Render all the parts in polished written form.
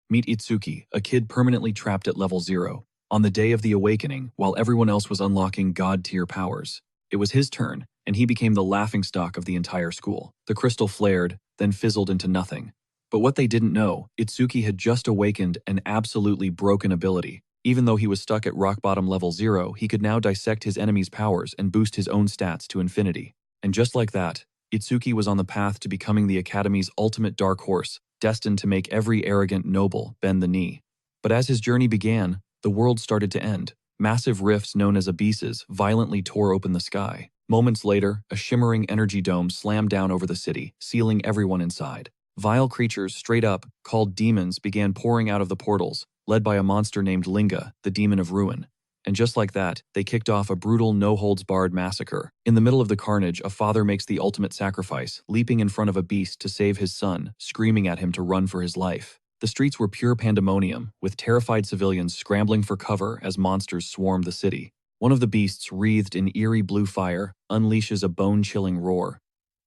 Meet Itsuki, a kid permanently trapped at level 0. On the day of the awakening, while everyone else was unlocking god-tier powers, it was his turn, and he became the laughingstock of the entire school. The crystal flared, then fizzled into nothing. But what they didn't know, Itsuki had just awakened an absolutely broken ability. Even though he was stuck at rock-bottom level 0, he could now dissect his enemy's powers and boost his own stats to infinity. And just like that, Itsuki was on the path to becoming the Academy's ultimate dark horse, destined to make every arrogant noble bend the knee. But as his journey began, the world started to end. Massive rifts known as abysses violently tore open the sky. Moments later, a shimmering energy dome slammed down over the city, sealing everyone inside. Vile creatures, straight up, called demons, began pouring out of the portals, led by a monster named Linga, the demon of ruin. And just like that, they kicked off a brutal, no-holds-barred massacre. In the middle of the carnage, a father makes the ultimate sacrifice, leaping in front of a beast to save his son, screaming at him to run for his life. The streets were pure pandemonium, with terrified civilians scrambling for cover as monsters swarmed the city. One of the beasts, wreathed in eerie blue fire, unleashes a bone-chilling roar.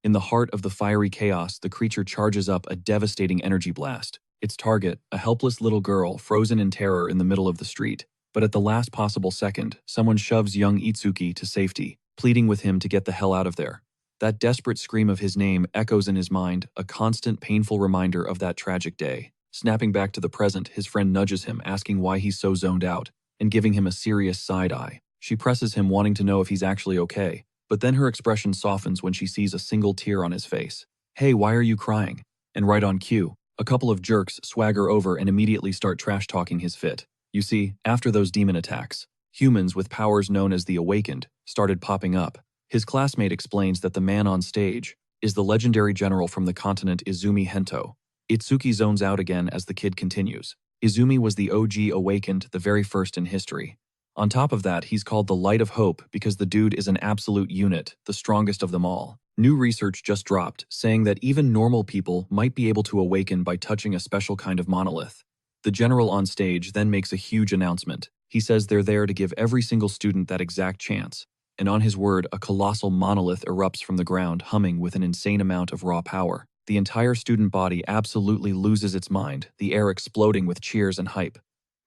In the heart of the fiery chaos, the creature charges up a devastating energy blast. Its target, a helpless little girl frozen in terror in the middle of the street. But at the last possible second, someone shoves young Itsuki to safety, pleading with him to get the hell out of there. That desperate scream of his name echoes in his mind, a constant, painful reminder of that tragic day. Snapping back to the present, his friend nudges him, asking why he's so zoned out, and giving him a serious side-eye. She presses him, wanting to know if he's actually okay, but then her expression softens when she sees a single tear on his face. "Hey, why are you crying?" And right on cue, a couple of jerks swagger over and immediately start trash-talking his fit. You see, after those demon attacks, humans with powers known as the Awakened started popping up. His classmate explains that the man on stage is the legendary general from the continent Izumi Hento. Itsuki zones out again as the kid continues. Izumi was the OG Awakened, the very first in history. On top of that, he's called the Light of Hope because the dude is an absolute unit, the strongest of them all. New research just dropped, saying that even normal people might be able to awaken by touching a special kind of monolith. The general on stage then makes a huge announcement. He says they're there to give every single student that exact chance. And on his word, a colossal monolith erupts from the ground, humming with an insane amount of raw power. The entire student body absolutely loses its mind, the air exploding with cheers and hype.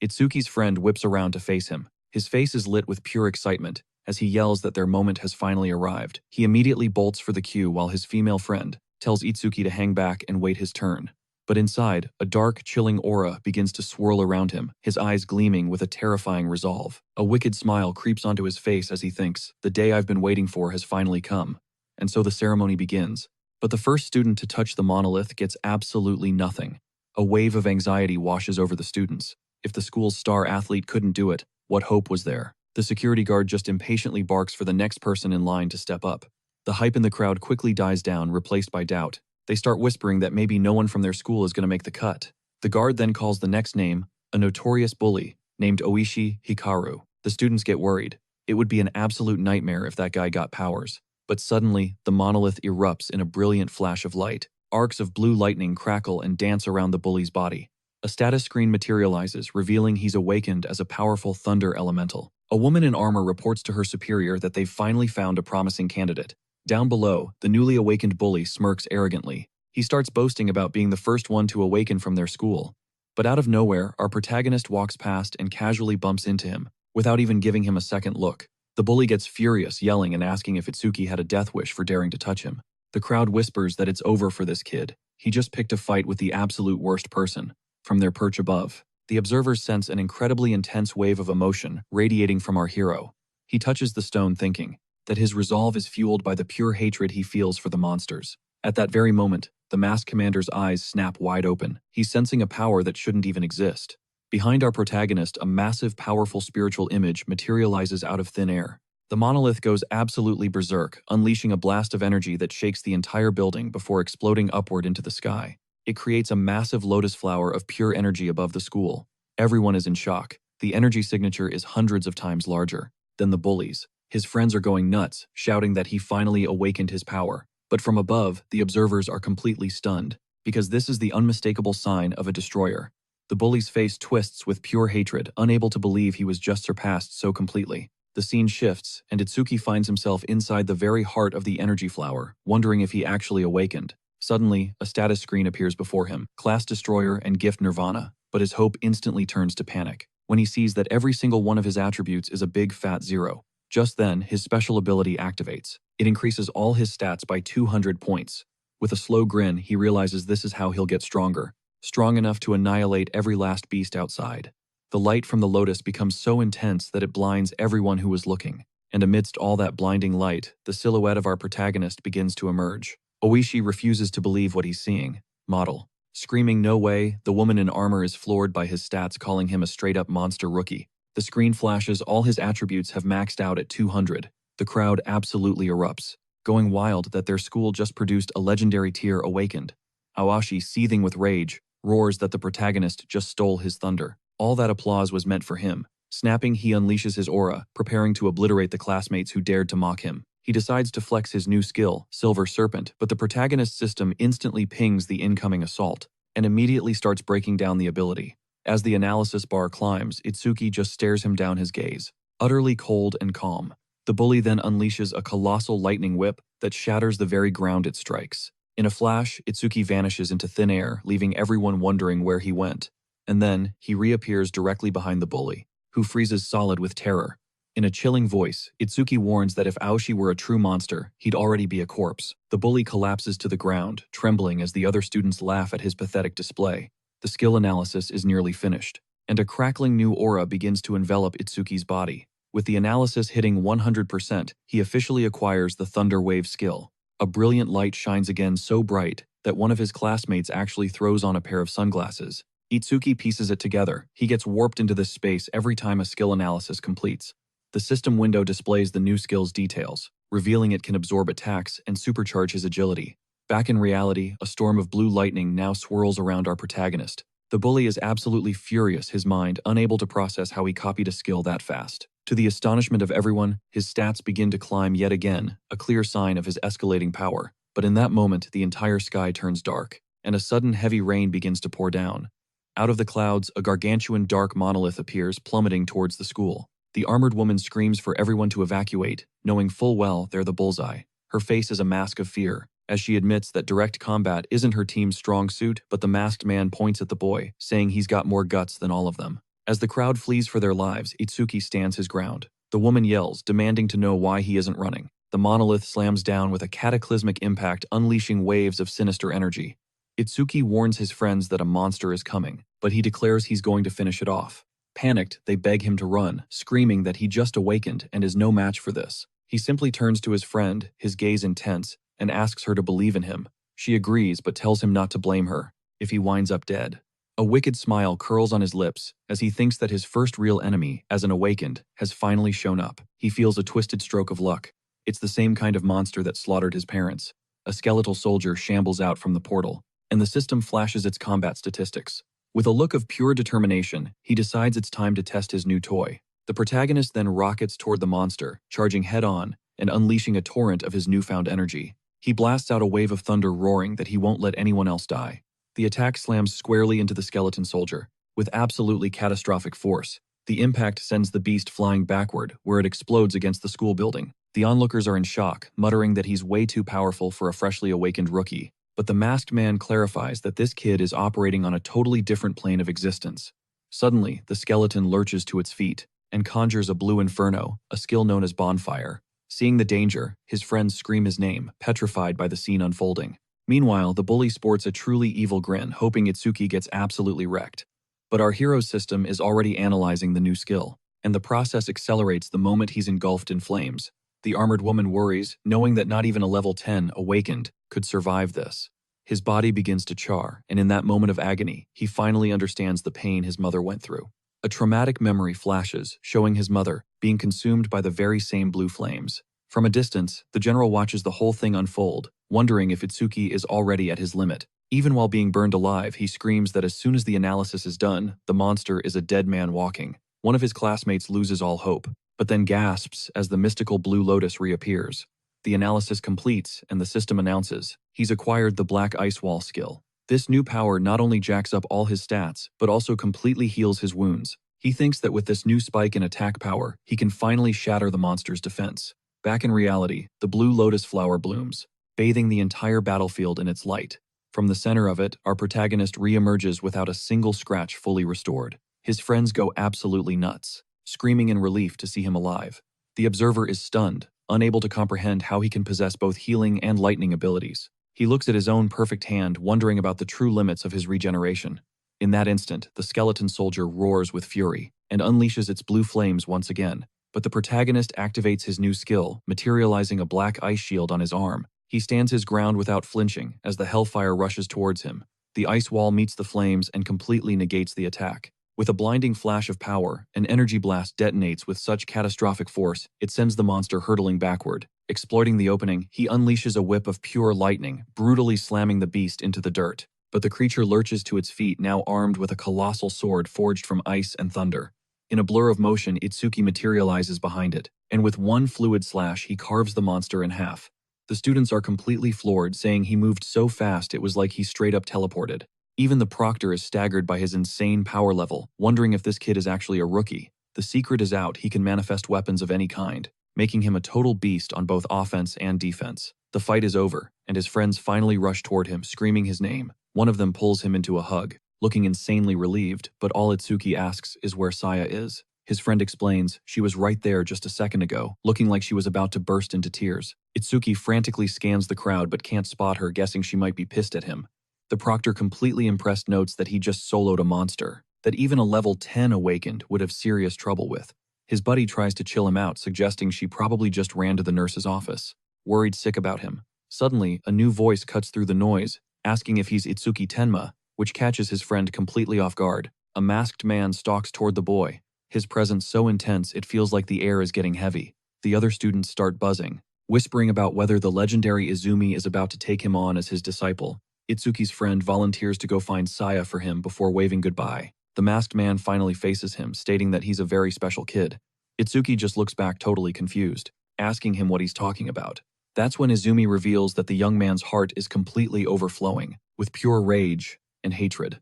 Itsuki's friend whips around to face him. His face is lit with pure excitement as he yells that their moment has finally arrived. He immediately bolts for the queue while his female friend tells Itsuki to hang back and wait his turn. But inside, a dark, chilling aura begins to swirl around him, his eyes gleaming with a terrifying resolve. A wicked smile creeps onto his face as he thinks, the day I've been waiting for has finally come. And so the ceremony begins. But the first student to touch the monolith gets absolutely nothing. A wave of anxiety washes over the students. If the school's star athlete couldn't do it, what hope was there? The security guard just impatiently barks for the next person in line to step up. The hype in the crowd quickly dies down, replaced by doubt. They start whispering that maybe no one from their school is going to make the cut. The guard then calls the next name, a notorious bully named Oishi Hikaru. The students get worried. It would be an absolute nightmare if that guy got powers. But suddenly, the monolith erupts in a brilliant flash of light. Arcs of blue lightning crackle and dance around the bully's body. A status screen materializes, revealing he's awakened as a powerful thunder elemental. A woman in armor reports to her superior that they've finally found a promising candidate. Down below, the newly awakened bully smirks arrogantly. He starts boasting about being the first one to awaken from their school. But out of nowhere, our protagonist walks past and casually bumps into him, without even giving him a second look. The bully gets furious, yelling and asking if Itsuki had a death wish for daring to touch him. The crowd whispers that it's over for this kid. He just picked a fight with the absolute worst person. From their perch above, the observers sense an incredibly intense wave of emotion radiating from our hero. He touches the stone, thinking that his resolve is fueled by the pure hatred he feels for the monsters. At that very moment, the masked commander's eyes snap wide open. He's sensing a power that shouldn't even exist. Behind our protagonist, a massive, powerful spiritual image materializes out of thin air. The monolith goes absolutely berserk, unleashing a blast of energy that shakes the entire building before exploding upward into the sky. It creates a massive lotus flower of pure energy above the school. Everyone is in shock. The energy signature is hundreds of times larger than the bully's. His friends are going nuts, shouting that he finally awakened his power. But from above, the observers are completely stunned, because this is the unmistakable sign of a destroyer. The bully's face twists with pure hatred, unable to believe he was just surpassed so completely. The scene shifts, and Itsuki finds himself inside the very heart of the energy flower, wondering if he actually awakened. Suddenly, a status screen appears before him. Class Destroyer and Gift Nirvana. but his hope instantly turns to panic when he sees that every single one of his attributes is a big fat 0. Just then, his special ability activates. It increases all his stats by 200 points. With a slow grin, he realizes this is how he'll get stronger, strong enough to annihilate every last beast outside. The light from the lotus becomes so intense that it blinds everyone who was looking. And amidst all that blinding light, the silhouette of our protagonist begins to emerge. Oishi refuses to believe what he's seeing. Model. Screaming no way, the woman in armor is floored by his stats, calling him a straight-up monster rookie. The screen flashes all his attributes have maxed out at 200. The crowd absolutely erupts, going wild that their school just produced a legendary tier awakened. Awashi, seething with rage, roars that the protagonist just stole his thunder. All that applause was meant for him. Snapping, he unleashes his aura, preparing to obliterate the classmates who dared to mock him. He decides to flex his new skill, Silver Serpent, but the protagonist's system instantly pings the incoming assault and immediately starts breaking down the ability. As the analysis bar climbs, Itsuki just stares him down his gaze, utterly cold and calm. The bully then unleashes a colossal lightning whip that shatters the very ground it strikes. In a flash, Itsuki vanishes into thin air, leaving everyone wondering where he went. And then, he reappears directly behind the bully, who freezes solid with terror. In a chilling voice, Itsuki warns that if Aoshi were a true monster, he'd already be a corpse. The bully collapses to the ground, trembling as the other students laugh at his pathetic display. The skill analysis is nearly finished, and a crackling new aura begins to envelop Itsuki's body. With the analysis hitting 100%, he officially acquires the Thunder Wave skill. A brilliant light shines again so bright that one of his classmates actually throws on a pair of sunglasses. Itsuki pieces it together. He gets warped into this space every time a skill analysis completes. The system window displays the new skill's details, revealing it can absorb attacks and supercharge his agility. Back in reality, a storm of blue lightning now swirls around our protagonist. The bully is absolutely furious, his mind unable to process how he copied a skill that fast. To the astonishment of everyone, his stats begin to climb yet again, a clear sign of his escalating power. But in that moment, the entire sky turns dark, and a sudden heavy rain begins to pour down. Out of the clouds, a gargantuan dark monolith appears, plummeting towards the school. The armored woman screams for everyone to evacuate, knowing full well they're the bullseye. Her face is a mask of fear, as she admits that direct combat isn't her team's strong suit, but the masked man points at the boy, saying he's got more guts than all of them. As the crowd flees for their lives, Itsuki stands his ground. The woman yells, demanding to know why he isn't running. The monolith slams down with a cataclysmic impact, unleashing waves of sinister energy. Itsuki warns his friends that a monster is coming, but he declares he's going to finish it off. Panicked, they beg him to run, screaming that he just awakened and is no match for this. He simply turns to his friend, his gaze intense, and asks her to believe in him. She agrees, but tells him not to blame her if he winds up dead. A wicked smile curls on his lips as he thinks that his first real enemy, as an awakened, has finally shown up. He feels a twisted stroke of luck. It's the same kind of monster that slaughtered his parents. A skeletal soldier shambles out from the portal, and the system flashes its combat statistics. With a look of pure determination, he decides it's time to test his new toy. The protagonist then rockets toward the monster, charging head-on and unleashing a torrent of his newfound energy. He blasts out a wave of thunder, roaring that he won't let anyone else die. The attack slams squarely into the skeleton soldier, with absolutely catastrophic force. The impact sends the beast flying backward, where it explodes against the school building. The onlookers are in shock, muttering that he's way too powerful for a freshly awakened rookie. But the masked man clarifies that this kid is operating on a totally different plane of existence. Suddenly, the skeleton lurches to its feet and conjures a blue inferno, a skill known as bonfire. Seeing the danger, his friends scream his name, petrified by the scene unfolding. Meanwhile, the bully sports a truly evil grin, hoping Itsuki gets absolutely wrecked. But our hero's system is already analyzing the new skill, and the process accelerates the moment he's engulfed in flames. The armored woman worries, knowing that not even a level 10 awakened could survive this. His body begins to char, and in that moment of agony, he finally understands the pain his mother went through. A traumatic memory flashes, showing his mother being consumed by the very same blue flames. From a distance, the general watches the whole thing unfold, wondering if Itsuki is already at his limit. Even while being burned alive, he screams that as soon as the analysis is done, the monster is a dead man walking. One of his classmates loses all hope, but then gasps as the mystical blue lotus reappears. The analysis completes, and the system announces he's acquired the Black Ice Wall skill. This new power not only jacks up all his stats, but also completely heals his wounds. He thinks that with this new spike in attack power, he can finally shatter the monster's defense. Back in reality, the blue lotus flower blooms, bathing the entire battlefield in its light. From the center of it, our protagonist re-emerges without a single scratch fully restored. His friends go absolutely nuts, screaming in relief to see him alive. The observer is stunned, unable to comprehend how he can possess both healing and lightning abilities. He looks at his own perfect hand, wondering about the true limits of his regeneration. In that instant, the skeleton soldier roars with fury and unleashes its blue flames once again. But the protagonist activates his new skill, materializing a black ice shield on his arm. He stands his ground without flinching as the hellfire rushes towards him. The ice wall meets the flames and completely negates the attack. With a blinding flash of power, an energy blast detonates with such catastrophic force, it sends the monster hurtling backward. Exploiting the opening, he unleashes a whip of pure lightning, brutally slamming the beast into the dirt. But the creature lurches to its feet, now armed with a colossal sword forged from ice and thunder. In a blur of motion, Itsuki materializes behind it, and with one fluid slash, he carves the monster in half. The students are completely floored, saying he moved so fast it was like he straight up teleported. Even the proctor is staggered by his insane power level, wondering if this kid is actually a rookie. The secret is out: he can manifest weapons of any kind, making him a total beast on both offense and defense. The fight is over, and his friends finally rush toward him, screaming his name. One of them pulls him into a hug, looking insanely relieved, but all Itsuki asks is where Saya is. His friend explains she was right there just a second ago, looking like she was about to burst into tears. Itsuki frantically scans the crowd but can't spot her, guessing she might be pissed at him. The proctor, completely impressed, notes that he just soloed a monster that even a level 10 awakened would have serious trouble with. His buddy tries to chill him out, suggesting she probably just ran to the nurse's office, worried sick about him. Suddenly, a new voice cuts through the noise, asking if he's Itsuki Tenma, which catches his friend completely off guard. A masked man stalks toward the boy, his presence so intense it feels like the air is getting heavy. The other students start buzzing, whispering about whether the legendary Izumi is about to take him on as his disciple. Itsuki's friend volunteers to go find Saya for him before waving goodbye. The masked man finally faces him, stating that he's a very special kid. Itsuki just looks back totally confused, asking him what he's talking about. That's when Izumi reveals that the young man's heart is completely overflowing with pure rage and hatred.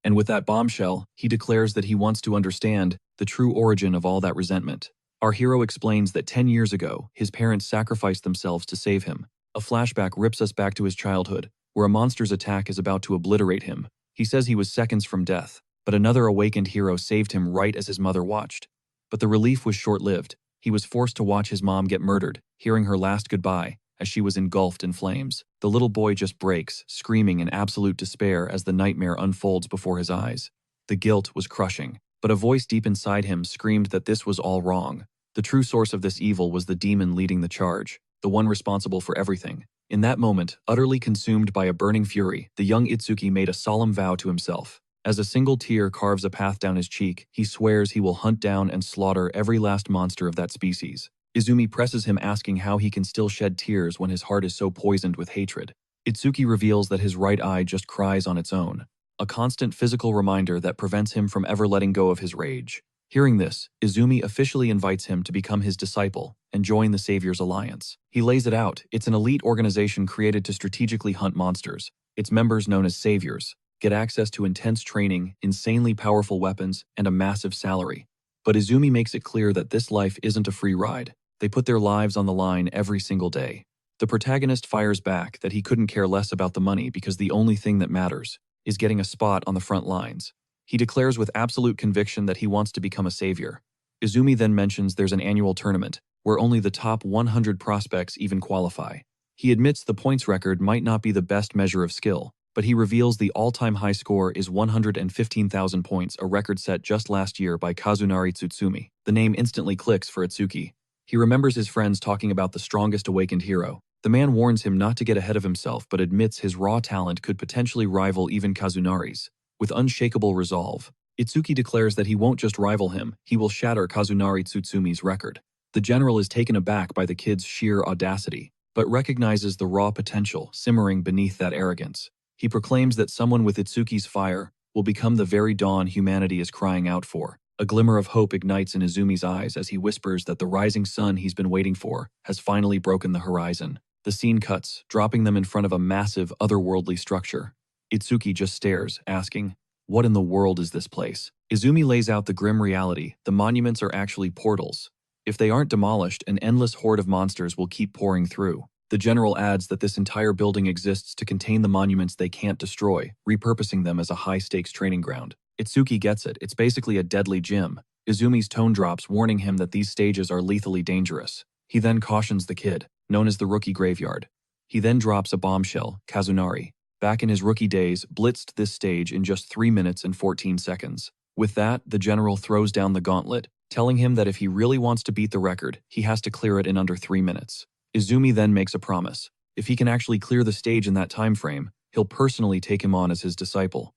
And with that bombshell, he declares that he wants to understand the true origin of all that resentment. Our hero explains that 10 years ago, his parents sacrificed themselves to save him. A flashback rips us back to his childhood, where a monster's attack is about to obliterate him. He says he was seconds from death, but another awakened hero saved him right as his mother watched. But the relief was short-lived. He was forced to watch his mom get murdered, hearing her last goodbye as she was engulfed in flames. The little boy just breaks, screaming in absolute despair as the nightmare unfolds before his eyes. The guilt was crushing, but a voice deep inside him screamed that this was all wrong. The true source of this evil was the demon leading the charge, the one responsible for everything. In that moment, utterly consumed by a burning fury, the young Itsuki made a solemn vow to himself. As a single tear carves a path down his cheek, he swears he will hunt down and slaughter every last monster of that species. Izumi presses him, asking how he can still shed tears when his heart is so poisoned with hatred. Itsuki reveals that his right eye just cries on its own, a constant physical reminder that prevents him from ever letting go of his rage. Hearing this, Izumi officially invites him to become his disciple and join the Savior's Alliance. He lays it out: it's an elite organization created to strategically hunt monsters. Its members, known as Saviors, get access to intense training, insanely powerful weapons, and a massive salary. But Izumi makes it clear that this life isn't a free ride. They put their lives on the line every single day. The protagonist fires back that he couldn't care less about the money because the only thing that matters is getting a spot on the front lines. He declares with absolute conviction that he wants to become a savior. Izumi then mentions there's an annual tournament where only the top 100 prospects even qualify. He admits the points record might not be the best measure of skill, but he reveals the all-time high score is 115,000 points, a record set just last year by Kazunari Tsutsumi. The name instantly clicks for Itsuki. He remembers his friends talking about the strongest awakened hero. The man warns him not to get ahead of himself, but admits his raw talent could potentially rival even Kazunari's. With unshakable resolve, Itsuki declares that he won't just rival him, he will shatter Kazunari Tsutsumi's record. The general is taken aback by the kid's sheer audacity, but recognizes the raw potential simmering beneath that arrogance. He proclaims that someone with Itsuki's fire will become the very dawn humanity is crying out for. A glimmer of hope ignites in Izumi's eyes as he whispers that the rising sun he's been waiting for has finally broken the horizon. The scene cuts, dropping them in front of a massive, otherworldly structure. Itsuki just stares, asking, "What in the world is this place?" Izumi lays out the grim reality: the monuments are actually portals. If they aren't demolished, an endless horde of monsters will keep pouring through. The general adds that this entire building exists to contain the monuments they can't destroy, repurposing them as a high-stakes training ground. Itsuki gets it. It's basically a deadly gym. Izumi's tone drops, warning him that these stages are lethally dangerous. He then cautions the kid, known as the Rookie Graveyard. He then drops a bombshell, Kazunari. Back in his rookie days, blitzed this stage in just 3 minutes and 14 seconds. With that, the general throws down the gauntlet, telling him that if he really wants to beat the record, he has to clear it in under 3 minutes. Izumi then makes a promise. If he can actually clear the stage in that time frame, he'll personally take him on as his disciple.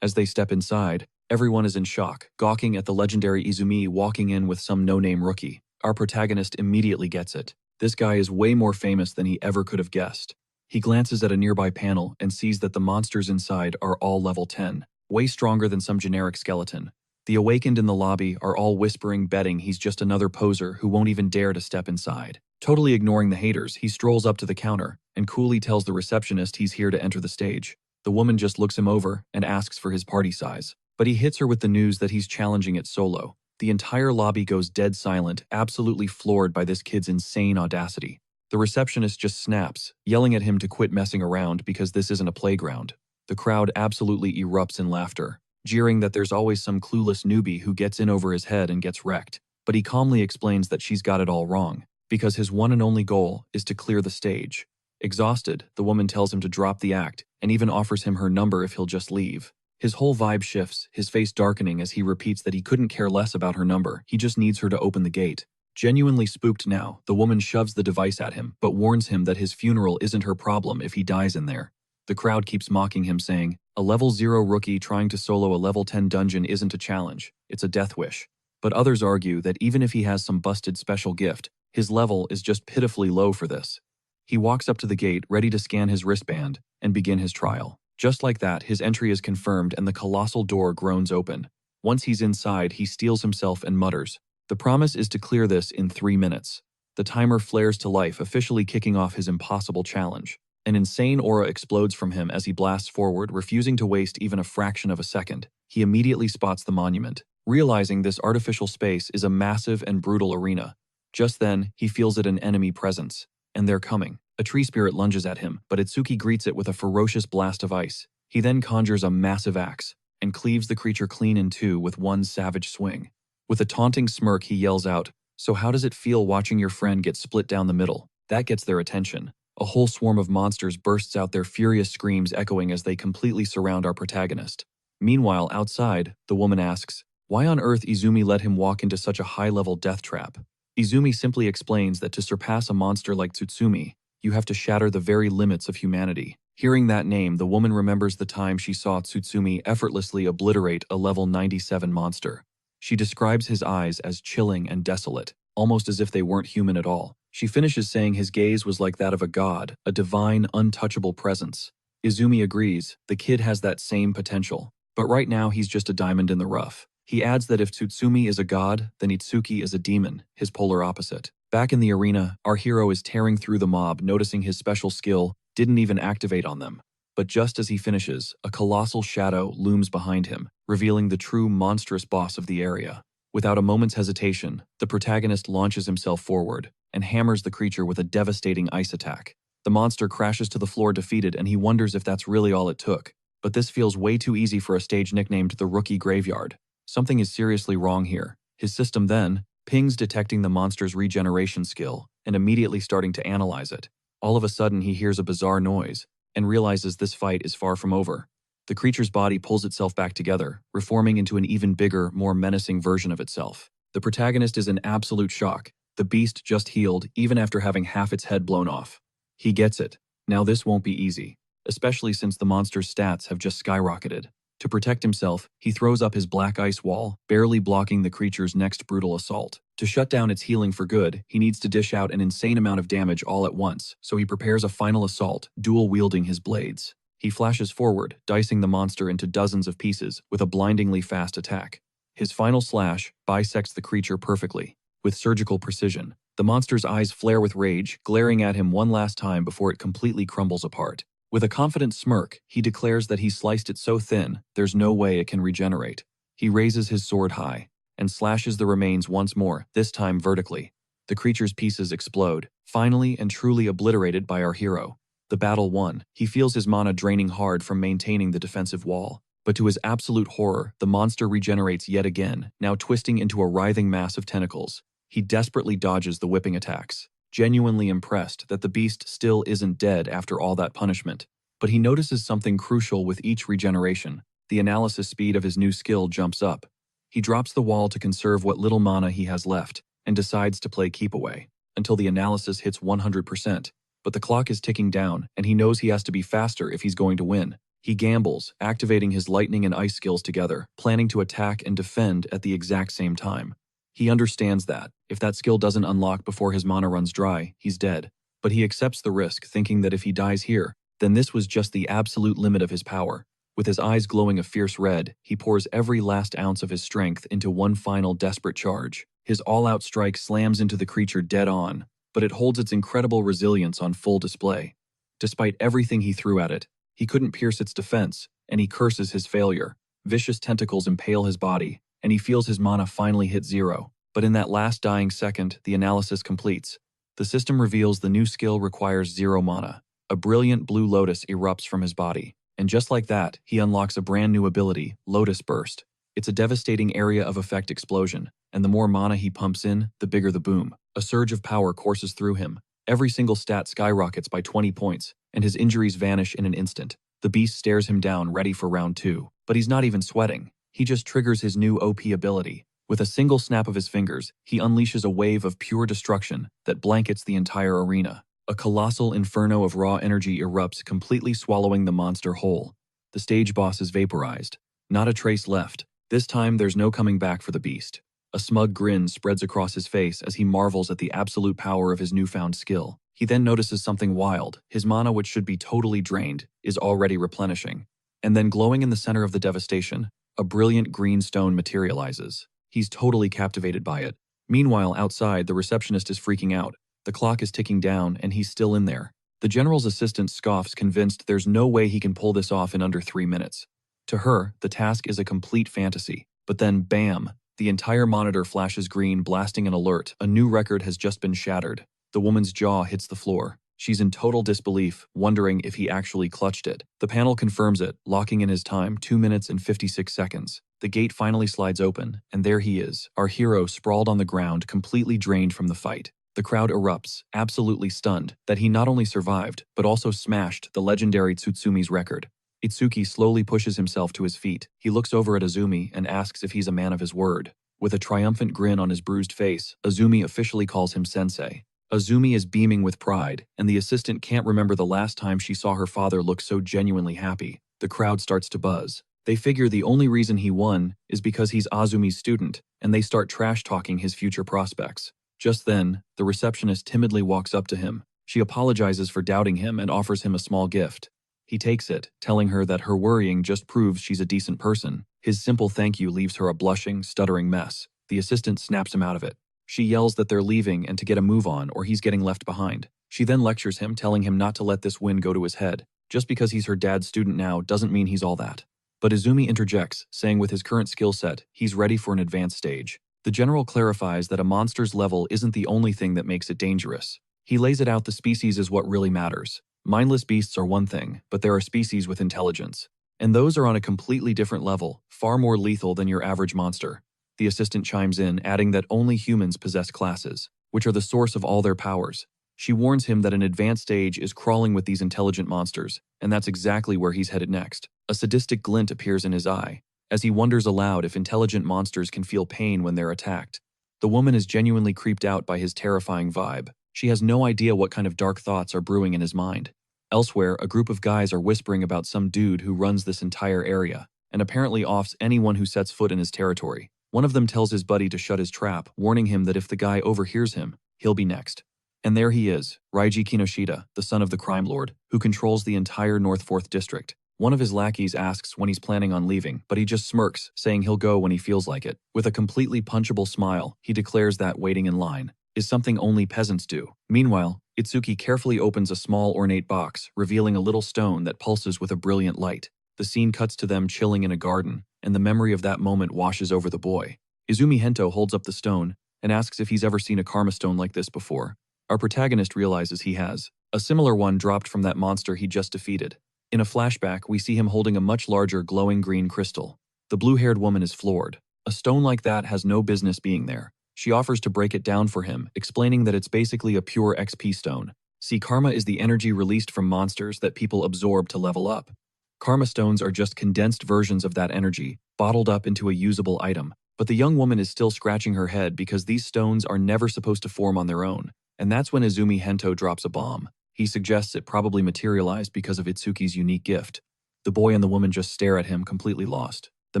As they step inside, everyone is in shock, gawking at the legendary Izumi walking in with some no-name rookie. Our protagonist immediately gets it. This guy is way more famous than he ever could have guessed. He glances at a nearby panel and sees that the monsters inside are all level 10, way stronger than some generic skeleton. The awakened in the lobby are all whispering, betting he's just another poser who won't even dare to step inside. Totally ignoring the haters, he strolls up to the counter and coolly tells the receptionist he's here to enter the stage. The woman just looks him over and asks for his party size, but he hits her with the news that he's challenging it solo. The entire lobby goes dead silent, absolutely floored by this kid's insane audacity. The receptionist just snaps, yelling at him to quit messing around because this isn't a playground. The crowd absolutely erupts in laughter, jeering that there's always some clueless newbie who gets in over his head and gets wrecked. But he calmly explains that she's got it all wrong, because his one and only goal is to clear the stage. Exhausted, the woman tells him to drop the act and even offers him her number if he'll just leave. His whole vibe shifts, his face darkening as he repeats that he couldn't care less about her number, he just needs her to open the gate. Genuinely spooked now, the woman shoves the device at him, but warns him that his funeral isn't her problem if he dies in there. The crowd keeps mocking him, saying, "A level 0 rookie trying to solo a level 10 dungeon isn't a challenge, it's a death wish." But others argue that even if he has some busted special gift, his level is just pitifully low for this. He walks up to the gate, ready to scan his wristband and begin his trial. Just like that, his entry is confirmed and the colossal door groans open. Once he's inside, he steels himself and mutters, "The promise is to clear this in 3 minutes." The timer flares to life, officially kicking off his impossible challenge. An insane aura explodes from him as he blasts forward, refusing to waste even a fraction of a second. He immediately spots the monument, realizing this artificial space is a massive and brutal arena. Just then, he feels it an enemy presence, and they're coming. A tree spirit lunges at him, but Itsuki greets it with a ferocious blast of ice. He then conjures a massive axe and cleaves the creature clean in two with one savage swing. With a taunting smirk, he yells out, "So how does it feel watching your friend get split down the middle?" That gets their attention. A whole swarm of monsters bursts out, their furious screams echoing as they completely surround our protagonist. Meanwhile, outside, the woman asks, why on earth Izumi let him walk into such a high-level death trap? Izumi simply explains that to surpass a monster like Tsutsumi, you have to shatter the very limits of humanity. Hearing that name, the woman remembers the time she saw Tsutsumi effortlessly obliterate a level 97 monster. She describes his eyes as chilling and desolate, almost as if they weren't human at all. She finishes saying his gaze was like that of a god, a divine, untouchable presence. Izumi agrees, the kid has that same potential. But right now he's just a diamond in the rough. He adds that if Tsutsumi is a god, then Itsuki is a demon, his polar opposite. Back in the arena, our hero is tearing through the mob, noticing his special skill didn't even activate on them. But just as he finishes, a colossal shadow looms behind him, revealing the true monstrous boss of the area. Without a moment's hesitation, the protagonist launches himself forward and hammers the creature with a devastating ice attack. The monster crashes to the floor defeated, and he wonders if that's really all it took. But this feels way too easy for a stage nicknamed the Rookie Graveyard. Something is seriously wrong here. His system then pings, detecting the monster's regeneration skill and immediately starting to analyze it. All of a sudden, he hears a bizarre noise and realizes this fight is far from over. The creature's body pulls itself back together, reforming into an even bigger, more menacing version of itself. The protagonist is in absolute shock. The beast just healed, even after having half its head blown off. He gets it. Now this won't be easy, especially since the monster's stats have just skyrocketed. To protect himself, he throws up his black ice wall, barely blocking the creature's next brutal assault. To shut down its healing for good, he needs to dish out an insane amount of damage all at once, so he prepares a final assault, dual-wielding his blades. He flashes forward, dicing the monster into dozens of pieces with a blindingly fast attack. His final slash bisects the creature perfectly, with surgical precision. The monster's eyes flare with rage, glaring at him one last time before it completely crumbles apart. With a confident smirk, he declares that he sliced it so thin, there's no way it can regenerate. He raises his sword high and slashes the remains once more, this time vertically. The creature's pieces explode, finally and truly obliterated by our hero. The battle won. He feels his mana draining hard from maintaining the defensive wall. But to his absolute horror, the monster regenerates yet again, now twisting into a writhing mass of tentacles. He desperately dodges the whipping attacks, genuinely impressed that the beast still isn't dead after all that punishment. But he notices something crucial with each regeneration. The analysis speed of his new skill jumps up. He drops the wall to conserve what little mana he has left, and decides to play keep away, until the analysis hits 100%. But the clock is ticking down, and he knows he has to be faster if he's going to win. He gambles, activating his lightning and ice skills together, planning to attack and defend at the exact same time. He understands that, if that skill doesn't unlock before his mana runs dry, he's dead. But he accepts the risk, thinking that if he dies here, then this was just the absolute limit of his power. With his eyes glowing a fierce red, he pours every last ounce of his strength into one final desperate charge. His all-out strike slams into the creature dead on, but it holds its incredible resilience on full display. Despite everything he threw at it, he couldn't pierce its defense, and he curses his failure. Vicious tentacles impale his body, and he feels his mana finally hit zero. But in that last dying second, the analysis completes. The system reveals the new skill requires 0 mana. A brilliant blue lotus erupts from his body, and just like that, he unlocks a brand new ability, Lotus Burst. It's a devastating area of effect explosion, and the more mana he pumps in, the bigger the boom. A surge of power courses through him. Every single stat skyrockets by 20 points, and his injuries vanish in an instant. The beast stares him down, ready for round 2. But he's not even sweating. He just triggers his new OP ability. With a single snap of his fingers, he unleashes a wave of pure destruction that blankets the entire arena. A colossal inferno of raw energy erupts, completely swallowing the monster whole. The stage boss is vaporized. Not a trace left. This time, there's no coming back for the beast. A smug grin spreads across his face as he marvels at the absolute power of his newfound skill. He then notices something wild. His mana, which should be totally drained, is already replenishing. And then glowing in the center of the devastation, a brilliant green stone materializes. He's totally captivated by it. Meanwhile, outside, the receptionist is freaking out. The clock is ticking down, and he's still in there. The general's assistant scoffs, convinced there's no way he can pull this off in under 3 minutes. To her, the task is a complete fantasy. But then, bam! The entire monitor flashes green, blasting an alert. A new record has just been shattered. The woman's jaw hits the floor. She's in total disbelief, wondering if he actually clutched it. The panel confirms it, locking in his time, 2 minutes and 56 seconds. The gate finally slides open, and there he is, our hero sprawled on the ground, completely drained from the fight. The crowd erupts, absolutely stunned, that he not only survived, but also smashed the legendary Tsutsumi's record. Itsuki slowly pushes himself to his feet. He looks over at Azumi and asks if he's a man of his word. With a triumphant grin on his bruised face, Azumi officially calls him sensei. Azumi is beaming with pride, and the assistant can't remember the last time she saw her father look so genuinely happy. The crowd starts to buzz. They figure the only reason he won is because he's Azumi's student, and they start trash-talking his future prospects. Just then, the receptionist timidly walks up to him. She apologizes for doubting him and offers him a small gift. He takes it, telling her that her worrying just proves she's a decent person. His simple thank you leaves her a blushing, stuttering mess. The assistant snaps him out of it. She yells that they're leaving and to get a move on or he's getting left behind. She then lectures him, telling him not to let this win go to his head. Just because he's her dad's student now doesn't mean he's all that. But Izumi interjects, saying with his current skill set, he's ready for an advanced stage. The general clarifies that a monster's level isn't the only thing that makes it dangerous. He lays it out: the species is what really matters. Mindless beasts are one thing, but there are species with intelligence. And those are on a completely different level, far more lethal than your average monster. The assistant chimes in, adding that only humans possess classes, which are the source of all their powers. She warns him that an advanced stage is crawling with these intelligent monsters, and that's exactly where he's headed next. A sadistic glint appears in his eye, as he wonders aloud if intelligent monsters can feel pain when they're attacked. The woman is genuinely creeped out by his terrifying vibe. She has no idea what kind of dark thoughts are brewing in his mind. Elsewhere, a group of guys are whispering about some dude who runs this entire area, and apparently offs anyone who sets foot in his territory. One of them tells his buddy to shut his trap, warning him that if the guy overhears him, he'll be next. And there he is, Raiji Kinoshita, the son of the crime lord, who controls the entire North 4th District. One of his lackeys asks when he's planning on leaving, but he just smirks, saying he'll go when he feels like it. With a completely punchable smile, he declares that waiting in line is something only peasants do. Meanwhile, Itsuki carefully opens a small ornate box, revealing a little stone that pulses with a brilliant light. The scene cuts to them chilling in a garden, and the memory of that moment washes over the boy. Izumi Hento holds up the stone, and asks if he's ever seen a karma stone like this before. Our protagonist realizes he has. A similar one dropped from that monster he just defeated. In a flashback, we see him holding a much larger glowing green crystal. The blue-haired woman is floored. A stone like that has no business being there. She offers to break it down for him, explaining that it's basically a pure XP stone. See, karma is the energy released from monsters that people absorb to level up. Karma stones are just condensed versions of that energy, bottled up into a usable item. But the young woman is still scratching her head because these stones are never supposed to form on their own. And that's when Izumi Hento drops a bomb. He suggests it probably materialized because of Itsuki's unique gift. The boy and the woman just stare at him, completely lost. The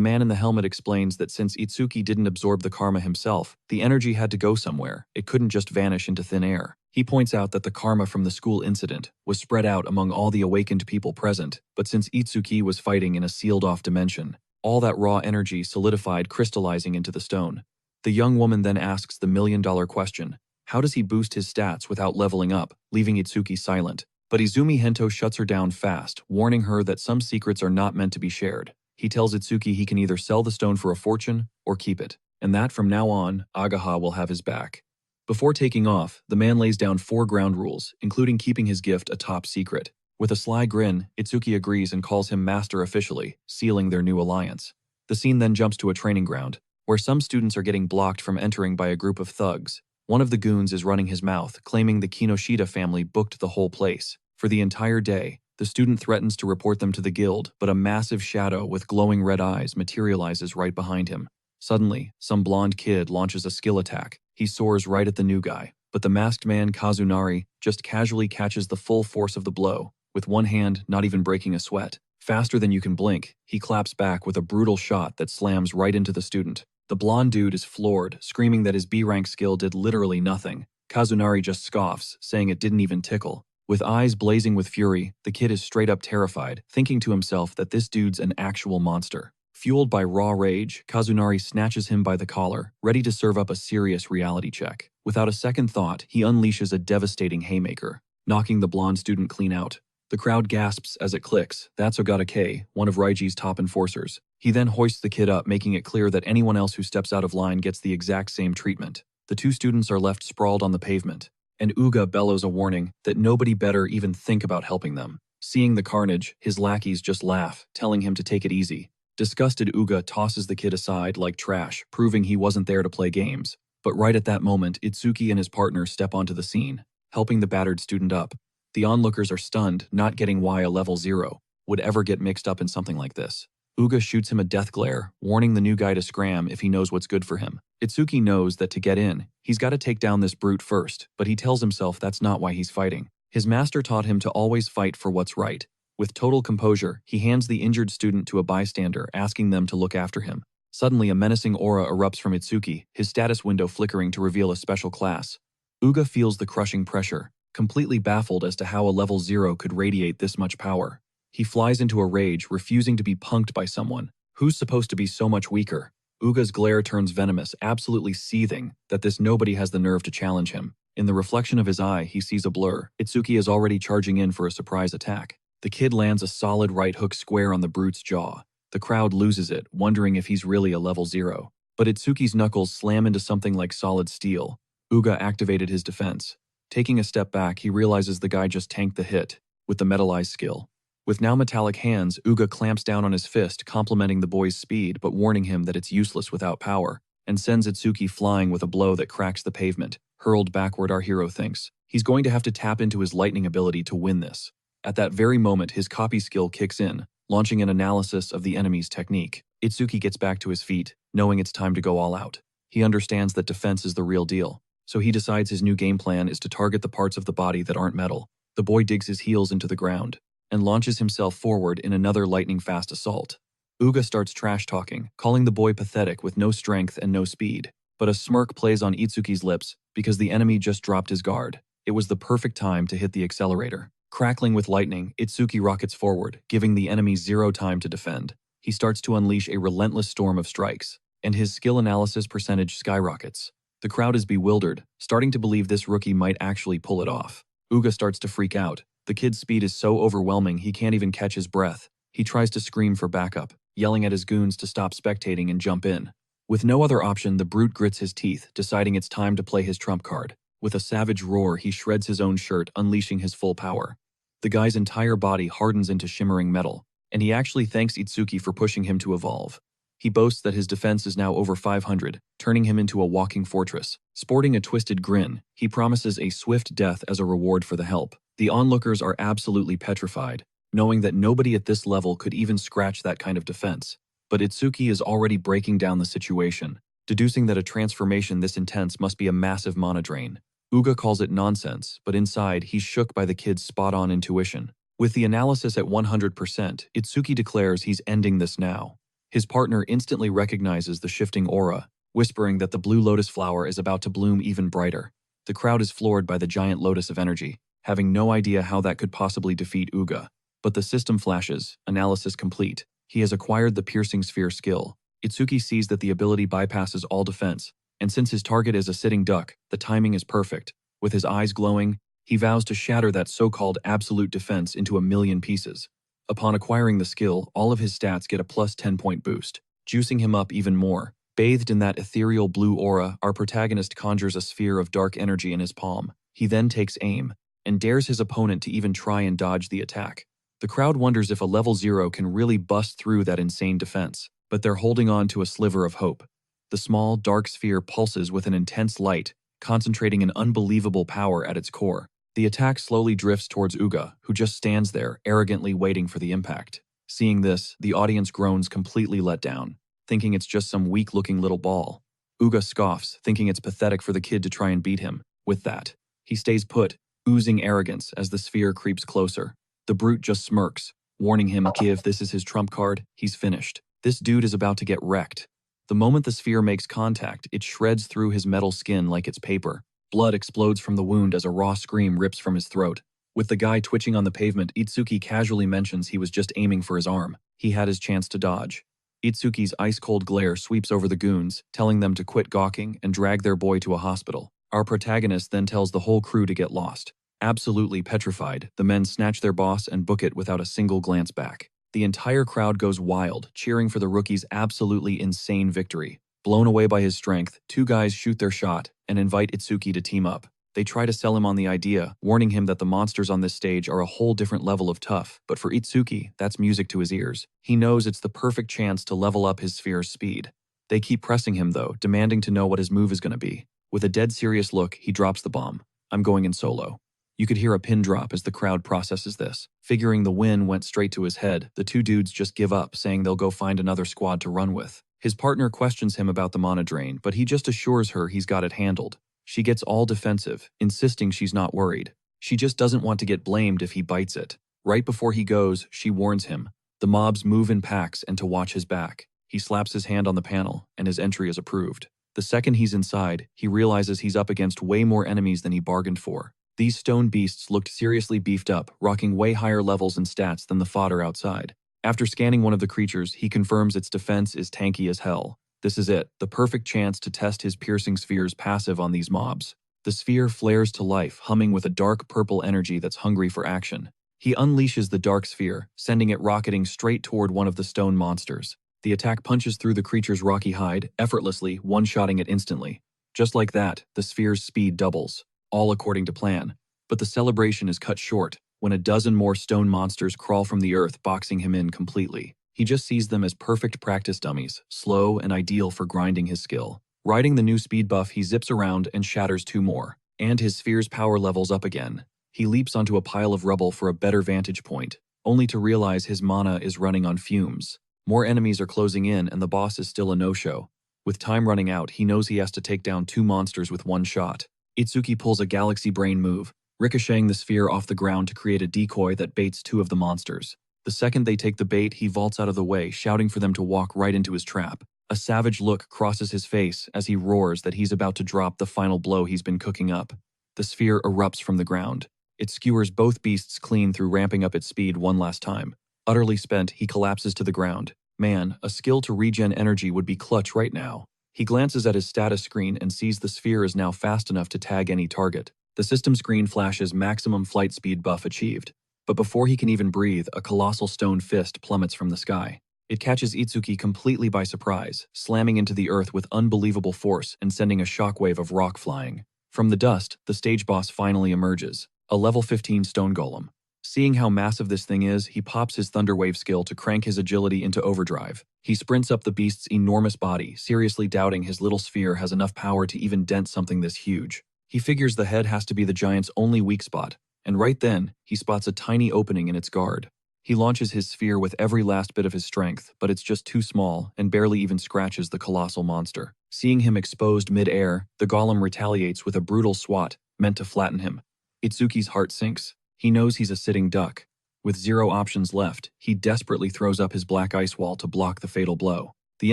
man in the helmet explains that since Itsuki didn't absorb the karma himself, the energy had to go somewhere. It couldn't just vanish into thin air. He points out that the karma from the school incident was spread out among all the awakened people present, but since Itsuki was fighting in a sealed-off dimension, all that raw energy solidified, crystallizing into the stone. The young woman then asks the million-dollar question: how does he boost his stats without leveling up, leaving Itsuki silent? But Izumi Hento shuts her down fast, warning her that some secrets are not meant to be shared. He tells Itsuki he can either sell the stone for a fortune or keep it, and that from now on, Agaha will have his back. Before taking off, the man lays down 4 ground rules, including keeping his gift a top secret. With a sly grin, Itsuki agrees and calls him master officially, sealing their new alliance. The scene then jumps to a training ground, where some students are getting blocked from entering by a group of thugs. One of the goons is running his mouth, claiming the Kinoshita family booked the whole place. For the entire day, the student threatens to report them to the guild, but a massive shadow with glowing red eyes materializes right behind him. Suddenly, some blonde kid launches a skill attack. He soars right at the new guy, but the masked man Kazunari just casually catches the full force of the blow, with one hand not even breaking a sweat. Faster than you can blink, he claps back with a brutal shot that slams right into the student. The blonde dude is floored, screaming that his B-rank skill did literally nothing. Kazunari just scoffs, saying it didn't even tickle. With eyes blazing with fury, the kid is straight up terrified, thinking to himself that this dude's an actual monster. Fueled by raw rage, Kazunari snatches him by the collar, ready to serve up a serious reality check. Without a second thought, he unleashes a devastating haymaker, knocking the blonde student clean out. The crowd gasps as it clicks. That's Ogata K, one of Raiji's top enforcers. He then hoists the kid up, making it clear that anyone else who steps out of line gets the exact same treatment. The 2 students are left sprawled on the pavement, and Uga bellows a warning that nobody better even think about helping them. Seeing the carnage, his lackeys just laugh, telling him to take it easy. Disgusted, Uga tosses the kid aside like trash, proving he wasn't there to play games. But right at that moment, Itsuki and his partner step onto the scene, helping the battered student up. The onlookers are stunned, not getting why a level 0 would ever get mixed up in something like this. Uga shoots him a death glare, warning the new guy to scram if he knows what's good for him. Itsuki knows that to get in, he's got to take down this brute first, but he tells himself that's not why he's fighting. His master taught him to always fight for what's right. With total composure, he hands the injured student to a bystander, asking them to look after him. Suddenly, a menacing aura erupts from Itsuki, his status window flickering to reveal a special class. Uga feels the crushing pressure, completely baffled as to how a level 0 could radiate this much power. He flies into a rage, refusing to be punked by someone who's supposed to be so much weaker. Uga's glare turns venomous, absolutely seething that this nobody has the nerve to challenge him. In the reflection of his eye, he sees a blur. Itsuki is already charging in for a surprise attack. The kid lands a solid right hook square on the brute's jaw. The crowd loses it, wondering if he's really a level 0. But Itsuki's knuckles slam into something like solid steel. Uga activated his defense. Taking a step back, he realizes the guy just tanked the hit with the metallized skill. With now metallic hands, Uga clamps down on his fist, complimenting the boy's speed but warning him that it's useless without power, and sends Itsuki flying with a blow that cracks the pavement. Hurled backward, our hero thinks he's going to have to tap into his lightning ability to win this. At that very moment, his copy skill kicks in, launching an analysis of the enemy's technique. Itsuki gets back to his feet, knowing it's time to go all out. He understands that defense is the real deal, so he decides his new game plan is to target the parts of the body that aren't metal. The boy digs his heels into the ground and launches himself forward in another lightning-fast assault. Uga starts trash-talking, calling the boy pathetic with no strength and no speed. But a smirk plays on Itsuki's lips because the enemy just dropped his guard. It was the perfect time to hit the accelerator. Crackling with lightning, Itsuki rockets forward, giving the enemy 0 time to defend. He starts to unleash a relentless storm of strikes, and his skill analysis percentage skyrockets. The crowd is bewildered, starting to believe this rookie might actually pull it off. Uga starts to freak out. The kid's speed is so overwhelming he can't even catch his breath. He tries to scream for backup, yelling at his goons to stop spectating and jump in. With no other option, the brute grits his teeth, deciding it's time to play his trump card. With a savage roar, he shreds his own shirt, unleashing his full power. The guy's entire body hardens into shimmering metal, and he actually thanks Itsuki for pushing him to evolve. He boasts that his defense is now over 500, turning him into a walking fortress. Sporting a twisted grin, he promises a swift death as a reward for the help. The onlookers are absolutely petrified, knowing that nobody at this level could even scratch that kind of defense. But Itsuki is already breaking down the situation, deducing that a transformation this intense must be a massive mana drain. Uga calls it nonsense, but inside, he's shook by the kid's spot-on intuition. With the analysis at 100%, Itsuki declares he's ending this now. His partner instantly recognizes the shifting aura, whispering that the blue lotus flower is about to bloom even brighter. The crowd is floored by the giant lotus of energy, having no idea how that could possibly defeat Uga. But the system flashes, analysis complete. He has acquired the piercing sphere skill. Itsuki sees that the ability bypasses all defense, and since his target is a sitting duck, the timing is perfect. With his eyes glowing, he vows to shatter that so-called absolute defense into 1,000,000 pieces. Upon acquiring the skill, all of his stats get a plus 10-point boost, juicing him up even more. Bathed in that ethereal blue aura, our protagonist conjures a sphere of dark energy in his palm. He then takes aim, and dares his opponent to even try and dodge the attack. The crowd wonders if a level 0 can really bust through that insane defense, but they're holding on to a sliver of hope. The small, dark sphere pulses with an intense light, concentrating an unbelievable power at its core. The attack slowly drifts towards Uga, who just stands there, arrogantly waiting for the impact. Seeing this, the audience groans, completely let down, thinking it's just some weak-looking little ball. Uga scoffs, thinking it's pathetic for the kid to try and beat him. With that, he stays put, oozing arrogance as the sphere creeps closer. The brute just smirks, warning him if this is his trump card, he's finished. This dude is about to get wrecked. The moment the sphere makes contact, it shreds through his metal skin like it's paper. Blood explodes from the wound as a raw scream rips from his throat. With the guy twitching on the pavement, Itsuki casually mentions he was just aiming for his arm. He had his chance to dodge. Itsuki's ice-cold glare sweeps over the goons, telling them to quit gawking and drag their boy to a hospital. Our protagonist then tells the whole crew to get lost. Absolutely petrified, the men snatch their boss and book it without a single glance back. The entire crowd goes wild, cheering for the rookie's absolutely insane victory. Blown away by his strength, two guys shoot their shot and invite Itsuki to team up. They try to sell him on the idea, warning him that the monsters on this stage are a whole different level of tough, but for Itsuki, that's music to his ears. He knows it's the perfect chance to level up his sphere's speed. They keep pressing him though, demanding to know what his move is going to be. With a dead serious look, he drops the bomb. "I'm going in solo." You could hear a pin drop as the crowd processes this. Figuring the win went straight to his head, the two dudes just give up, saying they'll go find another squad to run with. His partner questions him about the mana drain, but he just assures her he's got it handled. She gets all defensive, insisting she's not worried. She just doesn't want to get blamed if he bites it. Right before he goes, she warns him. The mobs move in packs and to watch his back. He slaps his hand on the panel, and his entry is approved. The second he's inside, he realizes he's up against way more enemies than he bargained for. These stone beasts looked seriously beefed up, rocking way higher levels and stats than the fodder outside. After scanning one of the creatures, he confirms its defense is tanky as hell. This is it, the perfect chance to test his piercing sphere's passive on these mobs. The sphere flares to life, humming with a dark purple energy that's hungry for action. He unleashes the dark sphere, sending it rocketing straight toward one of the stone monsters. The attack punches through the creature's rocky hide, effortlessly one-shotting it instantly. Just like that, the sphere's speed doubles, all according to plan. But the celebration is cut short when a dozen more stone monsters crawl from the earth, boxing him in completely. He just sees them as perfect practice dummies, slow and ideal for grinding his skill. Riding the new speed buff, he zips around and shatters two more, and his sphere's power levels up again. He leaps onto a pile of rubble for a better vantage point, only to realize his mana is running on fumes. More enemies are closing in and the boss is still a no-show. With time running out, he knows he has to take down two monsters with one shot. Itsuki pulls a galaxy brain move, ricocheting the sphere off the ground to create a decoy that baits two of the monsters. The second they take the bait, he vaults out of the way, shouting for them to walk right into his trap. A savage look crosses his face as he roars that he's about to drop the final blow he's been cooking up. The sphere erupts from the ground. It skewers both beasts clean through ramping up its speed one last time. Utterly spent, he collapses to the ground. Man, a skill to regen energy would be clutch right now. He glances at his status screen and sees the sphere is now fast enough to tag any target. The system screen flashes maximum flight speed buff achieved. But before he can even breathe, a colossal stone fist plummets from the sky. It catches Itsuki completely by surprise, slamming into the earth with unbelievable force and sending a shockwave of rock flying. From the dust, the stage boss finally emerges, a level 15 stone golem. Seeing how massive this thing is, he pops his Thunderwave skill to crank his agility into overdrive. He sprints up the beast's enormous body, seriously doubting his little sphere has enough power to even dent something this huge. He figures the head has to be the giant's only weak spot, and right then, he spots a tiny opening in its guard. He launches his sphere with every last bit of his strength, but it's just too small and barely even scratches the colossal monster. Seeing him exposed mid-air, the golem retaliates with a brutal swat, meant to flatten him. Itsuki's heart sinks. He knows he's a sitting duck. With zero options left, he desperately throws up his black ice wall to block the fatal blow. The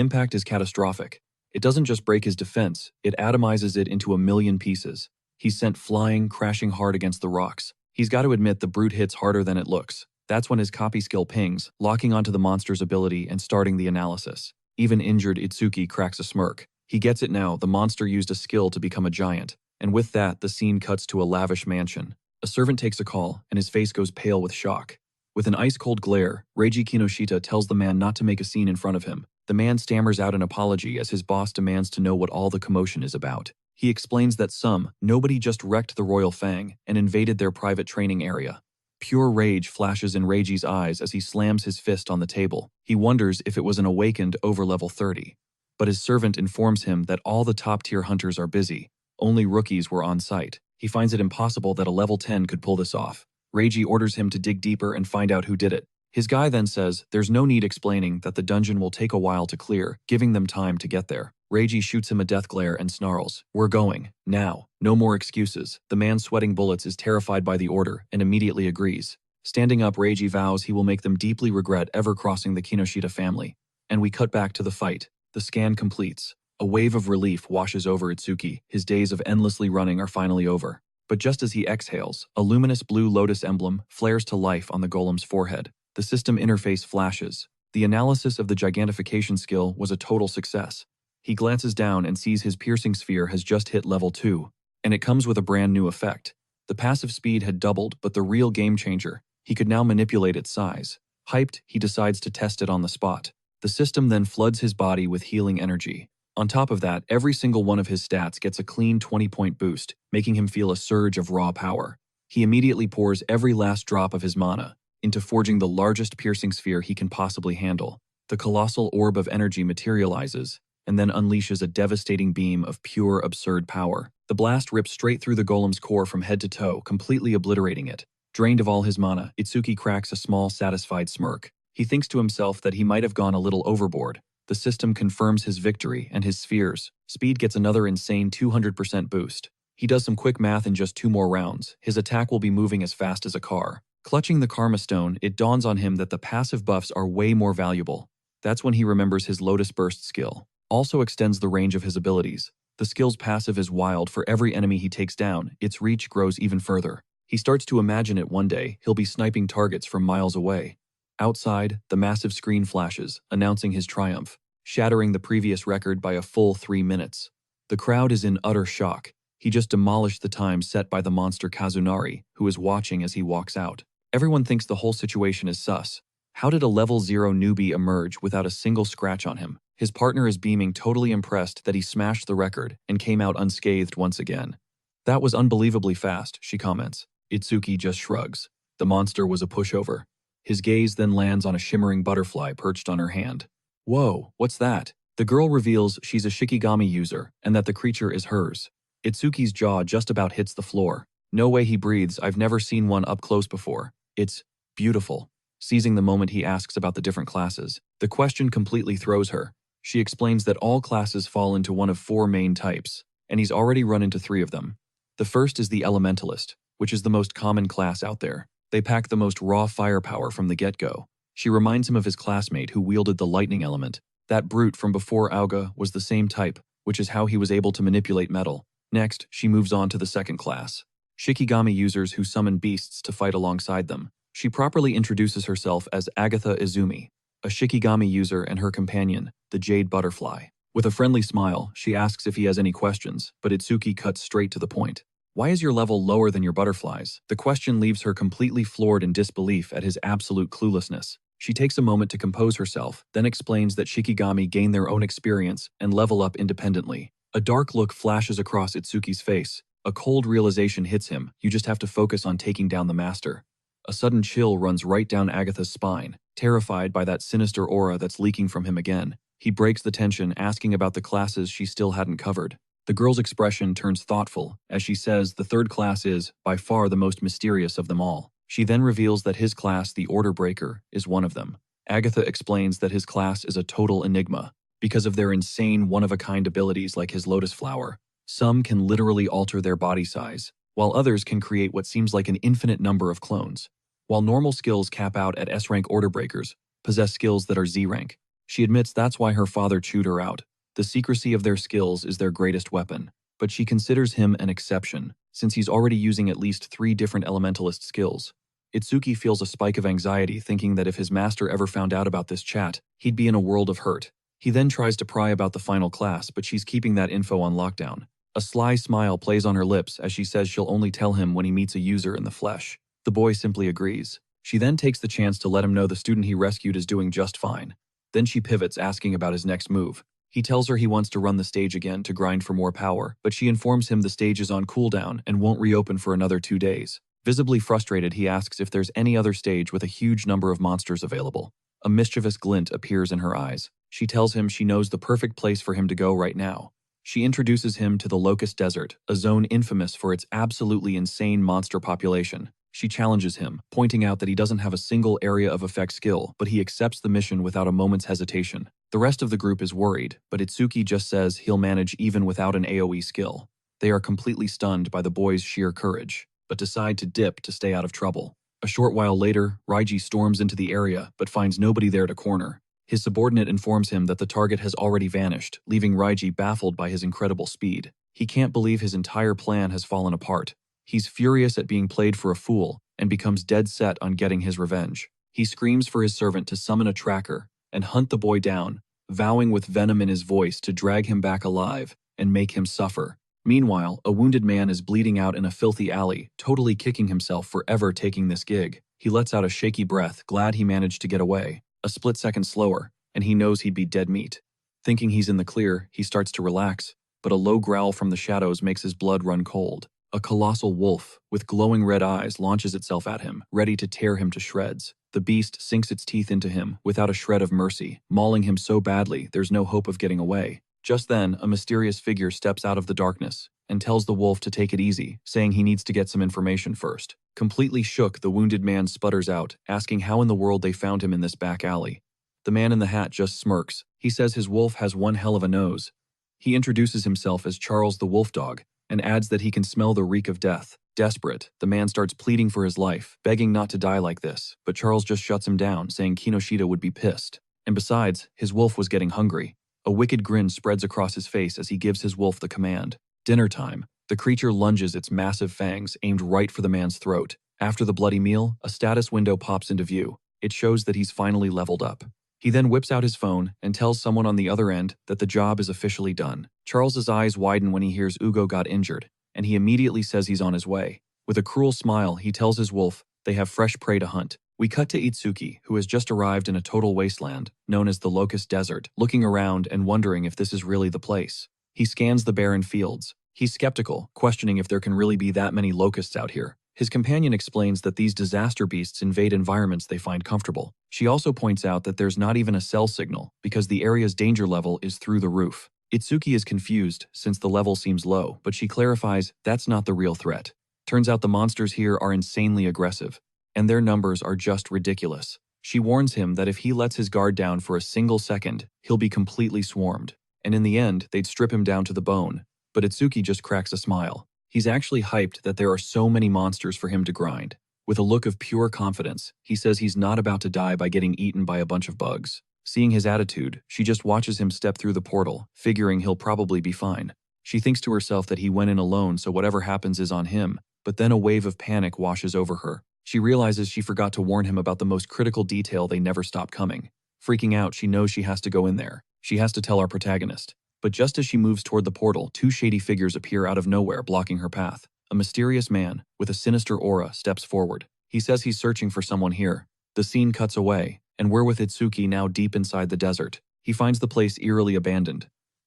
impact is catastrophic. It doesn't just break his defense, it atomizes it into a million pieces. He's sent flying, crashing hard against the rocks. He's got to admit the brute hits harder than it looks. That's when his copy skill pings, locking onto the monster's ability and starting the analysis. Even injured Itsuki cracks a smirk. He gets it now, the monster used a skill to become a giant. And with that, the scene cuts to a lavish mansion. A servant takes a call, and his face goes pale with shock. With an ice-cold glare, Reiji Kinoshita tells the man not to make a scene in front of him. The man stammers out an apology as his boss demands to know what all the commotion is about. He explains that nobody just wrecked the Royal Fang and invaded their private training area. Pure rage flashes in Reiji's eyes as he slams his fist on the table. He wonders if it was an awakened over level 30. But his servant informs him that all the top-tier hunters are busy. Only rookies were on site. He finds it impossible that a level 10 could pull this off. Reiji orders him to dig deeper and find out who did it. His guy then says there's no need explaining that the dungeon will take a while to clear, giving them time to get there. Reiji shoots him a death glare and snarls, "We're going. Now. No more excuses." The man sweating bullets is terrified by the order and immediately agrees. Standing up, Reiji vows he will make them deeply regret ever crossing the Kinoshita family. And we cut back to the fight. The scan completes. A wave of relief washes over Itsuki. His days of endlessly running are finally over. But just as he exhales, a luminous blue lotus emblem flares to life on the golem's forehead. The system interface flashes. The analysis of the gigantification skill was a total success. He glances down and sees his piercing sphere has just hit level 2, and it comes with a brand new effect. The passive speed had doubled, but the real game changer, he could now manipulate its size. Hyped, he decides to test it on the spot. The system then floods his body with healing energy. On top of that, every single one of his stats gets a clean 20-point boost, making him feel a surge of raw power. He immediately pours every last drop of his mana into forging the largest piercing sphere he can possibly handle. The colossal orb of energy materializes, and then unleashes a devastating beam of pure, absurd power. The blast rips straight through the golem's core from head to toe, completely obliterating it. Drained of all his mana, Itsuki cracks a small, satisfied smirk. He thinks to himself that he might have gone a little overboard. The system confirms his victory, and his sphere's speed gets another insane 200% boost. He does some quick math in just 2 more rounds. His attack will be moving as fast as a car. Clutching the Karma Stone, it dawns on him that the passive buffs are way more valuable. That's when he remembers his Lotus Burst skill. Also extends the range of his abilities. The skill's passive is wild. For every enemy he takes down, its reach grows even further. He starts to imagine it one day, he'll be sniping targets from miles away. Outside, the massive screen flashes, announcing his triumph, shattering the previous record by a full 3 minutes. The crowd is in utter shock. He just demolished the time set by the monster Kazunari, who is watching as he walks out. Everyone thinks the whole situation is sus. How did a level 0 newbie emerge without a single scratch on him? His partner is beaming, totally impressed that he smashed the record and came out unscathed once again. "That was unbelievably fast," she comments. Itsuki just shrugs. The monster was a pushover. His gaze then lands on a shimmering butterfly perched on her hand. "Whoa, what's that?" The girl reveals she's a Shikigami user and that the creature is hers. Itsuki's jaw just about hits the floor. No way, he breathes. "I've never seen one up close before. It's beautiful." Seizing the moment, he asks about the different classes. The question completely throws her. She explains that all classes fall into one of 4 main types, and he's already run into 3 of them. The first is the Elementalist, which is the most common class out there. They pack the most raw firepower from the get-go. She reminds him of his classmate who wielded the lightning element. That brute from before Auga was the same type, which is how he was able to manipulate metal. Next, she moves on to the second class, Shikigami users who summon beasts to fight alongside them. She properly introduces herself as Agatha Izumi, a Shikigami user, and her companion, the Jade Butterfly. With a friendly smile, she asks if he has any questions, but Itsuki cuts straight to the point. "Why is your level lower than your butterflies?" The question leaves her completely floored in disbelief at his absolute cluelessness. She takes a moment to compose herself, then explains that Shikigami gain their own experience and level up independently. A dark look flashes across Itsuki's face. A cold realization hits him: you just have to focus on taking down the master. A sudden chill runs right down Agatha's spine, terrified by that sinister aura that's leaking from him again. He breaks the tension, asking about the classes she still hadn't covered. The girl's expression turns thoughtful as she says the third class is, by far, the most mysterious of them all. She then reveals that his class, the Order Breaker, is one of them. Agatha explains that his class is a total enigma because of their insane one-of-a-kind abilities like his lotus flower. Some can literally alter their body size, while others can create what seems like an infinite number of clones. While normal skills cap out at S-rank Order Breakers, possess skills that are Z-rank. She admits that's why her father chewed her out. The secrecy of their skills is their greatest weapon, but she considers him an exception, since he's already using at least 3 different elementalist skills. Itsuki feels a spike of anxiety thinking that if his master ever found out about this chat, he'd be in a world of hurt. He then tries to pry about the final class, but she's keeping that info on lockdown. A sly smile plays on her lips as she says she'll only tell him when he meets a user in the flesh. The boy simply agrees. She then takes the chance to let him know the student he rescued is doing just fine. Then she pivots, asking about his next move. He tells her he wants to run the stage again to grind for more power, but she informs him the stage is on cooldown and won't reopen for another 2 days. Visibly frustrated, he asks if there's any other stage with a huge number of monsters available. A mischievous glint appears in her eyes. She tells him she knows the perfect place for him to go right now. She introduces him to the Locust Desert, a zone infamous for its absolutely insane monster population. She challenges him, pointing out that he doesn't have a single area of effect skill, but he accepts the mission without a moment's hesitation. The rest of the group is worried, but Itsuki just says he'll manage even without an AoE skill. They are completely stunned by the boy's sheer courage, but decide to dip to stay out of trouble. A short while later, Raiji storms into the area, but finds nobody there to corner. His subordinate informs him that the target has already vanished, leaving Raiji baffled by his incredible speed. He can't believe his entire plan has fallen apart. He's furious at being played for a fool and becomes dead set on getting his revenge. He screams for his servant to summon a tracker and hunt the boy down, vowing with venom in his voice to drag him back alive and make him suffer. Meanwhile, a wounded man is bleeding out in a filthy alley, totally kicking himself for ever taking this gig. He lets out a shaky breath, glad he managed to get away. A split second slower, and he knows he'd be dead meat. Thinking he's in the clear, he starts to relax, but a low growl from the shadows makes his blood run cold. A colossal wolf, with glowing red eyes, launches itself at him, ready to tear him to shreds. The beast sinks its teeth into him, without a shred of mercy, mauling him so badly there's no hope of getting away. Just then, a mysterious figure steps out of the darkness and tells the wolf to take it easy, saying he needs to get some information first. Completely shook, the wounded man sputters out, asking how in the world they found him in this back alley. The man in the hat just smirks. He says his wolf has one hell of a nose. He introduces himself as Charles the Wolf Dog, and adds that he can smell the reek of death. Desperate, the man starts pleading for his life, begging not to die like this, but Charles just shuts him down, saying Kinoshita would be pissed. And besides, his wolf was getting hungry. A wicked grin spreads across his face as he gives his wolf the command. Dinner time. The creature lunges its massive fangs, aimed right for the man's throat. After the bloody meal, a status window pops into view. It shows that he's finally leveled up. He then whips out his phone and tells someone on the other end that the job is officially done. Charles's eyes widen when he hears Ugo got injured, and he immediately says he's on his way. With a cruel smile, he tells his wolf they have fresh prey to hunt. We cut to Itsuki, who has just arrived in a total wasteland, known as the Locust Desert, looking around and wondering if this is really the place. He scans the barren fields. He's skeptical, questioning if there can really be that many locusts out here. His companion explains that these disaster beasts invade environments they find comfortable. She also points out that there's not even a cell signal, because the area's danger level is through the roof. Itsuki is confused, since the level seems low, but she clarifies that's not the real threat. Turns out the monsters here are insanely aggressive, and their numbers are just ridiculous. She warns him that if he lets his guard down for a single second, he'll be completely swarmed, and in the end, they'd strip him down to the bone. But Itsuki just cracks a smile. He's actually hyped that there are so many monsters for him to grind. With a look of pure confidence, he says he's not about to die by getting eaten by a bunch of bugs. Seeing his attitude, she just watches him step through the portal, figuring he'll probably be fine. She thinks to herself that he went in alone, so whatever happens is on him, but then a wave of panic washes over her. She realizes she forgot to warn him about the most critical detail they never stop coming. Freaking out, she knows she has to go in there. She has to tell our protagonist. But just as she moves toward the portal, 2 shady figures appear out of nowhere, blocking her path. A mysterious man, with a sinister aura, steps forward. He says he's searching for someone here. The scene cuts away, and we're with Itsuki now deep inside the desert. He finds the place eerily abandoned.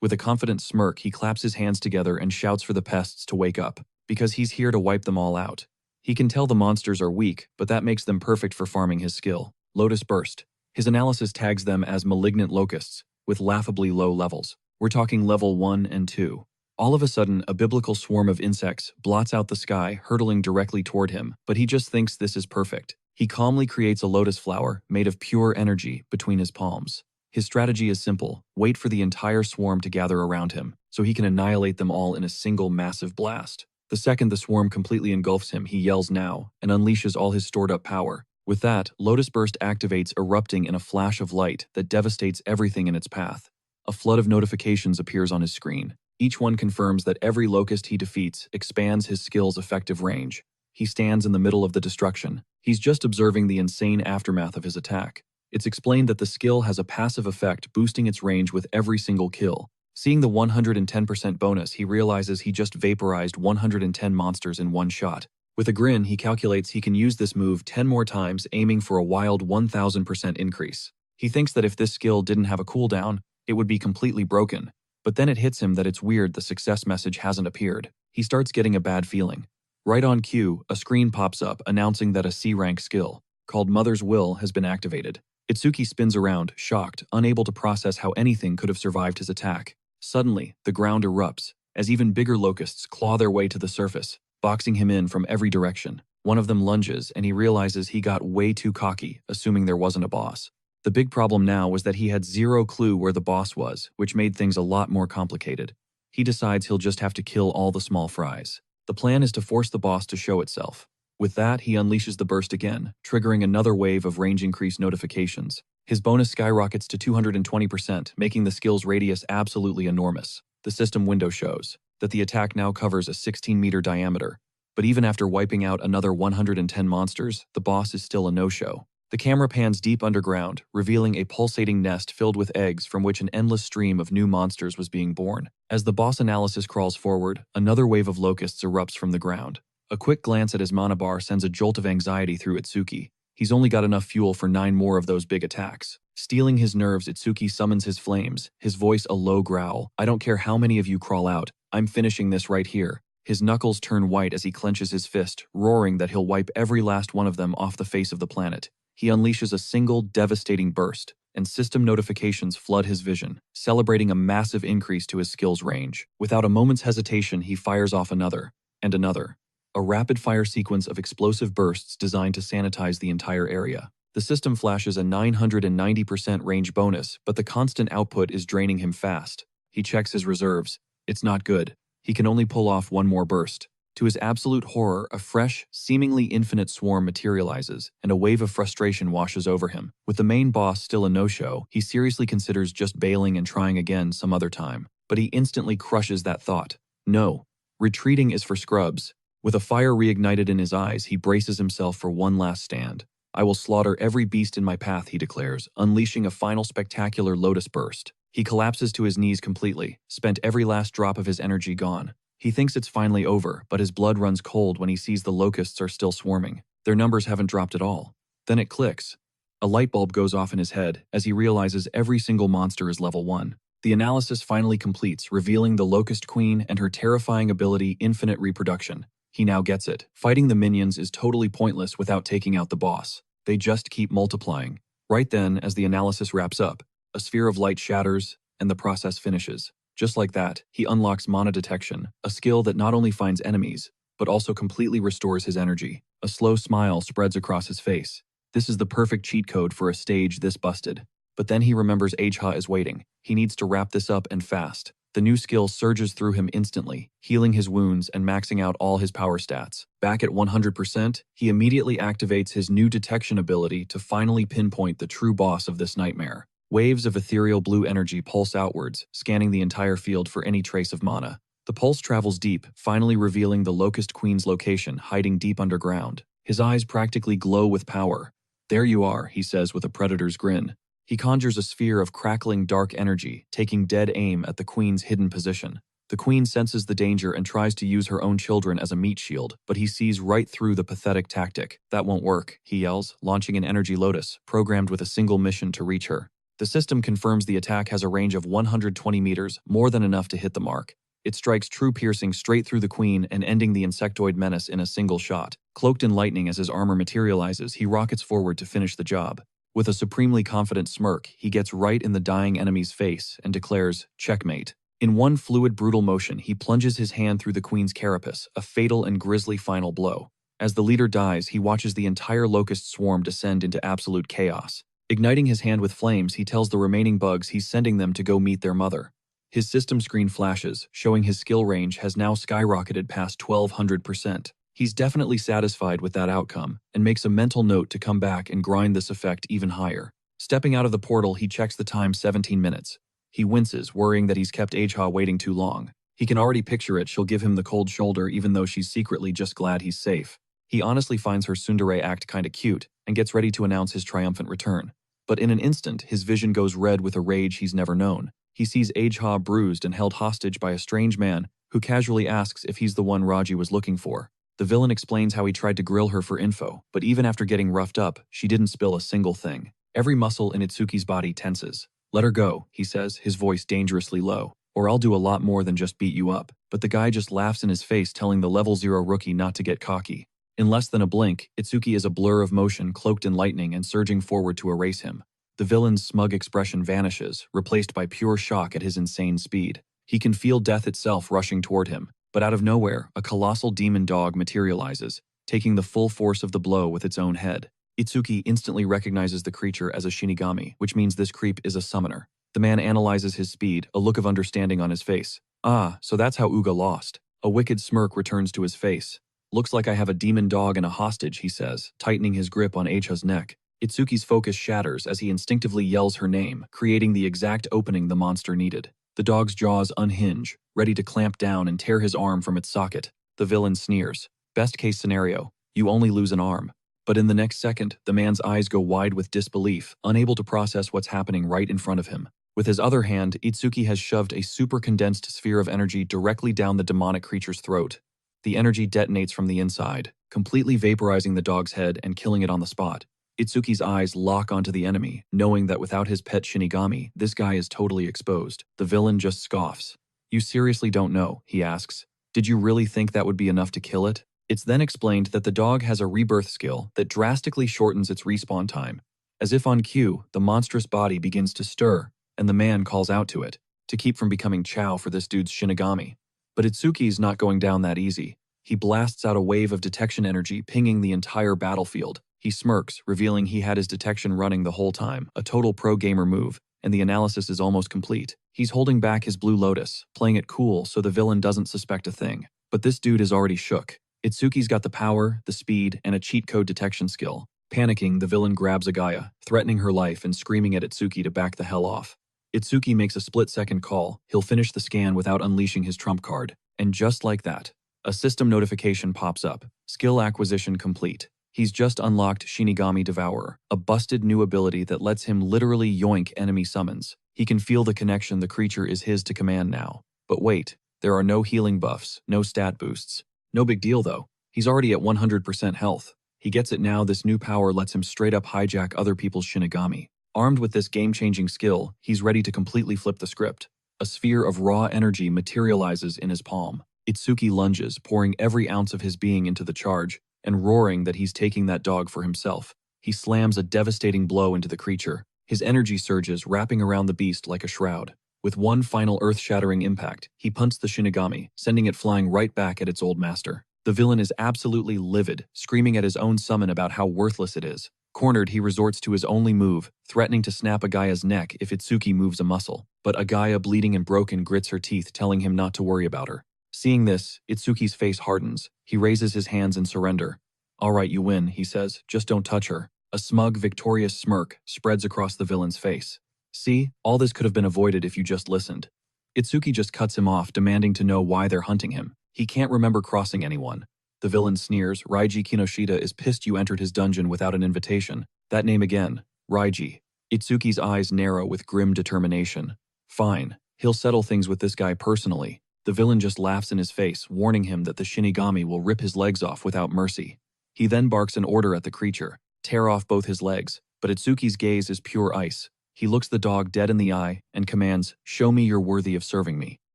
With a confident smirk, he claps his hands together and shouts for the pests to wake up, because he's here to wipe them all out. He can tell the monsters are weak, but that makes them perfect for farming his skill. Lotus Burst. His analysis tags them as malignant locusts, with laughably low levels. We're talking level 1 and 2. All of a sudden, a biblical swarm of insects blots out the sky, hurtling directly toward him, but he just thinks this is perfect. He calmly creates a lotus flower, made of pure energy, between his palms. His strategy is simple: wait for the entire swarm to gather around him, so he can annihilate them all in a single massive blast. The second the swarm completely engulfs him, he yells now, and unleashes all his stored-up power. With that, Lotus Burst activates, erupting in a flash of light that devastates everything in its path. A flood of notifications appears on his screen. Each one confirms that every locust he defeats expands his skill's effective range. He stands in the middle of the destruction. He's just observing the insane aftermath of his attack. It's explained that the skill has a passive effect, boosting its range with every single kill. Seeing the 110% bonus, he realizes he just vaporized 110 monsters in one shot. With a grin, he calculates he can use this move 10 more times, aiming for a wild 1000% increase. He thinks that if this skill didn't have a cooldown, it would be completely broken. But then it hits him that it's weird the success message hasn't appeared. He starts getting a bad feeling. Right on cue, a screen pops up announcing that a C-rank skill, called Mother's Will, has been activated. Itsuki spins around, shocked, unable to process how anything could have survived his attack. Suddenly, the ground erupts, as even bigger locusts claw their way to the surface, boxing him in from every direction. One of them lunges, and he realizes he got way too cocky, assuming there wasn't a boss. The big problem now was that he had zero clue where the boss was, which made things a lot more complicated. He decides he'll just have to kill all the small fries. The plan is to force the boss to show itself. With that, he unleashes the burst again, triggering another wave of range increase notifications. His bonus skyrockets to 220%, making the skill's radius absolutely enormous. The system window shows that the attack now covers a 16-meter diameter. But even after wiping out another 110 monsters, the boss is still a no-show. The camera pans deep underground, revealing a pulsating nest filled with eggs from which an endless stream of new monsters was being born. As the boss analysis crawls forward, another wave of locusts erupts from the ground. A quick glance at his mana bar sends a jolt of anxiety through Itsuki. He's only got enough fuel for 9 more of those big attacks. Stealing his nerves, Itsuki summons his flames, his voice a low growl. "I don't care how many of you crawl out, I'm finishing this right here." His knuckles turn white as he clenches his fist, roaring that he'll wipe every last one of them off the face of the planet. He unleashes a single, devastating burst, and system notifications flood his vision, celebrating a massive increase to his skill's range. Without a moment's hesitation, he fires off another, and another. A rapid-fire sequence of explosive bursts designed to sanitize the entire area. The system flashes a 990% range bonus, but the constant output is draining him fast. He checks his reserves. It's not good. He can only pull off one more burst. To his absolute horror, a fresh, seemingly infinite swarm materializes, and a wave of frustration washes over him. With the main boss still a no-show, he seriously considers just bailing and trying again some other time. But he instantly crushes that thought. No. Retreating is for scrubs. With a fire reignited in his eyes, he braces himself for one last stand. "I will slaughter every beast in my path," he declares, unleashing a final spectacular lotus burst. He collapses to his knees completely, spent every last drop of his energy gone. He thinks it's finally over, but his blood runs cold when he sees the locusts are still swarming. Their numbers haven't dropped at all. Then it clicks. A light bulb goes off in his head as he realizes every single monster is level 1. The analysis finally completes, revealing the Locust Queen and her terrifying ability, Infinite Reproduction. He now gets it. Fighting the minions is totally pointless without taking out the boss. They just keep multiplying. Right then, as the analysis wraps up, a sphere of light shatters, and the process finishes. Just like that, he unlocks Mana Detection, a skill that not only finds enemies, but also completely restores his energy. A slow smile spreads across his face. This is the perfect cheat code for a stage this busted. But then he remembers Ajha is waiting. He needs to wrap this up and fast. The new skill surges through him instantly, healing his wounds and maxing out all his power stats. Back at 100%, he immediately activates his new detection ability to finally pinpoint the true boss of this nightmare. Waves of ethereal blue energy pulse outwards, scanning the entire field for any trace of mana. The pulse travels deep, finally revealing the Locust Queen's location, hiding deep underground. His eyes practically glow with power. "There you are," he says with a predator's grin. He conjures a sphere of crackling dark energy, taking dead aim at the Queen's hidden position. The queen senses the danger and tries to use her own children as a meat shield, but he sees right through the pathetic tactic. That won't work, he yells, launching an energy lotus, programmed with a single mission to reach her. The system confirms the attack has a range of 120 meters, more than enough to hit the mark. It strikes true piercing straight through the queen and ending the insectoid menace in a single shot. Cloaked in lightning as his armor materializes, he rockets forward to finish the job. With a supremely confident smirk, he gets right in the dying enemy's face and declares, "Checkmate." In one fluid, brutal motion, he plunges his hand through the queen's carapace, a fatal and grisly final blow. As the leader dies, he watches the entire locust swarm descend into absolute chaos. Igniting his hand with flames, he tells the remaining bugs he's sending them to go meet their mother. His system screen flashes, showing his skill range has now skyrocketed past 1200%. He's definitely satisfied with that outcome, and makes a mental note to come back and grind this effect even higher. Stepping out of the portal, he checks the time: 17 minutes. He winces, worrying that he's kept Ajha waiting too long. He can already picture it. She'll give him the cold shoulder even though she's secretly just glad he's safe. He honestly finds her tsundere act kinda cute, and gets ready to announce his triumphant return. But in an instant, his vision goes red with a rage he's never known. He sees Ajha bruised and held hostage by a strange man, who casually asks if he's the one Raji was looking for. The villain explains how he tried to grill her for info, but even after getting roughed up, she didn't spill a single thing. Every muscle in Itsuki's body tenses. "Let her go," he says, his voice dangerously low, "or I'll do a lot more than just beat you up." But the guy just laughs in his face, telling the level 0 rookie not to get cocky. In less than a blink, Itsuki is a blur of motion cloaked in lightning and surging forward to erase him. The villain's smug expression vanishes, replaced by pure shock at his insane speed. He can feel death itself rushing toward him, but out of nowhere, a colossal demon dog materializes, taking the full force of the blow with its own head. Itsuki instantly recognizes the creature as a Shinigami, which means this creep is a summoner. The man analyzes his speed, a look of understanding on his face. "Ah, so that's how Uga lost." A wicked smirk returns to his face. "Looks like I have a demon dog and a hostage," he says, tightening his grip on Ajha's neck. Itsuki's focus shatters as he instinctively yells her name, creating the exact opening the monster needed. The dog's jaws unhinge, ready to clamp down and tear his arm from its socket. The villain sneers. Best case scenario, you only lose an arm. But in the next second, the man's eyes go wide with disbelief, unable to process what's happening right in front of him. With his other hand, Itsuki has shoved a super-condensed sphere of energy directly down the demonic creature's throat. The energy detonates from the inside, completely vaporizing the dog's head and killing it on the spot. Itsuki's eyes lock onto the enemy, knowing that without his pet Shinigami, this guy is totally exposed. The villain just scoffs. "You seriously don't know?" he asks. "Did you really think that would be enough to kill it?" It's then explained that the dog has a rebirth skill that drastically shortens its respawn time. As if on cue, the monstrous body begins to stir, and the man calls out to it, to keep from becoming chow for this dude's Shinigami. But Itsuki's not going down that easy. He blasts out a wave of detection energy, pinging the entire battlefield. He smirks, revealing he had his detection running the whole time, a total pro-gamer move, and the analysis is almost complete. He's holding back his blue lotus, playing it cool so the villain doesn't suspect a thing. But this dude is already shook. Itsuki's got the power, the speed, and a cheat code detection skill. Panicking, the villain grabs Agaya, threatening her life and screaming at Itsuki to back the hell off. Itsuki makes a split-second call. He'll finish the scan without unleashing his trump card. And just like that, a system notification pops up. Skill acquisition complete. He's just unlocked Shinigami Devourer, a busted new ability that lets him literally yoink enemy summons. He can feel the connection. The creature is his to command now. But wait, there are no healing buffs, no stat boosts. No big deal though. He's already at 100% health. He gets it now. This new power lets him straight up hijack other people's Shinigami. Armed with this game-changing skill, he's ready to completely flip the script. A sphere of raw energy materializes in his palm. Itsuki lunges, pouring every ounce of his being into the charge, and roaring that he's taking that dog for himself. He slams a devastating blow into the creature. His energy surges, wrapping around the beast like a shroud. With one final earth-shattering impact, he punts the Shinigami, sending it flying right back at its old master. The villain is absolutely livid, screaming at his own summon about how worthless it is. Cornered, he resorts to his only move, threatening to snap Agaya's neck if Itsuki moves a muscle. But Agaya, bleeding and broken, grits her teeth, telling him not to worry about her. Seeing this, Itsuki's face hardens. He raises his hands in surrender. "All right, you win," he says. "Just don't touch her." A smug, victorious smirk spreads across the villain's face. "See, all this could have been avoided if you just listened." Itsuki just cuts him off, demanding to know why they're hunting him. He can't remember crossing anyone. The villain sneers. "Raiji Kinoshita is pissed you entered his dungeon without an invitation." That name again. Raiji. Itsuki's eyes narrow with grim determination. Fine. He'll settle things with this guy personally. The villain just laughs in his face, warning him that the Shinigami will rip his legs off without mercy. He then barks an order at the creature, tear off both his legs, but Itsuki's gaze is pure ice. He looks the dog dead in the eye and commands, "Show me you're worthy of serving me."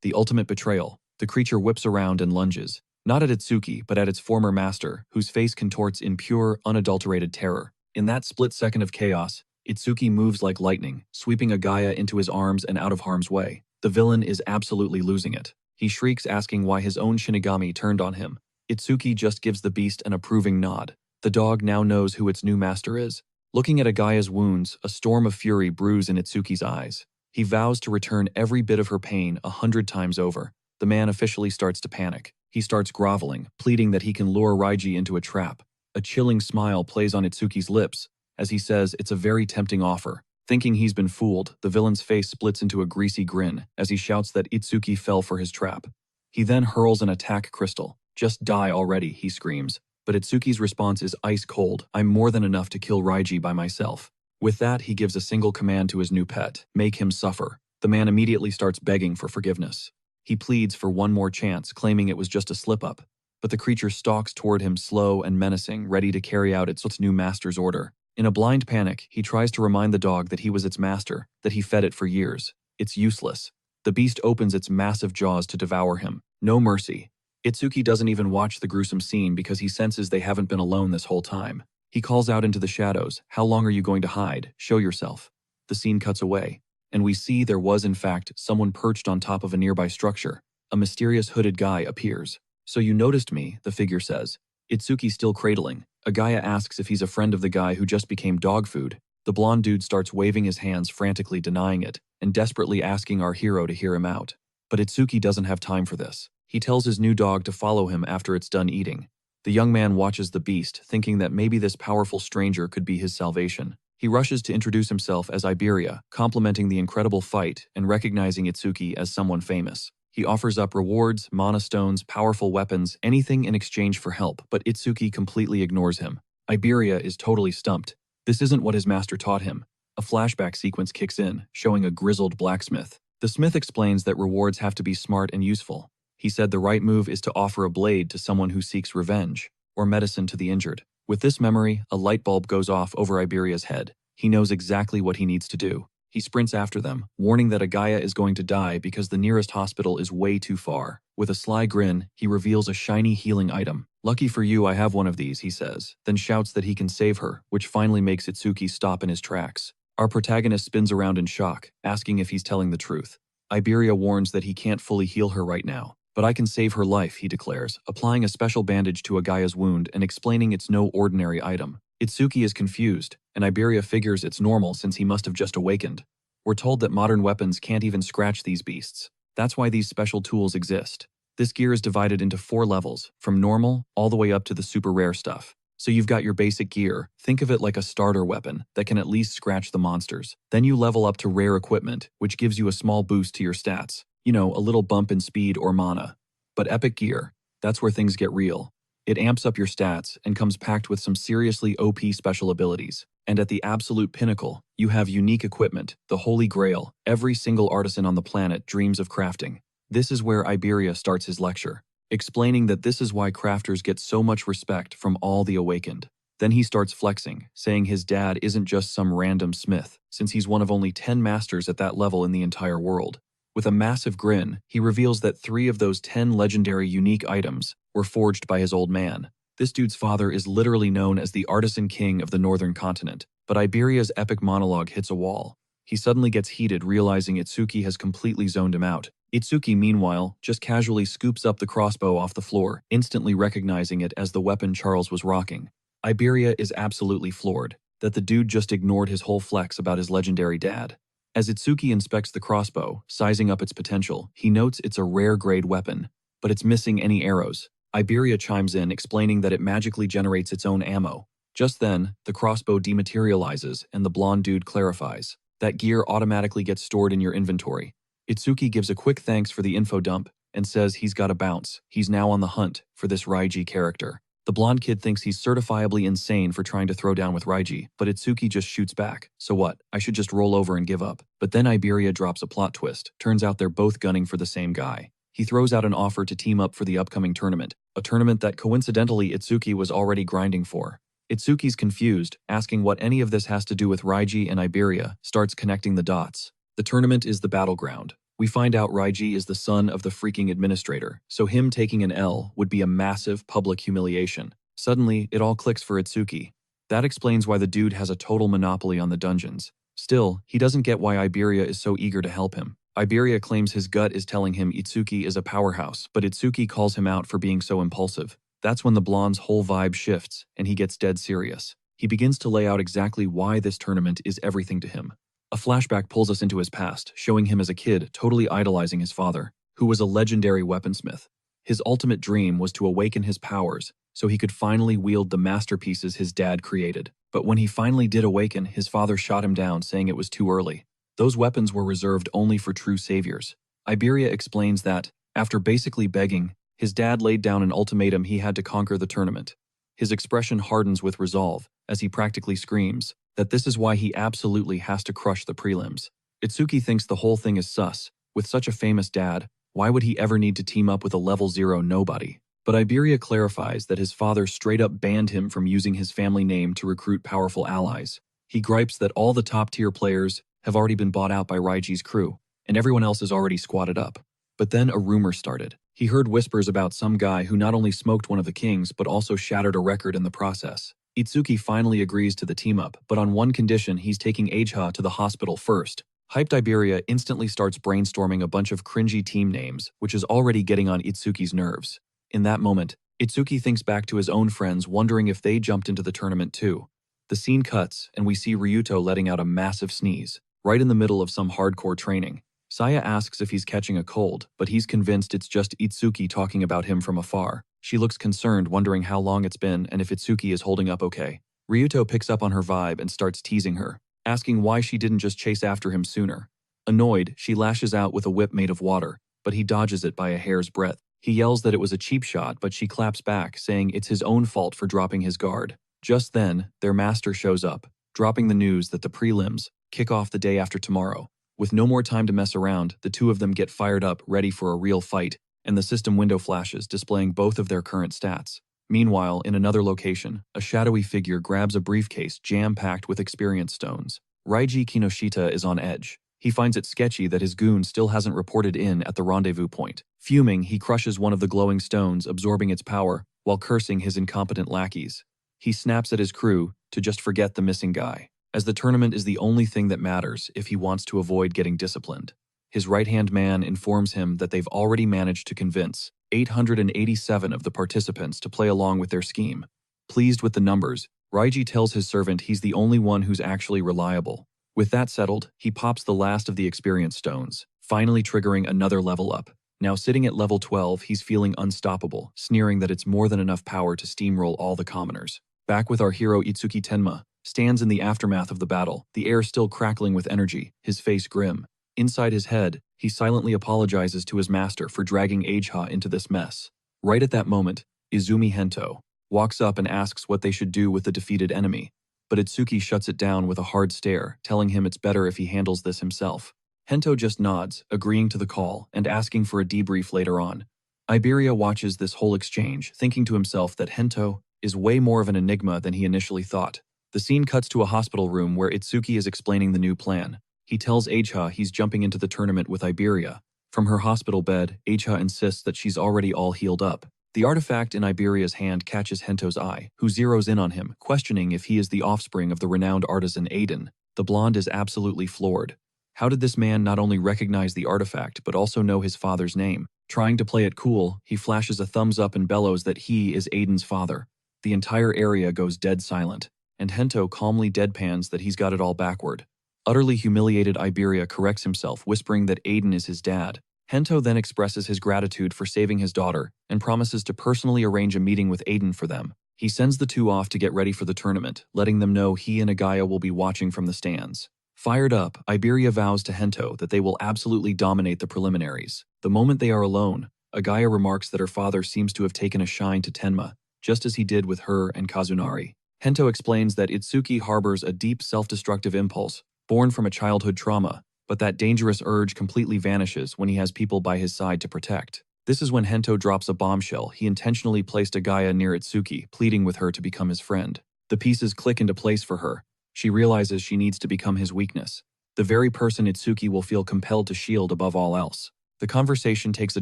The ultimate betrayal. The creature whips around and lunges, not at Itsuki, but at its former master, whose face contorts in pure, unadulterated terror. In that split second of chaos, Itsuki moves like lightning, sweeping Agaya into his arms and out of harm's way. The villain is absolutely losing it. He shrieks, asking why his own Shinigami turned on him. Itsuki just gives the beast an approving nod. The dog now knows who its new master is. Looking at Agaya's wounds, a storm of fury brews in Itsuki's eyes. He vows to return every bit of her pain 100 times over. The man officially starts to panic. He starts groveling, pleading that he can lure Raiji into a trap. A chilling smile plays on Itsuki's lips as he says it's a very tempting offer. Thinking he's been fooled, the villain's face splits into a greasy grin as he shouts that Itsuki fell for his trap. He then hurls an attack crystal. "Just die already," he screams. But Itsuki's response is ice cold. "I'm more than enough to kill Raiji by myself." With that, he gives a single command to his new pet: "Make him suffer." The man immediately starts begging for forgiveness. He pleads for one more chance, claiming it was just a slip-up. But the creature stalks toward him slow and menacing, ready to carry out its new master's order. In a blind panic, he tries to remind the dog that he was its master, that he fed it for years. It's useless. The beast opens its massive jaws to devour him. No mercy. Itsuki doesn't even watch the gruesome scene because he senses they haven't been alone this whole time. He calls out into the shadows, "How long are you going to hide? Show yourself." The scene cuts away, and we see there was in fact someone perched on top of a nearby structure. A mysterious hooded guy appears. "So you noticed me," the figure says. Itsuki still cradling. Agaya asks if he's a friend of the guy who just became dog food. The blonde dude starts waving his hands, frantically denying it, and desperately asking our hero to hear him out. But Itsuki doesn't have time for this. He tells his new dog to follow him after it's done eating. The young man watches the beast, thinking that maybe this powerful stranger could be his salvation. He rushes to introduce himself as Iberia, complimenting the incredible fight and recognizing Itsuki as someone famous. He offers up rewards, mana stones, powerful weapons, anything in exchange for help, but Itsuki completely ignores him. Iberia is totally stumped. This isn't what his master taught him. A flashback sequence kicks in, showing a grizzled blacksmith. The smith explains that rewards have to be smart and useful. He said the right move is to offer a blade to someone who seeks revenge, or medicine to the injured. With this memory, a light bulb goes off over Iberia's head. He knows exactly what he needs to do. He sprints after them, warning that Agaya is going to die because the nearest hospital is way too far. With a sly grin, he reveals a shiny healing item. "Lucky for you, I have one of these," he says, then shouts that he can save her, which finally makes Itsuki stop in his tracks. Our protagonist spins around in shock, asking if he's telling the truth. Iberia warns that he can't fully heal her right now. "But I can save her life," he declares, applying a special bandage to Agaya's wound and explaining it's no ordinary item. Itsuki is confused, and Iberia figures it's normal since he must have just awakened. We're told that modern weapons can't even scratch these beasts. That's why these special tools exist. This gear is divided into 4 levels, from normal all the way up to the super rare stuff. So you've got your basic gear, think of it like a starter weapon that can at least scratch the monsters. Then you level up to rare equipment, which gives you a small boost to your stats. You know, a little bump in speed or mana. But epic gear, that's where things get real. It amps up your stats and comes packed with some seriously OP special abilities. And at the absolute pinnacle, you have unique equipment, the holy grail, every single artisan on the planet dreams of crafting. This is where Iberia starts his lecture, explaining that this is why crafters get so much respect from all the awakened. Then he starts flexing, saying his dad isn't just some random smith, since he's one of only 10 masters at that level in the entire world. With a massive grin, he reveals that 3 of those 10 legendary unique items were forged by his old man. This dude's father is literally known as the artisan king of the northern continent, but Iberia's epic monologue hits a wall. He suddenly gets heated, realizing Itsuki has completely zoned him out. Itsuki, meanwhile, just casually scoops up the crossbow off the floor, instantly recognizing it as the weapon Charles was rocking. Iberia is absolutely floored that the dude just ignored his whole flex about his legendary dad. As Itsuki inspects the crossbow, sizing up its potential, he notes it's a rare-grade weapon, but it's missing any arrows. Iberia chimes in, explaining that it magically generates its own ammo. Just then, the crossbow dematerializes and the blonde dude clarifies. That gear automatically gets stored in your inventory. Itsuki gives a quick thanks for the info dump and says he's got to bounce. He's now on the hunt for this Raiji character. The blonde kid thinks he's certifiably insane for trying to throw down with Raiji, but Itsuki just shoots back. "So what? I should just roll over and give up." But then Iberia drops a plot twist. Turns out they're both gunning for the same guy. He throws out an offer to team up for the upcoming tournament, a tournament that coincidentally Itsuki was already grinding for. Itsuki's confused, asking what any of this has to do with Raiji, and Iberia starts connecting the dots. The tournament is the battleground. We find out Raiji is the son of the freaking administrator, so him taking an L would be a massive public humiliation. Suddenly, it all clicks for Itsuki. That explains why the dude has a total monopoly on the dungeons. Still, he doesn't get why Iberia is so eager to help him. Iberia claims his gut is telling him Itsuki is a powerhouse, but Itsuki calls him out for being so impulsive. That's when the blonde's whole vibe shifts, and he gets dead serious. He begins to lay out exactly why this tournament is everything to him. A flashback pulls us into his past, showing him as a kid totally idolizing his father, who was a legendary weaponsmith. His ultimate dream was to awaken his powers, so he could finally wield the masterpieces his dad created. But when he finally did awaken, his father shot him down, saying it was too early. Those weapons were reserved only for true saviors. Iberia explains that, after basically begging, his dad laid down an ultimatum he had to conquer the tournament. His expression hardens with resolve, as he practically screams that this is why he absolutely has to crush the prelims. Itsuki thinks the whole thing is sus. With such a famous dad, why would he ever need to team up with a level 0 nobody? But Iberia clarifies that his father straight up banned him from using his family name to recruit powerful allies. He gripes that all the top-tier players have already been bought out by Raiji's crew, and everyone else is already squatted up. But then a rumor started. He heard whispers about some guy who not only smoked one of the kings but also shattered a record in the process. Itsuki finally agrees to the team-up, but on one condition: he's taking Ageha to the hospital first. Hyped Iberia instantly starts brainstorming a bunch of cringy team names, which is already getting on Itsuki's nerves. In that moment, Itsuki thinks back to his own friends, wondering if they jumped into the tournament too. The scene cuts, and we see Ryuto letting out a massive sneeze, right in the middle of some hardcore training. Saya asks if he's catching a cold, but he's convinced it's just Itsuki talking about him from afar. She looks concerned, wondering how long it's been and if Itsuki is holding up okay. Ryuto picks up on her vibe and starts teasing her, asking why she didn't just chase after him sooner. Annoyed, she lashes out with a whip made of water, but he dodges it by a hair's breadth. He yells that it was a cheap shot, but she claps back, saying it's his own fault for dropping his guard. Just then, their master shows up, dropping the news that the prelims kick off the day after tomorrow. With no more time to mess around, the two of them get fired up, ready for a real fight, and the system window flashes, displaying both of their current stats. Meanwhile, in another location, a shadowy figure grabs a briefcase jam-packed with experience stones. Raiji Kinoshita is on edge. He finds it sketchy that his goon still hasn't reported in at the rendezvous point. Fuming, he crushes one of the glowing stones, absorbing its power, while cursing his incompetent lackeys. He snaps at his crew to just forget the missing guy, as the tournament is the only thing that matters if he wants to avoid getting disciplined. His right-hand man informs him that they've already managed to convince 887 of the participants to play along with their scheme. Pleased with the numbers, Raiji tells his servant he's the only one who's actually reliable. With that settled, he pops the last of the experience stones, finally triggering another level up. Now sitting at level 12, he's feeling unstoppable, sneering that it's more than enough power to steamroll all the commoners. Back with our hero, Itsuki Tenma stands in the aftermath of the battle, the air still crackling with energy, his face grim. Inside his head, he silently apologizes to his master for dragging Ageha into this mess. Right at that moment, Izumi Hento walks up and asks what they should do with the defeated enemy, but Itsuki shuts it down with a hard stare, telling him it's better if he handles this himself. Hento just nods, agreeing to the call and asking for a debrief later on. Iberia watches this whole exchange, thinking to himself that Hento is way more of an enigma than he initially thought. The scene cuts to a hospital room where Itsuki is explaining the new plan. He tells Ageha he's jumping into the tournament with Iberia. From her hospital bed, Ageha insists that she's already all healed up. The artifact in Iberia's hand catches Hento's eye, who zeroes in on him, questioning if he is the offspring of the renowned artisan Aiden. The blonde is absolutely floored. How did this man not only recognize the artifact but also know his father's name? Trying to play it cool, he flashes a thumbs up and bellows that he is Aiden's father. The entire area goes dead silent, and Hento calmly deadpans that he's got it all backward. Utterly humiliated, Iberia corrects himself, whispering that Aiden is his dad. Hento then expresses his gratitude for saving his daughter and promises to personally arrange a meeting with Aiden for them. He sends the two off to get ready for the tournament, letting them know he and Agaya will be watching from the stands. Fired up, Iberia vows to Hento that they will absolutely dominate the preliminaries. The moment they are alone, Agaya remarks that her father seems to have taken a shine to Tenma, just as he did with her and Kazunari. Hento explains that Itsuki harbors a deep self-destructive impulse, born from a childhood trauma, but that dangerous urge completely vanishes when he has people by his side to protect. This is when Hento drops a bombshell. He intentionally placed a Gaia near Itsuki, pleading with her to become his friend. The pieces click into place for her. She realizes she needs to become his weakness, the very person Itsuki will feel compelled to shield above all else. The conversation takes a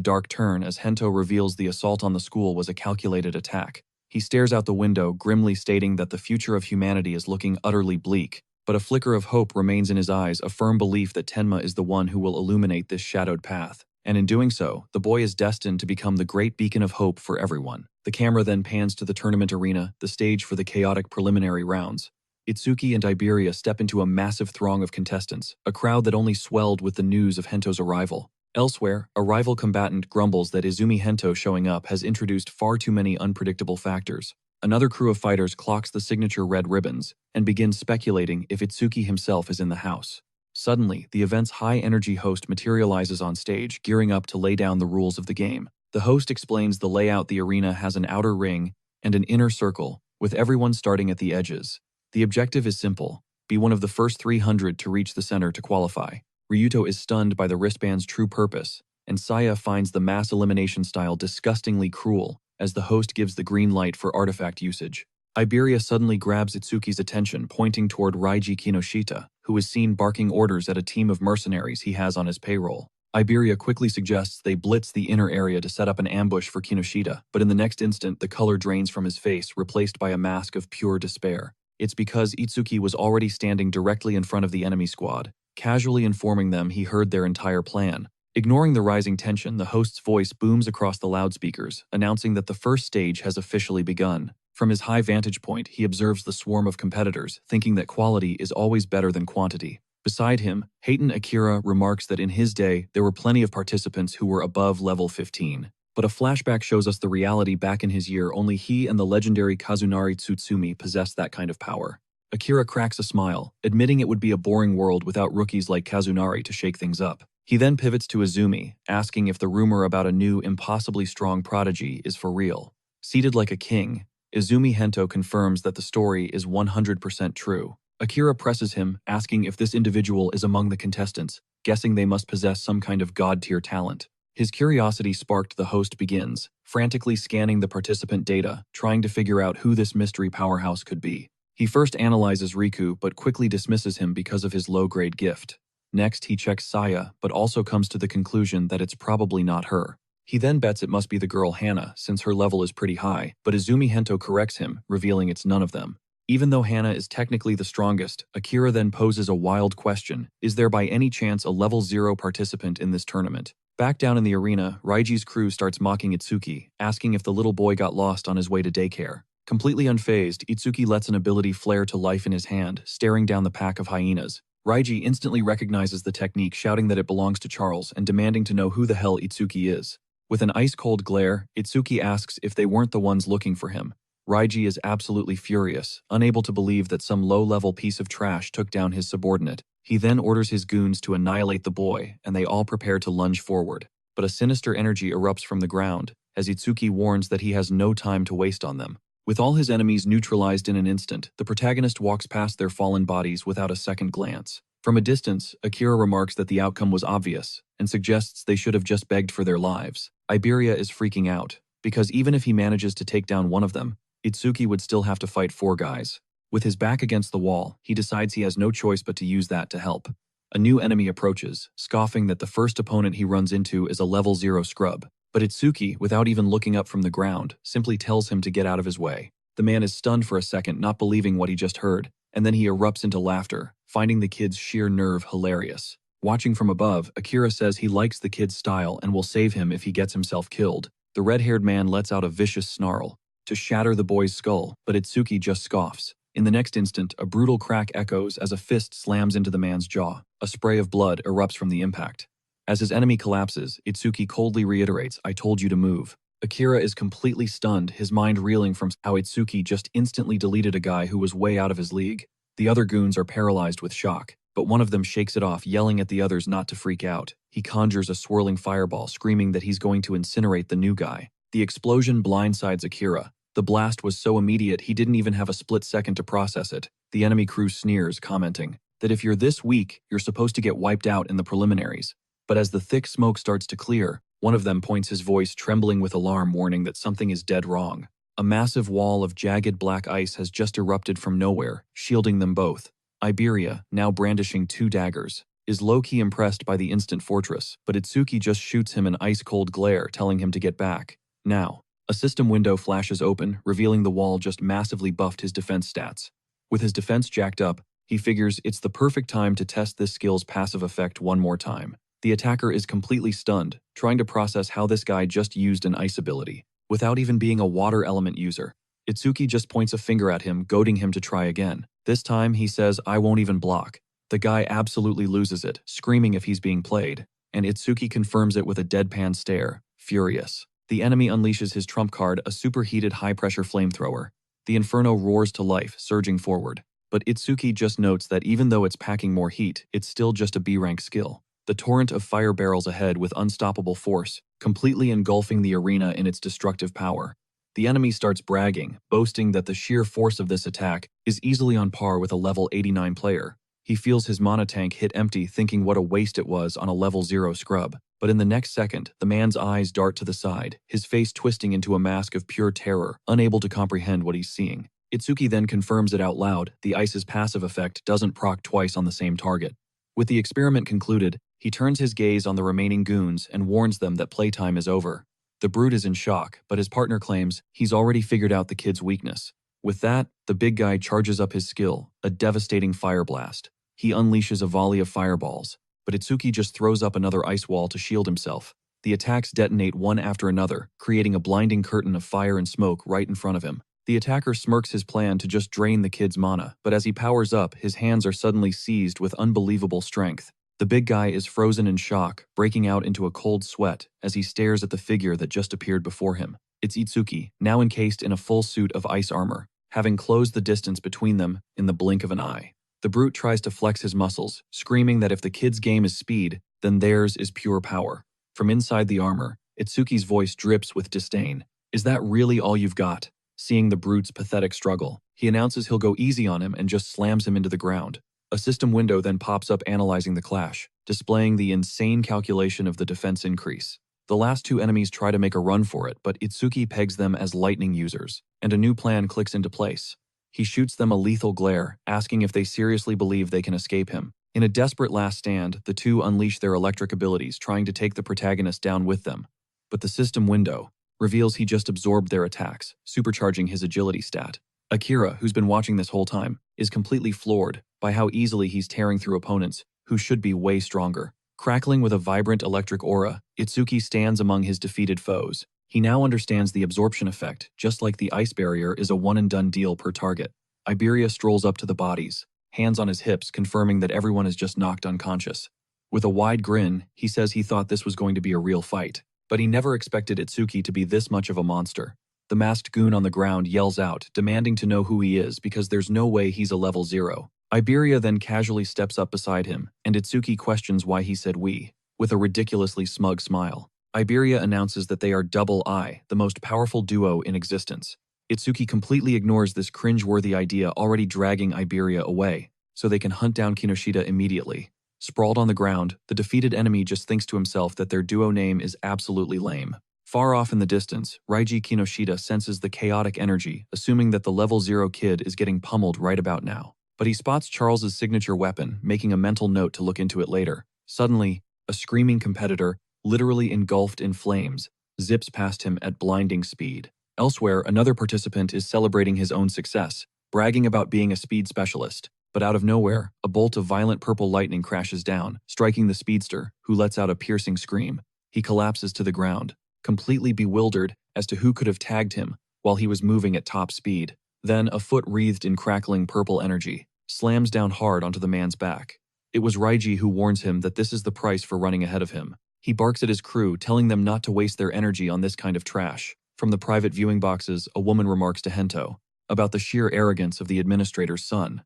dark turn as Hento reveals the assault on the school was a calculated attack. He stares out the window, grimly stating that the future of humanity is looking utterly bleak, but a flicker of hope remains in his eyes, a firm belief that Tenma is the one who will illuminate this shadowed path. And in doing so, the boy is destined to become the great beacon of hope for everyone. The camera then pans to the tournament arena, the stage for the chaotic preliminary rounds. Itsuki and Iberia step into a massive throng of contestants, a crowd that only swelled with the news of Hento's arrival. Elsewhere, a rival combatant grumbles that Izumi Hento showing up has introduced far too many unpredictable factors. Another crew of fighters clocks the signature red ribbons and begins speculating if Itsuki himself is in the house. Suddenly, the event's high-energy host materializes on stage, gearing up to lay down the rules of the game. The host explains the layout. The arena has an outer ring and an inner circle, with everyone starting at the edges. The objective is simple: be one of the first 300 to reach the center to qualify. Ryuto is stunned by the wristband's true purpose, and Saya finds the mass elimination style disgustingly cruel as the host gives the green light for artifact usage. Iberia suddenly grabs Itsuki's attention, pointing toward Raiji Kinoshita, who is seen barking orders at a team of mercenaries he has on his payroll. Iberia quickly suggests they blitz the inner area to set up an ambush for Kinoshita, but in the next instant the color drains from his face, replaced by a mask of pure despair. It's because Itsuki was already standing directly in front of the enemy squad, casually informing them he heard their entire plan. Ignoring the rising tension, the host's voice booms across the loudspeakers, announcing that the first stage has officially begun. From his high vantage point, he observes the swarm of competitors, thinking that quality is always better than quantity. Beside him, Hayton Akira remarks that in his day, there were plenty of participants who were above level 15. But a flashback shows us the reality. Back in his year, only he and the legendary Kazunari Tsutsumi possessed that kind of power. Akira cracks a smile, admitting it would be a boring world without rookies like Kazunari to shake things up. He then pivots to Izumi, asking if the rumor about a new, impossibly strong prodigy is for real. Seated like a king, Izumi Hento confirms that the story is 100% true. Akira presses him, asking if this individual is among the contestants, guessing they must possess some kind of god-tier talent. His curiosity sparked, the host begins, frantically scanning the participant data, trying to figure out who this mystery powerhouse could be. He first analyzes Riku but quickly dismisses him because of his low-grade gift. Next, he checks Saya, but also comes to the conclusion that it's probably not her. He then bets it must be the girl Hana, since her level is pretty high, but Izumi Hento corrects him, revealing it's none of them. Even though Hana is technically the strongest, Akira then poses a wild question: is there by any chance a level 0 participant in this tournament? Back down in the arena, Raiji's crew starts mocking Itsuki, asking if the little boy got lost on his way to daycare. Completely unfazed, Itsuki lets an ability flare to life in his hand, staring down the pack of hyenas. Raiji instantly recognizes the technique, shouting that it belongs to Charles and demanding to know who the hell Itsuki is. With an ice-cold glare, Itsuki asks if they weren't the ones looking for him. Raiji is absolutely furious, unable to believe that some low-level piece of trash took down his subordinate. He then orders his goons to annihilate the boy, and they all prepare to lunge forward. But a sinister energy erupts from the ground, as Itsuki warns that he has no time to waste on them. With all his enemies neutralized in an instant, the protagonist walks past their fallen bodies without a second glance. From a distance, Akira remarks that the outcome was obvious, and suggests they should have just begged for their lives. Iberia is freaking out, because even if he manages to take down one of them, Itsuki would still have to fight 4 guys. With his back against the wall, he decides he has no choice but to use that to help. A new enemy approaches, scoffing that the first opponent he runs into is a level 0 scrub. But Itsuki, without even looking up from the ground, simply tells him to get out of his way. The man is stunned for a second, not believing what he just heard, and then he erupts into laughter, finding the kid's sheer nerve hilarious. Watching from above, Akira says he likes the kid's style and will save him if he gets himself killed. The red-haired man lets out a vicious snarl to shatter the boy's skull, but Itsuki just scoffs. In the next instant, a brutal crack echoes as a fist slams into the man's jaw. A spray of blood erupts from the impact. As his enemy collapses, Itsuki coldly reiterates, "I told you to move." Akira is completely stunned, his mind reeling from how Itsuki just instantly deleted a guy who was way out of his league. The other goons are paralyzed with shock, but one of them shakes it off, yelling at the others not to freak out. He conjures a swirling fireball, screaming that he's going to incinerate the new guy. The explosion blindsides Akira. The blast was so immediate he didn't even have a split second to process it. The enemy crew sneers, commenting that if you're this weak, you're supposed to get wiped out in the preliminaries. But as the thick smoke starts to clear, One of them points his voice trembling with alarm, warning that something is dead wrong. A massive wall of jagged black ice has just erupted from nowhere, shielding them both. Iberia, now brandishing 2 daggers, is low-key impressed by the instant fortress, but Itsuki just shoots him an ice-cold glare, telling him to get back. Now, a system window flashes open, revealing the wall just massively buffed his defense stats. With his defense jacked up, he figures it's the perfect time to test this skill's passive effect one more time. The attacker is completely stunned, trying to process how this guy just used an ice ability, without even being a water element user. Itsuki just points a finger at him, goading him to try again. This time, he says, "I won't even block." The guy absolutely loses it, screaming if he's being played, and Itsuki confirms it with a deadpan stare, furious. The enemy unleashes his trump card, a superheated high-pressure flamethrower. The inferno roars to life, surging forward. But Itsuki just notes that even though it's packing more heat, it's still just a B-rank skill. The torrent of fire barrels ahead with unstoppable force, completely engulfing the arena in its destructive power. The enemy starts bragging, boasting that the sheer force of this attack is easily on par with a level 89 player. He feels his mana tank hit empty, thinking what a waste it was on a level 0 scrub. But in the next second, the man's eyes dart to the side, his face twisting into a mask of pure terror, unable to comprehend what he's seeing. Itsuki then confirms it out loud: the ice's passive effect doesn't proc twice on the same target. With the experiment concluded, he turns his gaze on the remaining goons and warns them that playtime is over. The brute is in shock, but his partner claims he's already figured out the kid's weakness. With that, the big guy charges up his skill, a devastating fire blast. He unleashes a volley of fireballs, but Itsuki just throws up another ice wall to shield himself. The attacks detonate one after another, creating a blinding curtain of fire and smoke right in front of him. The attacker smirks his plan to just drain the kid's mana, but as he powers up, his hands are suddenly seized with unbelievable strength. The big guy is frozen in shock, breaking out into a cold sweat as he stares at the figure that just appeared before him. It's Itsuki, now encased in a full suit of ice armor, having closed the distance between them in the blink of an eye. The brute tries to flex his muscles, screaming that if the kid's game is speed, then theirs is pure power. From inside the armor, Itsuki's voice drips with disdain. "Is that really all you've got?" Seeing the brute's pathetic struggle, he announces he'll go easy on him and just slams him into the ground. A system window then pops up analyzing the clash, displaying the insane calculation of the defense increase. The last 2 enemies try to make a run for it, but Itsuki pegs them as lightning users, and a new plan clicks into place. He shoots them a lethal glare, asking if they seriously believe they can escape him. In a desperate last stand, the 2 unleash their electric abilities, trying to take the protagonist down with them. But the system window reveals he just absorbed their attacks, supercharging his agility stat. Akira, who's been watching this whole time, is completely floored by how easily he's tearing through opponents who should be way stronger. Crackling with a vibrant electric aura, Itsuki stands among his defeated foes. He now understands the absorption effect, just like the ice barrier is a one-and-done deal per target. Iberia strolls up to the bodies, hands on his hips, confirming that everyone is just knocked unconscious. With a wide grin, he says he thought this was going to be a real fight, but he never expected Itsuki to be this much of a monster. The masked goon on the ground yells out, demanding to know who he is because there's no way he's a level 0. Iberia then casually steps up beside him, and Itsuki questions why he said "we," with a ridiculously smug smile. Iberia announces that they are Double I, the most powerful duo in existence. Itsuki completely ignores this cringe-worthy idea, already dragging Iberia away, so they can hunt down Kinoshita immediately. Sprawled on the ground, the defeated enemy just thinks to himself that their duo name is absolutely lame. Far off in the distance, Raiji Kinoshita senses the chaotic energy, assuming that the level 0 kid is getting pummeled right about now. But he spots Charles's signature weapon, making a mental note to look into it later. Suddenly, a screaming competitor, literally engulfed in flames, zips past him at blinding speed. Elsewhere, another participant is celebrating his own success, bragging about being a speed specialist. But out of nowhere, a bolt of violent purple lightning crashes down, striking the speedster, who lets out a piercing scream. He collapses to the ground, completely bewildered as to who could have tagged him while he was moving at top speed. Then, a foot wreathed in crackling purple energy slams down hard onto the man's back. It was Raiji who warns him that this is the price for running ahead of him. He barks at his crew, telling them not to waste their energy on this kind of trash. From the private viewing boxes, a woman remarks to Hento about the sheer arrogance of the administrator's son.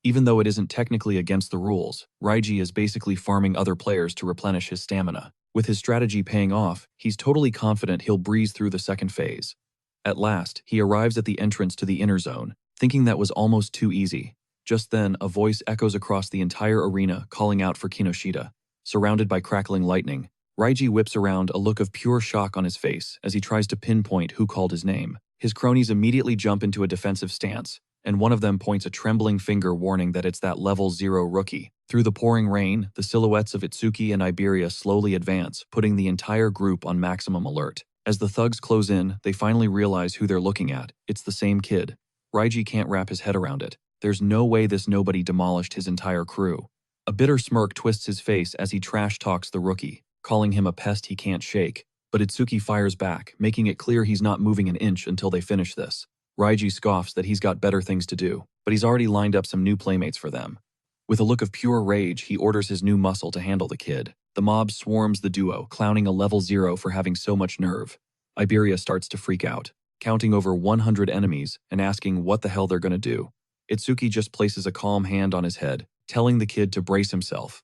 Even though it isn't technically against the rules, Raiji is basically farming other players to replenish his stamina. With his strategy paying off, he's totally confident he'll breeze through the second phase. At last, he arrives at the entrance to the inner zone, thinking that was almost too easy. Just then, a voice echoes across the entire arena, calling out for Kinoshita. Surrounded by crackling lightning, Raiji whips around, a look of pure shock on his face as he tries to pinpoint who called his name. His cronies immediately jump into a defensive stance, and one of them points a trembling finger warning that it's that level 0 rookie. Through the pouring rain, the silhouettes of Itsuki and Iberia slowly advance, putting the entire group on maximum alert. As the thugs close in, they finally realize who they're looking at. It's the same kid. Raiji can't wrap his head around it. There's no way this nobody demolished his entire crew. A bitter smirk twists his face as he trash talks the rookie, calling him a pest he can't shake. But Itsuki fires back, making it clear he's not moving an inch until they finish this. Raiji scoffs that he's got better things to do, but he's already lined up some new playmates for them. With a look of pure rage, he orders his new muscle to handle the kid. The mob swarms the duo, clowning a level 0 for having so much nerve. Iberia starts to freak out, counting over 100 enemies and asking what the hell they're gonna do. Itsuki just places a calm hand on his head, telling the kid to brace himself.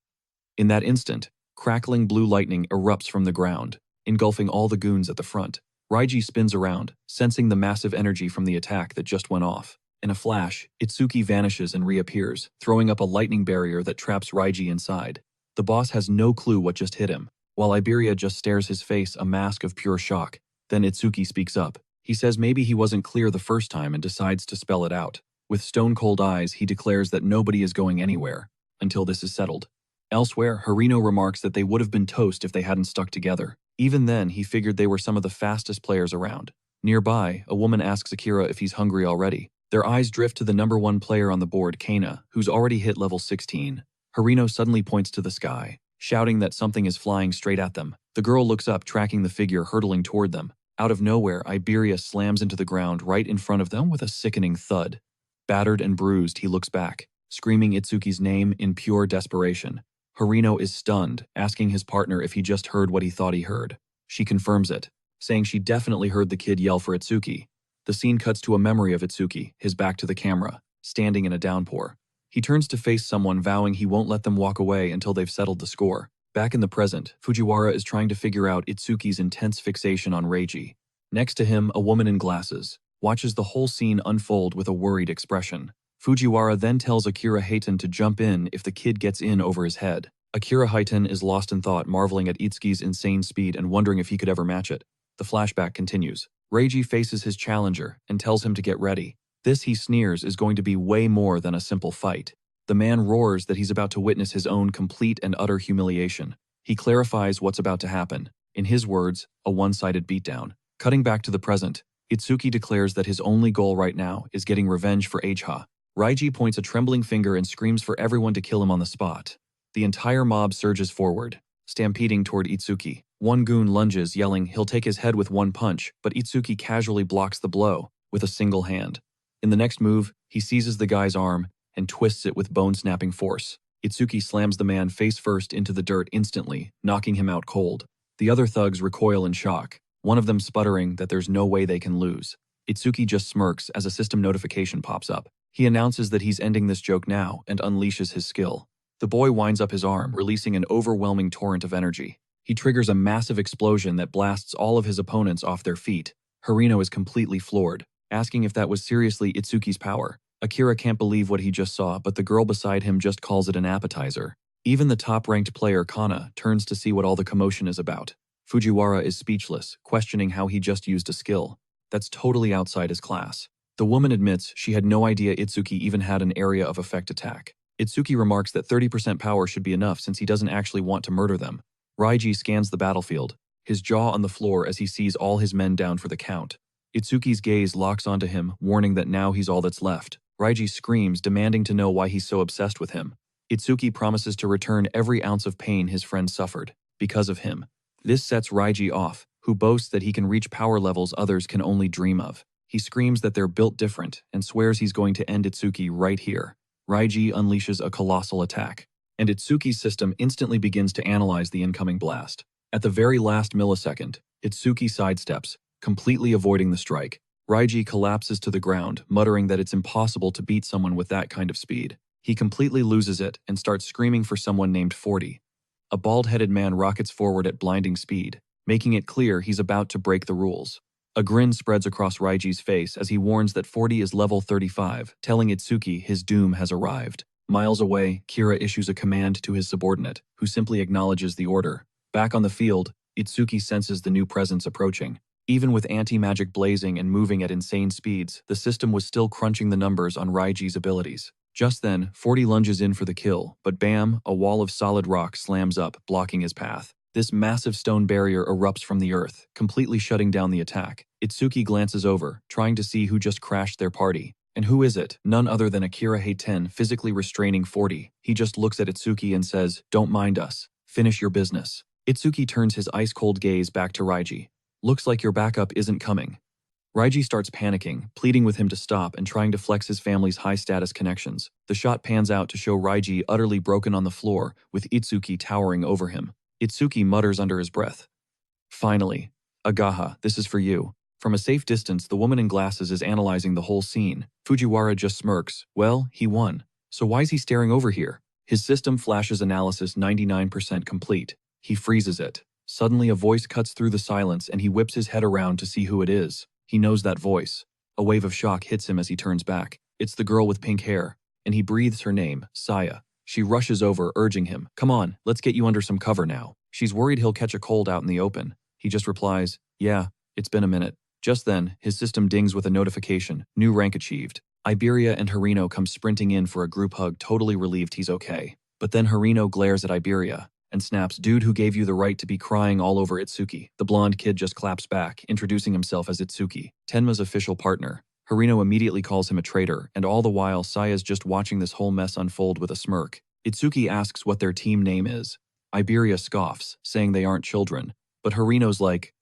In that instant, crackling blue lightning erupts from the ground, engulfing all the goons at the front. Raiji spins around, sensing the massive energy from the attack that just went off. In a flash, Itsuki vanishes and reappears, throwing up a lightning barrier that traps Raiji inside. The boss has no clue what just hit him, while Iberia just stares his face, a mask of pure shock. Then Itsuki speaks up. He says maybe he wasn't clear the first time and decides to spell it out. With stone-cold eyes, he declares that nobody is going anywhere until this is settled. Elsewhere, Harino remarks that they would have been toast if they hadn't stuck together. Even then, he figured they were some of the fastest players around. Nearby, a woman asks Akira if he's hungry already. Their eyes drift to the #1 player on the board, Kana, who's already hit level 16. Harino suddenly points to the sky, shouting that something is flying straight at them. The girl looks up, tracking the figure hurtling toward them. Out of nowhere, Iberia slams into the ground right in front of them with a sickening thud. Battered and bruised, he looks back, screaming Itsuki's name in pure desperation. Harino is stunned, asking his partner if he just heard what he thought he heard. She confirms it, saying she definitely heard the kid yell for Itsuki. The scene cuts to a memory of Itsuki, his back to the camera, standing in a downpour. He turns to face someone, vowing he won't let them walk away until they've settled the score. Back in the present, Fujiwara is trying to figure out Itsuki's intense fixation on Reiji. Next to him, a woman in glasses watches the whole scene unfold with a worried expression. Fujiwara then tells Akira Hayton to jump in if the kid gets in over his head. Akira Hayton is lost in thought, marveling at Itsuki's insane speed and wondering if he could ever match it. The flashback continues. Reiji faces his challenger and tells him to get ready. This, he sneers, is going to be way more than a simple fight. The man roars that he's about to witness his own complete and utter humiliation. He clarifies what's about to happen. In his words, a one-sided beatdown. Cutting back to the present, Itsuki declares that his only goal right now is getting revenge for H.Ha. Reiji points a trembling finger and screams for everyone to kill him on the spot. The entire mob surges forward, stampeding toward Itsuki. One goon lunges, yelling he'll take his head with one punch, but Itsuki casually blocks the blow with a single hand. In the next move, he seizes the guy's arm and twists it with bone-snapping force. Itsuki slams the man face first into the dirt instantly, knocking him out cold. The other thugs recoil in shock, one of them sputtering that there's no way they can lose. Itsuki just smirks as a system notification pops up. He announces that he's ending this joke now and unleashes his skill. The boy winds up his arm, releasing an overwhelming torrent of energy. He triggers a massive explosion that blasts all of his opponents off their feet. Harino is completely floored, asking if that was seriously Itsuki's power. Akira can't believe what he just saw, but the girl beside him just calls it an appetizer. Even the top-ranked player, Kana, turns to see what all the commotion is about. Fujiwara is speechless, questioning how he just used a skill that's totally outside his class. The woman admits she had no idea Itsuki even had an area of effect attack. Itsuki remarks that 30% power should be enough since he doesn't actually want to murder them. Raiji scans the battlefield, his jaw on the floor as he sees all his men down for the count. Itsuki's gaze locks onto him, warning that now he's all that's left. Raiji screams, demanding to know why he's so obsessed with him. Itsuki promises to return every ounce of pain his friend suffered, because of him. This sets Raiji off, who boasts that he can reach power levels others can only dream of. He screams that they're built different and swears he's going to end Itsuki right here. Raiji unleashes a colossal attack, and Itsuki's system instantly begins to analyze the incoming blast. At the very last millisecond, Itsuki sidesteps, completely avoiding the strike. Raiji collapses to the ground, muttering that it's impossible to beat someone with that kind of speed. He completely loses it and starts screaming for someone named 40. A bald-headed man rockets forward at blinding speed, making it clear he's about to break the rules. A grin spreads across Raiji's face as he warns that 40 is level 35, telling Itsuki his doom has arrived. Miles away, Kira issues a command to his subordinate, who simply acknowledges the order. Back on the field, Itsuki senses the new presence approaching. Even with anti-magic blazing and moving at insane speeds, the system was still crunching the numbers on Raiji's abilities. Just then, 40 lunges in for the kill, but bam, a wall of solid rock slams up, blocking his path. This massive stone barrier erupts from the earth, completely shutting down the attack. Itsuki glances over, trying to see who just crashed their party. And who is it? None other than Akira Heiten, physically restraining 40. He just looks at Itsuki and says, "Don't mind us. Finish your business." Itsuki turns his ice-cold gaze back to Raiji. "Looks like your backup isn't coming." Raiji starts panicking, pleading with him to stop and trying to flex his family's high-status connections. The shot pans out to show Raiji utterly broken on the floor, with Itsuki towering over him. Itsuki mutters under his breath. Finally, "Agaha, this is for you." From a safe distance, the woman in glasses is analyzing the whole scene. Fujiwara just smirks. Well, he won. So why's he staring over here? His system flashes analysis 99% complete. He freezes it. Suddenly a voice cuts through the silence and he whips his head around to see who it is. He knows that voice. A wave of shock hits him as he turns back. It's the girl with pink hair, and he breathes her name, Saya. She rushes over, urging him, "Come on, let's get you under some cover now." She's worried he'll catch a cold out in the open. He just replies, "Yeah, it's been a minute." Just then, his system dings with a notification, new rank achieved. Iberia and Harino come sprinting in for a group hug, totally relieved he's okay. But then Harino glares at Iberia and snaps, "Dude, who gave you the right to be crying all over Itsuki?" The blonde kid just claps back, introducing himself as Itsuki, Tenma's official partner. Harino immediately calls him a traitor, and all the while Saya's just watching this whole mess unfold with a smirk. Itsuki asks what their team name is. Iberia scoffs, saying they aren't children. But Harino's like,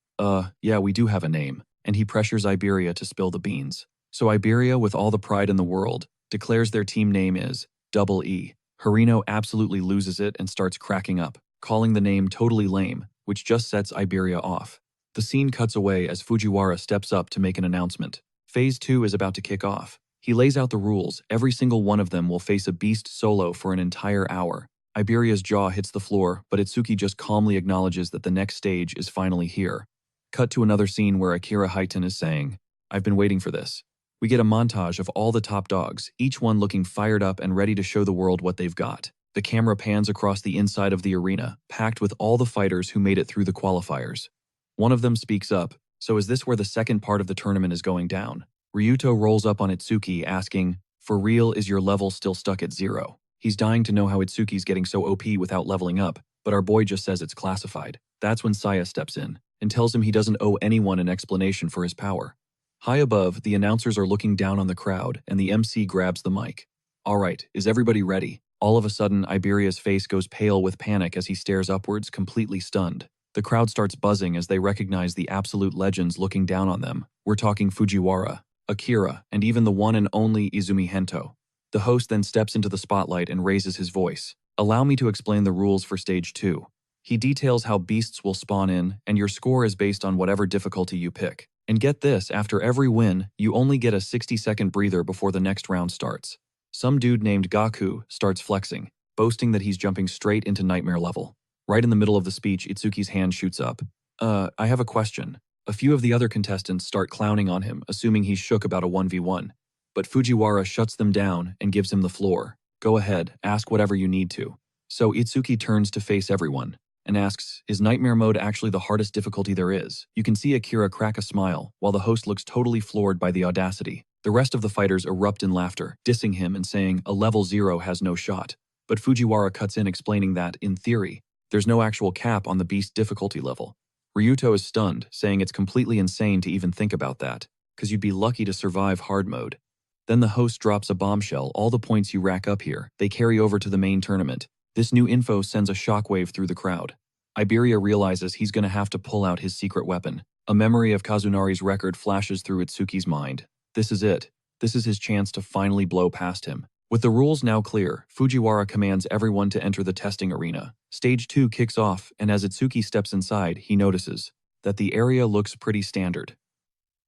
yeah, we do have a name. And he pressures Iberia to spill the beans. So Iberia, with all the pride in the world, declares their team name is Double E. Harino absolutely loses it and starts cracking up, calling the name totally lame, which just sets Iberia off. The scene cuts away as Fujiwara steps up to make an announcement. Phase 2 is about to kick off. He lays out the rules. Every single one of them will face a beast solo for an entire hour. Iberia's jaw hits the floor, but Itsuki just calmly acknowledges that the next stage is finally here. Cut to another scene where Akira Heiten is saying, "I've been waiting for this." We get a montage of all the top dogs, each one looking fired up and ready to show the world what they've got. The camera pans across the inside of the arena, packed with all the fighters who made it through the qualifiers. One of them speaks up, "So is this where the second part of the tournament is going down?" Ryuto rolls up on Itsuki, asking, "For real, is your level still stuck at 0? He's dying to know how Itsuki's getting so OP without leveling up, but our boy just says it's classified. That's when Saya steps in and tells him he doesn't owe anyone an explanation for his power. High above, the announcers are looking down on the crowd, and the MC grabs the mic. "All right, is everybody ready?" All of a sudden, Iberia's face goes pale with panic as he stares upwards, completely stunned. The crowd starts buzzing as they recognize the absolute legends looking down on them. We're talking Fujiwara, Akira, and even the one and only Izumi Hento. The host then steps into the spotlight and raises his voice. "Allow me to explain the rules for Stage 2. He details how beasts will spawn in, and your score is based on whatever difficulty you pick. And get this, after every win, you only get a 60-second breather before the next round starts." Some dude named Gaku starts flexing, boasting that he's jumping straight into nightmare level. Right in the middle of the speech, Itsuki's hand shoots up. I have a question." A few of the other contestants start clowning on him, assuming he's shook about a 1v1. But Fujiwara shuts them down and gives him the floor. "Go ahead, ask whatever you need to." So Itsuki turns to face everyone and asks, "Is Nightmare Mode actually the hardest difficulty there is?" You can see Akira crack a smile, while the host looks totally floored by the audacity. The rest of the fighters erupt in laughter, dissing him and saying a level 0 has no shot. But Fujiwara cuts in explaining that, in theory, there's no actual cap on the beast difficulty level. Ryuto is stunned, saying it's completely insane to even think about that, because you'd be lucky to survive hard mode. Then the host drops a bombshell. All the points you rack up here, they carry over to the main tournament. This new info sends a shockwave through the crowd. Iberia realizes he's going to have to pull out his secret weapon. A memory of Kazunari's record flashes through Itsuki's mind. This is it. This is his chance to finally blow past him. With the rules now clear, Fujiwara commands everyone to enter the testing arena. Stage 2 kicks off, and as Itsuki steps inside, he notices that the area looks pretty standard.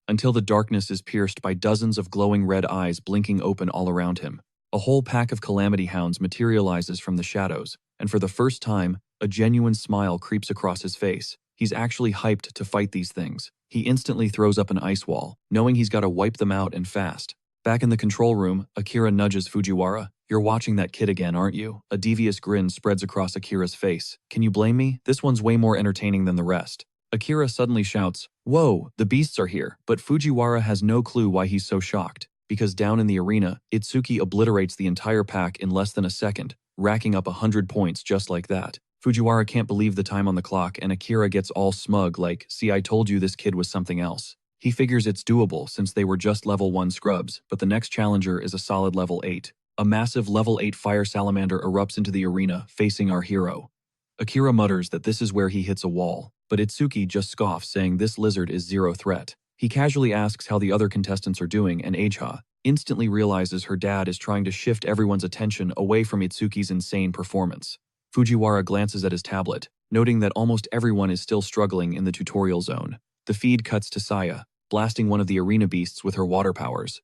Until the darkness is pierced by dozens of glowing red eyes blinking open all around him. A whole pack of calamity hounds materializes from the shadows, and for the first time, a genuine smile creeps across his face. He's actually hyped to fight these things. He instantly throws up an ice wall, knowing he's got to wipe them out and fast. Back in the control room, Akira nudges Fujiwara. "You're watching that kid again, aren't you?" A devious grin spreads across Akira's face. "Can you blame me? This one's way more entertaining than the rest." Akira suddenly shouts, "Whoa, the beasts are here," but Fujiwara has no clue why he's so shocked, because down in the arena, Itsuki obliterates the entire pack in less than a second, racking up 100 points just like that. Fujiwara can't believe the time on the clock, and Akira gets all smug like, "See, I told you this kid was something else." He figures it's doable since they were just level 1 scrubs, but the next challenger is a solid level 8. A massive level 8 fire salamander erupts into the arena, facing our hero. Akira mutters that this is where he hits a wall, but Itsuki just scoffs, saying this lizard is zero threat. He casually asks how the other contestants are doing, and Ageha instantly realizes her dad is trying to shift everyone's attention away from Itsuki's insane performance. Fujiwara glances at his tablet, noting that almost everyone is still struggling in the tutorial zone. The feed cuts to Saya, blasting one of the arena beasts with her water powers.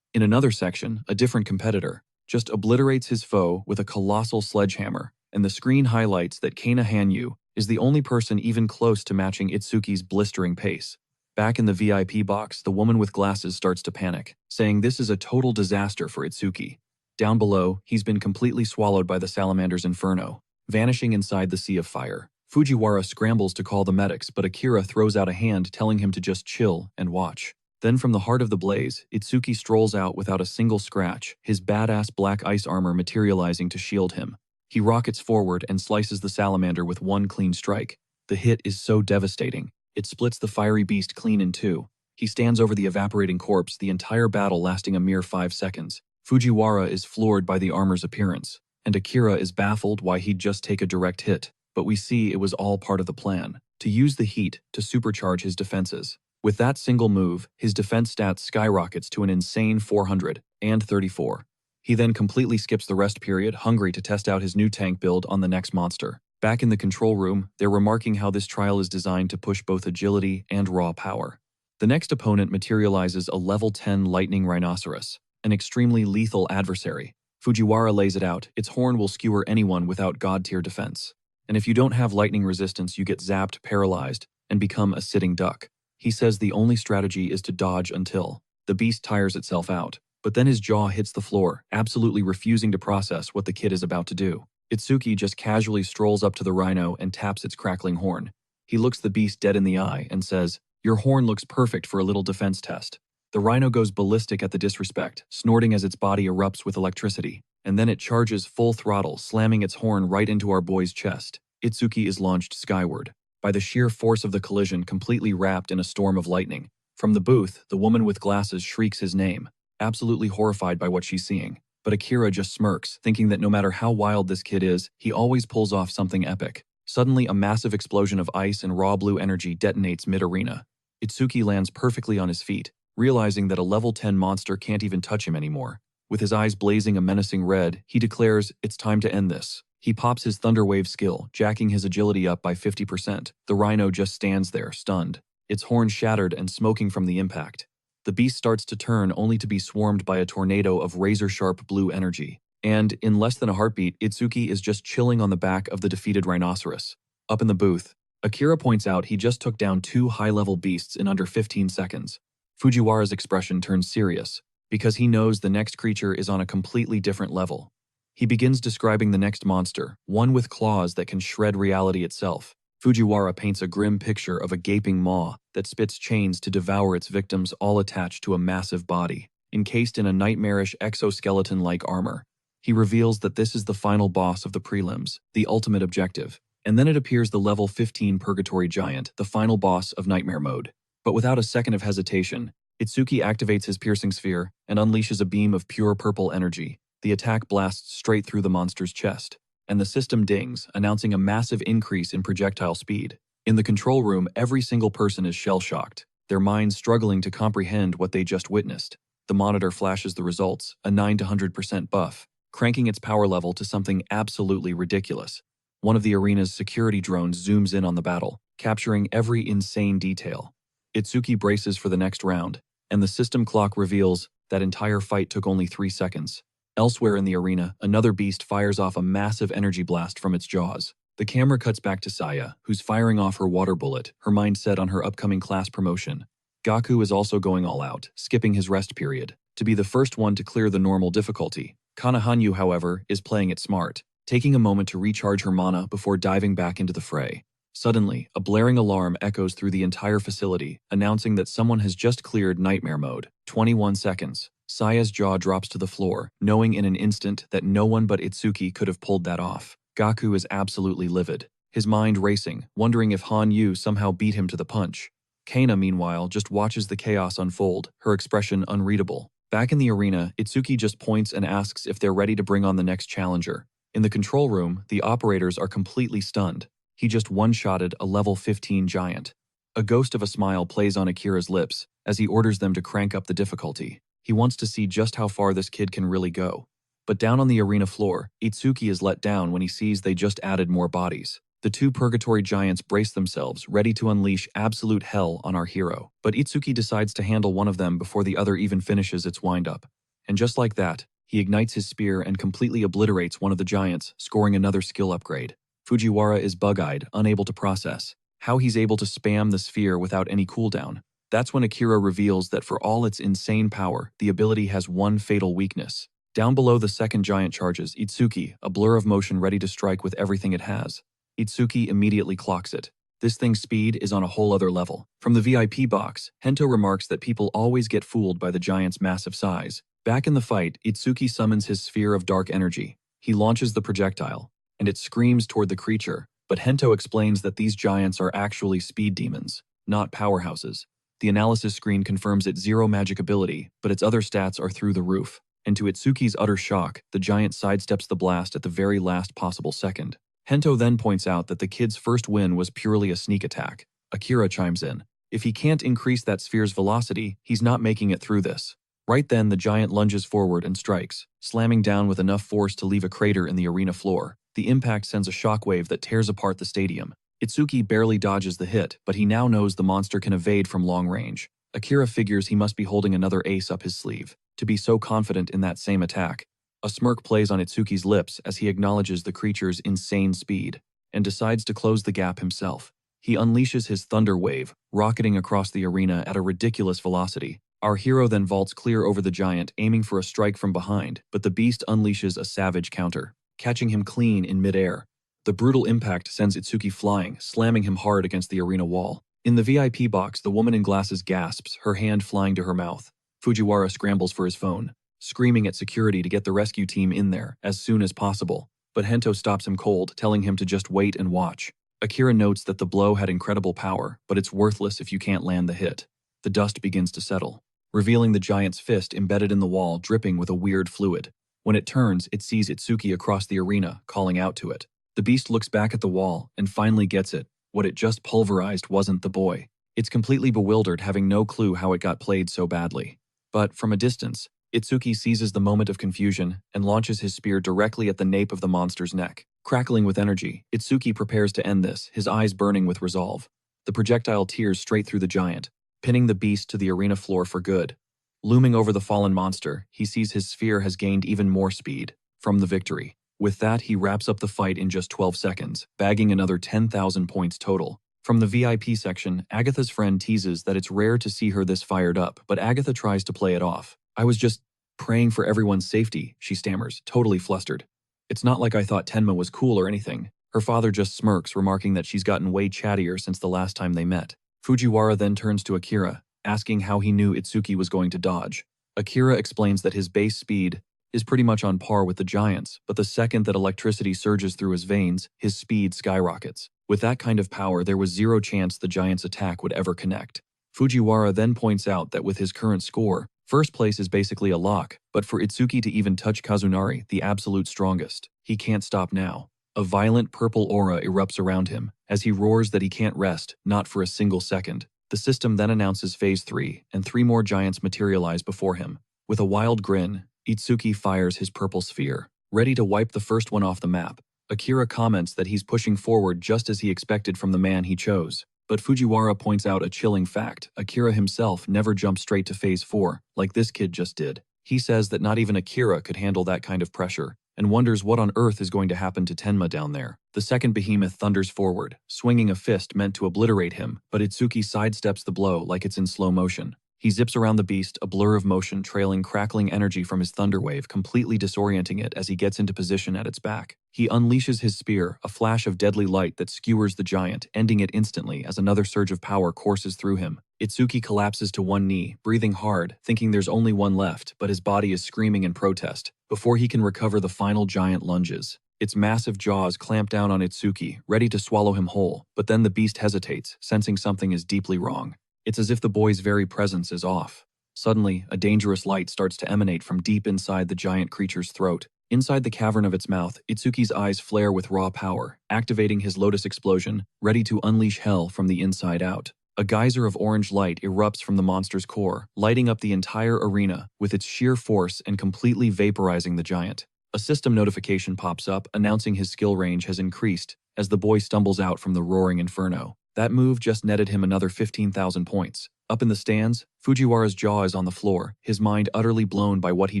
In another section, a different competitor just obliterates his foe with a colossal sledgehammer, and the screen highlights that Kana Hanyu is the only person even close to matching Itsuki's blistering pace. Back in the VIP box, the woman with glasses starts to panic, saying this is a total disaster for Itsuki. Down below, he's been completely swallowed by the salamander's inferno, vanishing inside the sea of fire. Fujiwara scrambles to call the medics, but Akira throws out a hand telling him to just chill and watch. Then from the heart of the blaze, Itsuki strolls out without a single scratch, his badass black ice armor materializing to shield him. He rockets forward and slices the salamander with one clean strike. The hit is so devastating, it splits the fiery beast clean in two. He stands over the evaporating corpse, the entire battle lasting a mere 5 seconds. Fujiwara is floored by the armor's appearance, and Akira is baffled why he'd just take a direct hit. But we see it was all part of the plan, to use the heat to supercharge his defenses. With that single move, his defense stats skyrockets to an insane 434. He then completely skips the rest period, hungry to test out his new tank build on the next monster. Back in the control room, they're remarking how this trial is designed to push both agility and raw power. The next opponent materializes a level 10 lightning rhinoceros, an extremely lethal adversary. Fujiwara lays it out, its horn will skewer anyone without god-tier defense. And if you don't have lightning resistance, you get zapped, paralyzed, and become a sitting duck. He says the only strategy is to dodge until the beast tires itself out. But then his jaw hits the floor, absolutely refusing to process what the kid is about to do. Itsuki just casually strolls up to the rhino and taps its crackling horn. He looks the beast dead in the eye and says, "Your horn looks perfect for a little defense test." The rhino goes ballistic at the disrespect, snorting as its body erupts with electricity, and then it charges full throttle, slamming its horn right into our boy's chest. Itsuki is launched skyward, by the sheer force of the collision, completely wrapped in a storm of lightning. From the booth, the woman with glasses shrieks his name, absolutely horrified by what she's seeing. But Akira just smirks, thinking that no matter how wild this kid is, he always pulls off something epic. Suddenly, a massive explosion of ice and raw blue energy detonates mid-arena. Itsuki lands perfectly on his feet, realizing that a level 10 monster can't even touch him anymore. With his eyes blazing a menacing red, he declares, "It's time to end this." He pops his Thunder Wave skill, jacking his agility up by 50%. The rhino just stands there, stunned, its horn shattered and smoking from the impact. The beast starts to turn, only to be swarmed by a tornado of razor-sharp blue energy. And, in less than a heartbeat, Itsuki is just chilling on the back of the defeated rhinoceros. Up in the booth, Akira points out he just took down 2 high-level beasts in under 15 seconds. Fujiwara's expression turns serious, because he knows the next creature is on a completely different level. He begins describing the next monster, one with claws that can shred reality itself. Fujiwara paints a grim picture of a gaping maw that spits chains to devour its victims, all attached to a massive body, encased in a nightmarish exoskeleton-like armor. He reveals that this is the final boss of the prelims, the ultimate objective. And then it appears the level 15 Purgatory Giant, the final boss of Nightmare Mode. But without a second of hesitation, Itsuki activates his piercing sphere and unleashes a beam of pure purple energy. The attack blasts straight through the monster's chest, and the system dings, announcing a massive increase in projectile speed. In the control room, every single person is shell-shocked, their minds struggling to comprehend what they just witnessed. The monitor flashes the results, a 9 to 100% buff, cranking its power level to something absolutely ridiculous. One of the arena's security drones zooms in on the battle, capturing every insane detail. Itsuki braces for the next round, and the system clock reveals that entire fight took only 3 seconds. Elsewhere in the arena, another beast fires off a massive energy blast from its jaws. The camera cuts back to Saya, who's firing off her water bullet, her mind set on her upcoming class promotion. Gaku is also going all out, skipping his rest period, to be the first one to clear the normal difficulty. Kanahanyu, however, is playing it smart, taking a moment to recharge her mana before diving back into the fray. Suddenly, a blaring alarm echoes through the entire facility, announcing that someone has just cleared nightmare mode. 21 seconds. Saya's jaw drops to the floor, knowing in an instant that no one but Itsuki could have pulled that off. Gaku is absolutely livid, his mind racing, wondering if Han Yu somehow beat him to the punch. Kana, meanwhile, just watches the chaos unfold, her expression unreadable. Back in the arena, Itsuki just points and asks if they're ready to bring on the next challenger. In the control room, the operators are completely stunned. He just one-shotted a level 15 giant. A ghost of a smile plays on Akira's lips as he orders them to crank up the difficulty. He wants to see just how far this kid can really go. But down on the arena floor, Itsuki is let down when he sees they just added more bodies. The two purgatory giants brace themselves, ready to unleash absolute hell on our hero. But Itsuki decides to handle one of them before the other even finishes its wind-up. And just like that, he ignites his spear and completely obliterates one of the giants, scoring another skill upgrade. Fujiwara is bug-eyed, unable to process how he's able to spam the sphere without any cooldown. That's when Akira reveals that for all its insane power, the ability has one fatal weakness. Down below the second giant charges Itsuki, a blur of motion ready to strike with everything it has. Itsuki immediately clocks it. This thing's speed is on a whole other level. From the VIP box, Hento remarks that people always get fooled by the giant's massive size. Back in the fight, Itsuki summons his sphere of dark energy. He launches the projectile, and it screams toward the creature, but Hento explains that these giants are actually speed demons, not powerhouses. The analysis screen confirms its zero magic ability, but its other stats are through the roof. And to Itsuki's utter shock, the giant sidesteps the blast at the very last possible second. Hento then points out that the kid's first win was purely a sneak attack. Akira chimes in. If he can't increase that sphere's velocity, he's not making it through this. Right then, the giant lunges forward and strikes, slamming down with enough force to leave a crater in the arena floor. The impact sends a shockwave that tears apart the stadium. Itsuki barely dodges the hit, but he now knows the monster can evade from long range. Akira figures he must be holding another ace up his sleeve, to be so confident in that same attack. A smirk plays on Itsuki's lips as he acknowledges the creature's insane speed, and decides to close the gap himself. He unleashes his thunder wave, rocketing across the arena at a ridiculous velocity. Our hero then vaults clear over the giant, aiming for a strike from behind, but the beast unleashes a savage counter, catching him clean in midair. The brutal impact sends Itsuki flying, slamming him hard against the arena wall. In the VIP box, the woman in glasses gasps, her hand flying to her mouth. Fujiwara scrambles for his phone, screaming at security to get the rescue team in there as soon as possible. But Hento stops him cold, telling him to just wait and watch. Akira notes that the blow had incredible power, but it's worthless if you can't land the hit. The dust begins to settle, revealing the giant's fist embedded in the wall, dripping with a weird fluid. When it turns, it sees Itsuki across the arena, calling out to it. The beast looks back at the wall and finally gets it. What it just pulverized wasn't the boy. It's completely bewildered, having no clue how it got played so badly. But from a distance, Itsuki seizes the moment of confusion and launches his spear directly at the nape of the monster's neck. Crackling with energy, Itsuki prepares to end this, his eyes burning with resolve. The projectile tears straight through the giant, pinning the beast to the arena floor for good. Looming over the fallen monster, he sees his sphere has gained even more speed from the victory. With that, he wraps up the fight in just 12 seconds, bagging another 10,000 points total. From the VIP section, Agatha's friend teases that it's rare to see her this fired up, but Agatha tries to play it off. I was just praying for everyone's safety, she stammers, totally flustered. It's not like I thought Tenma was cool or anything. Her father just smirks, remarking that she's gotten way chattier since the last time they met. Fujiwara then turns to Akira, asking how he knew Itsuki was going to dodge. Akira explains that his base speed is pretty much on par with the giants, but the second that electricity surges through his veins, his speed skyrockets. With that kind of power, there was zero chance the giant's attack would ever connect. Fujiwara then points out that with his current score, first place is basically a lock, but for Itsuki to even touch Kazunari, the absolute strongest, he can't stop now. A violent purple aura erupts around him, as he roars that he can't rest, not for a single second. The system then announces Phase 3, and 3 more giants materialize before him. With a wild grin, Itsuki fires his purple sphere, ready to wipe the first one off the map. Akira comments that he's pushing forward just as he expected from the man he chose. But Fujiwara points out a chilling fact. Akira himself never jumped straight to Phase 4, like this kid just did. He says that not even Akira could handle that kind of pressure, and wonders what on earth is going to happen to Tenma down there. The second behemoth thunders forward, swinging a fist meant to obliterate him, but Itsuki sidesteps the blow like it's in slow motion. He zips around the beast, a blur of motion trailing crackling energy from his thunder wave, completely disorienting it as he gets into position at its back. He unleashes his spear, a flash of deadly light that skewers the giant, ending it instantly as another surge of power courses through him. Itsuki collapses to one knee, breathing hard, thinking there's only one left, but his body is screaming in protest. Before he can recover, the final giant lunges. Its massive jaws clamp down on Itsuki, ready to swallow him whole, but then the beast hesitates, sensing something is deeply wrong. It's as if the boy's very presence is off. Suddenly, a dangerous light starts to emanate from deep inside the giant creature's throat. Inside the cavern of its mouth, Itsuki's eyes flare with raw power, activating his lotus explosion, ready to unleash hell from the inside out. A geyser of orange light erupts from the monster's core, lighting up the entire arena with its sheer force and completely vaporizing the giant. A system notification pops up, announcing his skill range has increased as the boy stumbles out from the roaring inferno. That move just netted him another 15,000 points. Up in the stands, Fujiwara's jaw is on the floor, his mind utterly blown by what he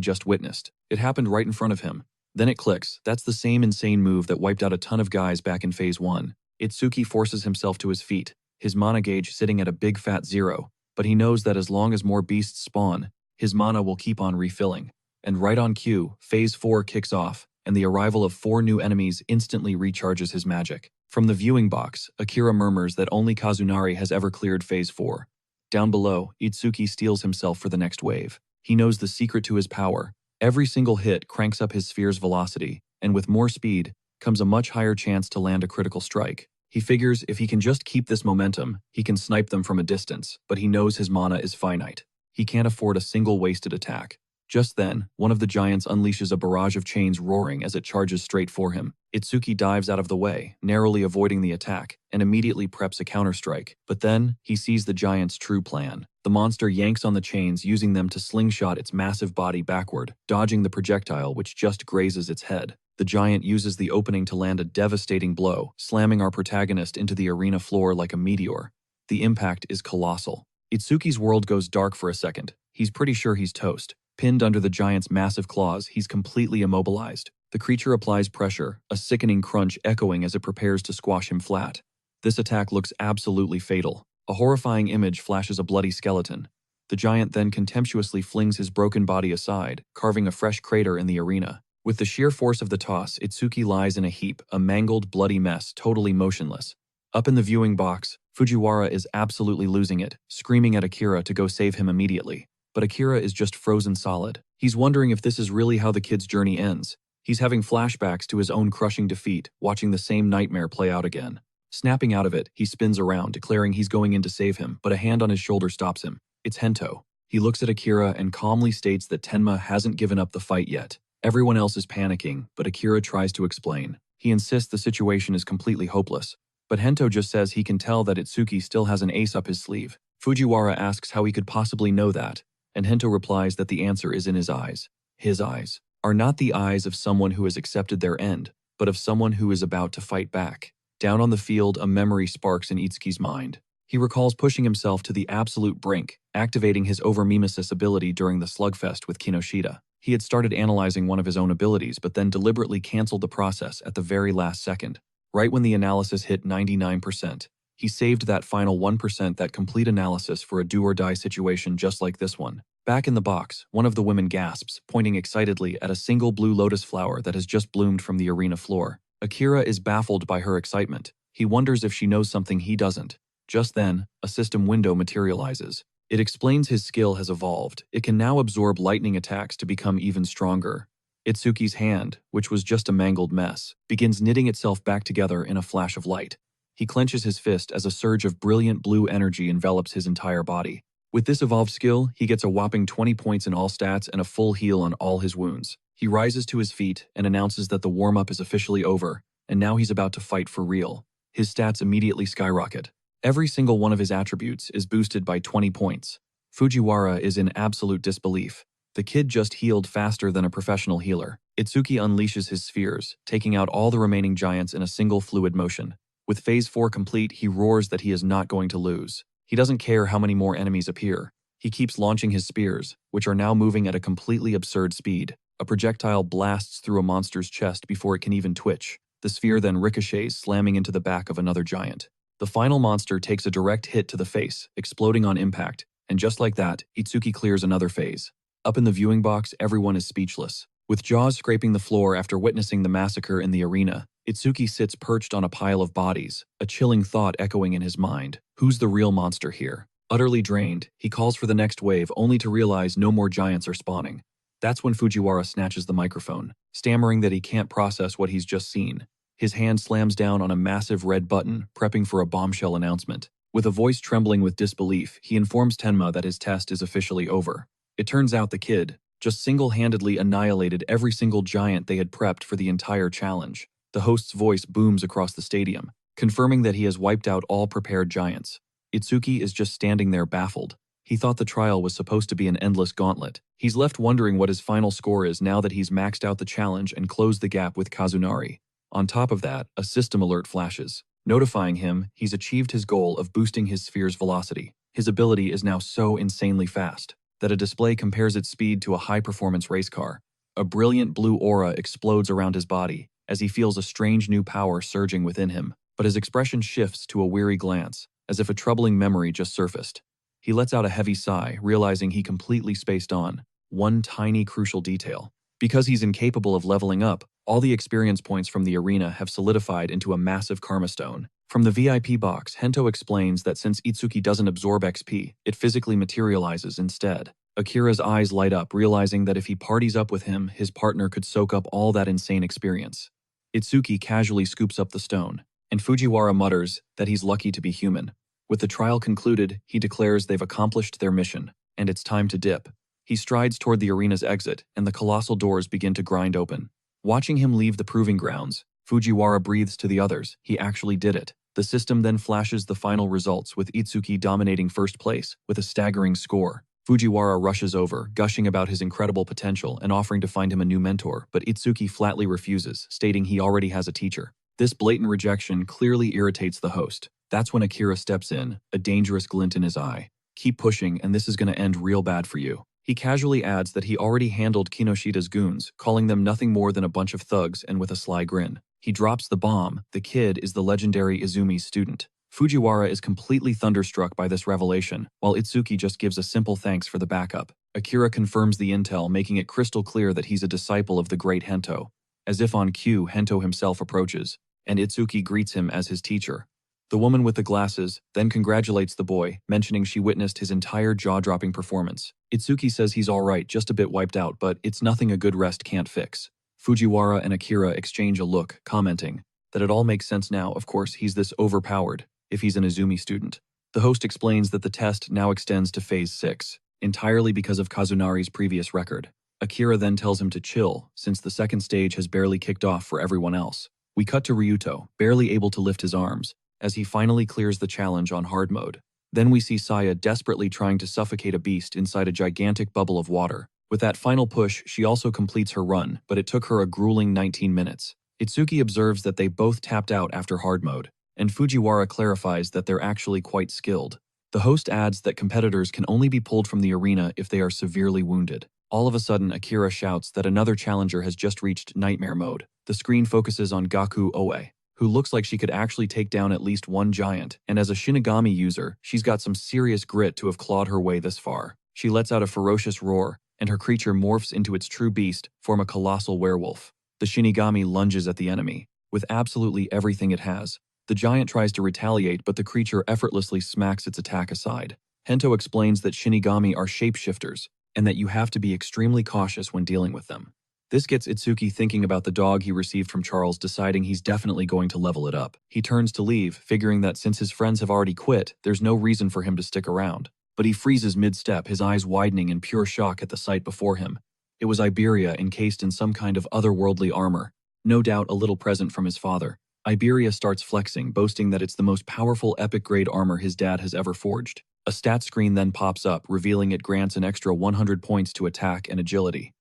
just witnessed. It happened right in front of him. Then it clicks. That's the same insane move that wiped out a ton of guys back in Phase 1. Itsuki forces himself to his feet, his mana gauge sitting at a big fat 0, but he knows that as long as more beasts spawn, his mana will keep on refilling. And right on cue, Phase 4 kicks off, and the arrival of 4 new enemies instantly recharges his magic. From the viewing box, Akira murmurs that only Kazunari has ever cleared Phase 4. Down below, Itsuki steels himself for the next wave. He knows the secret to his power. Every single hit cranks up his sphere's velocity, and with more speed comes a much higher chance to land a critical strike. He figures if he can just keep this momentum, he can snipe them from a distance, but he knows his mana is finite. He can't afford a single wasted attack. Just then, one of the giants unleashes a barrage of chains roaring as it charges straight for him. Itsuki dives out of the way, narrowly avoiding the attack, and immediately preps a counterstrike. But then, he sees the giant's true plan. The monster yanks on the chains, using them to slingshot its massive body backward, dodging the projectile which just grazes its head. The giant uses the opening to land a devastating blow, slamming our protagonist into the arena floor like a meteor. The impact is colossal. Itsuki's world goes dark for a second. He's pretty sure he's toast. Pinned under the giant's massive claws, he's completely immobilized. The creature applies pressure, a sickening crunch echoing as it prepares to squash him flat. This attack looks absolutely fatal. A horrifying image flashes a bloody skeleton. The giant then contemptuously flings his broken body aside, carving a fresh crater in the arena. With the sheer force of the toss, Itsuki lies in a heap, a mangled, bloody mess, totally motionless. Up in the viewing box, Fujiwara is absolutely losing it, screaming at Akira to go save him immediately. But Akira is just frozen solid. He's wondering if this is really how the kid's journey ends. He's having flashbacks to his own crushing defeat, watching the same nightmare play out again. Snapping out of it, he spins around, declaring he's going in to save him, but a hand on his shoulder stops him. It's Hento. He looks at Akira and calmly states that Tenma hasn't given up the fight yet. Everyone else is panicking, but Akira tries to explain. He insists the situation is completely hopeless. But Hento just says he can tell that Itsuki still has an ace up his sleeve. Fujiwara asks how he could possibly know that, and Hento replies that the answer is in his eyes. His eyes are not the eyes of someone who has accepted their end, but of someone who is about to fight back. Down on the field, a memory sparks in Itsuki's mind. He recalls pushing himself to the absolute brink, activating his over-mimesis ability during the slugfest with Kinoshita. He had started analyzing one of his own abilities, but then deliberately canceled the process at the very last second, right when the analysis hit 99%. He saved that final 1%, that complete analysis, for a do-or-die situation just like this one. Back in the box, one of the women gasps, pointing excitedly at a single blue lotus flower that has just bloomed from the arena floor. Akira is baffled by her excitement. He wonders if she knows something he doesn't. Just then, a system window materializes. It explains his skill has evolved. It can now absorb lightning attacks to become even stronger. Itsuki's hand, which was just a mangled mess, begins knitting itself back together in a flash of light. He clenches his fist as a surge of brilliant blue energy envelops his entire body. With this evolved skill, he gets a whopping 20 points in all stats and a full heal on all his wounds. He rises to his feet and announces that the warm-up is officially over, and now he's about to fight for real. His stats immediately skyrocket. Every single one of his attributes is boosted by 20 points. Fujiwara is in absolute disbelief. The kid just healed faster than a professional healer. Itsuki unleashes his spheres, taking out all the remaining giants in a single fluid motion. With Phase 4 complete, he roars that he is not going to lose. He doesn't care how many more enemies appear. He keeps launching his spears, which are now moving at a completely absurd speed. A projectile blasts through a monster's chest before it can even twitch. The sphere then ricochets, slamming into the back of another giant. The final monster takes a direct hit to the face, exploding on impact, And just like that, Itsuki clears another phase. Up in the viewing box, everyone is speechless. With jaws scraping the floor after witnessing the massacre in the arena, Itsuki sits perched on a pile of bodies, a chilling thought echoing in his mind. Who's the real monster here? Utterly drained, he calls for the next wave only to realize no more giants are spawning. That's when Fujiwara snatches the microphone, stammering that he can't process what he's just seen. His hand slams down on a massive red button, prepping for a bombshell announcement. With a voice trembling with disbelief, he informs Tenma that his test is officially over. It turns out the kid just single-handedly annihilated every single giant they had prepped for the entire challenge. The host's voice booms across the stadium, confirming that he has wiped out all prepared giants. Itsuki is just standing there baffled. He thought the trial was supposed to be an endless gauntlet. He's left wondering what his final score is now that he's maxed out the challenge and closed the gap with Kazunari. On top of that, a system alert flashes, notifying him he's achieved his goal of boosting his sphere's velocity. His ability is now so insanely fast that a display compares its speed to a high-performance race car. A brilliant blue aura explodes around his body as he feels a strange new power surging within him, but his expression shifts to a weary glance, as if a troubling memory just surfaced. He lets out a heavy sigh, realizing he completely spaced on one tiny crucial detail. Because he's incapable of leveling up, all the experience points from the arena have solidified into a massive karma stone. From the VIP box, Hento explains that since Itsuki doesn't absorb XP, it physically materializes instead. Akira's eyes light up, realizing that if he parties up with him, his partner could soak up all that insane experience. Itsuki casually scoops up the stone, and Fujiwara mutters that he's lucky to be human. With the trial concluded, he declares they've accomplished their mission, and it's time to dip. He strides toward the arena's exit, and the colossal doors begin to grind open. Watching him leave the proving grounds, Fujiwara breathes to the others. He actually did it. The system then flashes the final results, with Itsuki dominating first place with a staggering score. Fujiwara rushes over, gushing about his incredible potential and offering to find him a new mentor, but Itsuki flatly refuses, stating he already has a teacher. This blatant rejection clearly irritates the host. That's when Akira steps in, a dangerous glint in his eye. Keep pushing, and this is going to end real bad for you. He casually adds that he already handled Kinoshida's goons, calling them nothing more than a bunch of thugs, and with a sly grin. He drops the bomb. The kid is the legendary Izumi's student. Fujiwara is completely thunderstruck by this revelation, while Itsuki just gives a simple thanks for the backup. Akira confirms the intel, making it crystal clear that he's a disciple of the great Hento. As if on cue, Hento himself approaches, and Itsuki greets him as his teacher. The woman with the glasses then congratulates the boy, mentioning she witnessed his entire jaw-dropping performance. Itsuki says he's alright, just a bit wiped out, but it's nothing a good rest can't fix. Fujiwara and Akira exchange a look, commenting that it all makes sense now. Of course, he's this overpowered if he's an Izumi student. The host explains that the test now extends to Phase 6, entirely because of Kazunari's previous record. Akira then tells him to chill, since the second stage has barely kicked off for everyone else. We cut to Ryuto, barely able to lift his arms, as he finally clears the challenge on hard mode. Then we see Saya desperately trying to suffocate a beast inside a gigantic bubble of water. With that final push, she also completes her run, but it took her a grueling 19 minutes. Itsuki observes that they both tapped out after hard mode, and Fujiwara clarifies that they're actually quite skilled. The host adds that competitors can only be pulled from the arena if they are severely wounded. All of a sudden, Akira shouts that another challenger has just reached nightmare mode. The screen focuses on Gaku Oe, who looks like she could actually take down at least one giant, and as a Shinigami user, she's got some serious grit to have clawed her way this far. She lets out a ferocious roar, and her creature morphs into its true beast, form a colossal werewolf. The Shinigami lunges at the enemy, with absolutely everything it has. The giant tries to retaliate, but the creature effortlessly smacks its attack aside. Hento explains that Shinigami are shapeshifters, and that you have to be extremely cautious when dealing with them. This gets Itsuki thinking about the dog he received from Charles, deciding he's definitely going to level it up. He turns to leave, figuring that since his friends have already quit, there's no reason for him to stick around. But he freezes mid-step, his eyes widening in pure shock at the sight before him. It was Iberia, encased in some kind of otherworldly armor, no doubt a little present from his father. Iberia starts flexing, boasting that it's the most powerful epic-grade armor his dad has ever forged. A stat screen then pops up, revealing it grants an extra 100 points to attack and agility.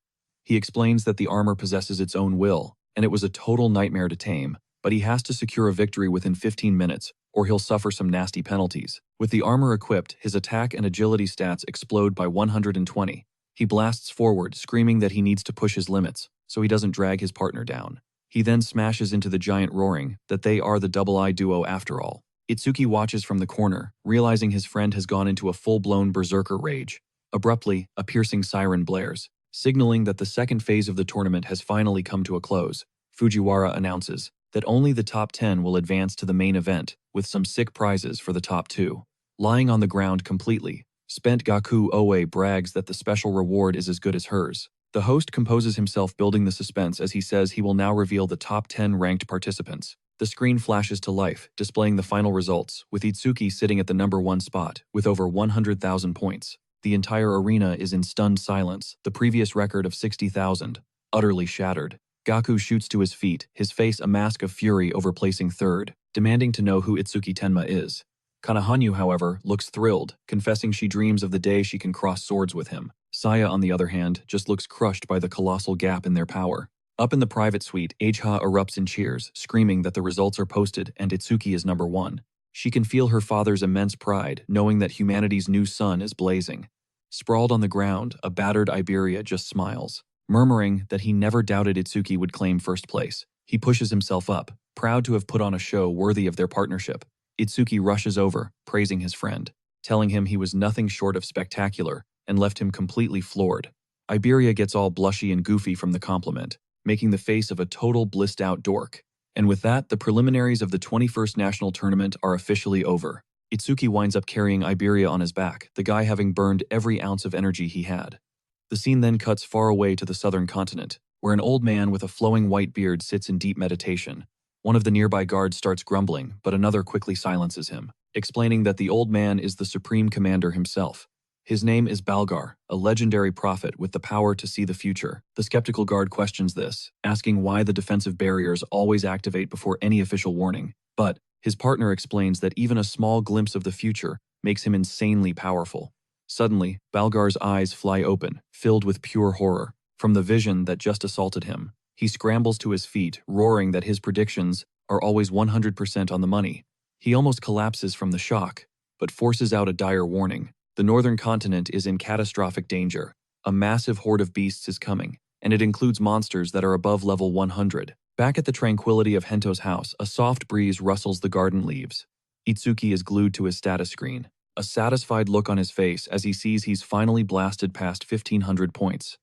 He explains that the armor possesses its own will, and it was a total nightmare to tame, but he has to secure a victory within 15 minutes, or he'll suffer some nasty penalties. With the armor equipped, his attack and agility stats explode by 120. He blasts forward, screaming that he needs to push his limits, so he doesn't drag his partner down. He then smashes into the giant, roaring that they are the double-eye duo after all. Itsuki watches from the corner, realizing his friend has gone into a full-blown berserker rage. Abruptly, a piercing siren blares, signaling that the second phase of the tournament has finally come to a close. Fujiwara announces that only the top 10 will advance to the main event, with some sick prizes for the top 2. Lying on the ground completely, spent Gaku Oe brags that the special reward is as good as hers. The host composes himself, building the suspense as he says he will now reveal the top 10 ranked participants. The screen flashes to life, displaying the final results, with Itsuki sitting at the number 1 spot, with over 100,000 points. The entire arena is in stunned silence, the previous record of 60,000, utterly shattered. Gaku shoots to his feet, his face a mask of fury over placing third, demanding to know who Itsuki Tenma is. Kanahanyu, however, looks thrilled, confessing she dreams of the day she can cross swords with him. Saya, on the other hand, just looks crushed by the colossal gap in their power. Up in the private suite, Ageha erupts in cheers, screaming that the results are posted and Itsuki is number 1. She can feel her father's immense pride, knowing that humanity's new sun is blazing. Sprawled on the ground, a battered Iberia just smiles, murmuring that he never doubted Itsuki would claim first place. He pushes himself up, proud to have put on a show worthy of their partnership. Itsuki rushes over, praising his friend, telling him he was nothing short of spectacular, and left him completely floored. Iberia gets all blushy and goofy from the compliment, making the face of a total blissed-out dork. And with that, the preliminaries of the 21st National Tournament are officially over. Itsuki winds up carrying Iberia on his back, the guy having burned every ounce of energy he had. The scene then cuts far away to the southern continent, where an old man with a flowing white beard sits in deep meditation. One of the nearby guards starts grumbling, but another quickly silences him, explaining that the old man is the Supreme Commander himself. His name is Balgar, a legendary prophet with the power to see the future. The skeptical guard questions this, asking why the defensive barriers always activate before any official warning. But his partner explains that even a small glimpse of the future makes him insanely powerful. Suddenly, Balgar's eyes fly open, filled with pure horror, from the vision that just assaulted him. He scrambles to his feet, roaring that his predictions are always 100% on the money. He almost collapses from the shock, but forces out a dire warning. The northern continent is in catastrophic danger. A massive horde of beasts is coming, and it includes monsters that are above level 100. Back at the tranquility of Hento's house, a soft breeze rustles the garden leaves. Itsuki is glued to his status screen, a satisfied look on his face as he sees he's finally blasted past 1,500 points.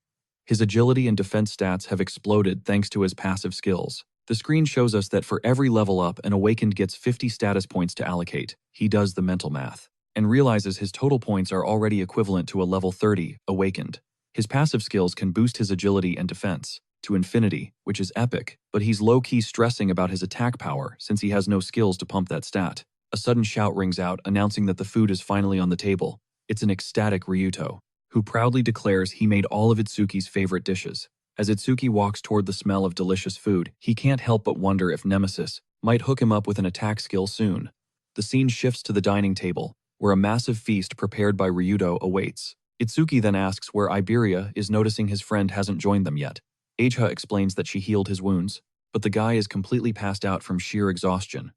His agility and defense stats have exploded thanks to his passive skills. The screen shows us that for every level up, an awakened gets 50 status points to allocate. He does the mental math, and realizes his total points are already equivalent to a level 30 awakened. His passive skills can boost his agility and defense to infinity, which is epic, but he's low-key stressing about his attack power since he has no skills to pump that stat. A sudden shout rings out, announcing that the food is finally on the table. It's an ecstatic Ryuto, who proudly declares he made all of Itsuki's favorite dishes. As Itsuki walks toward the smell of delicious food, he can't help but wonder if Nemesis might hook him up with an attack skill soon. The scene shifts to the dining table, where a massive feast prepared by Ryuto awaits. Itsuki then asks where Iberia is, noticing his friend hasn't joined them yet. Ageha explains that she healed his wounds, but the guy is completely passed out from sheer exhaustion.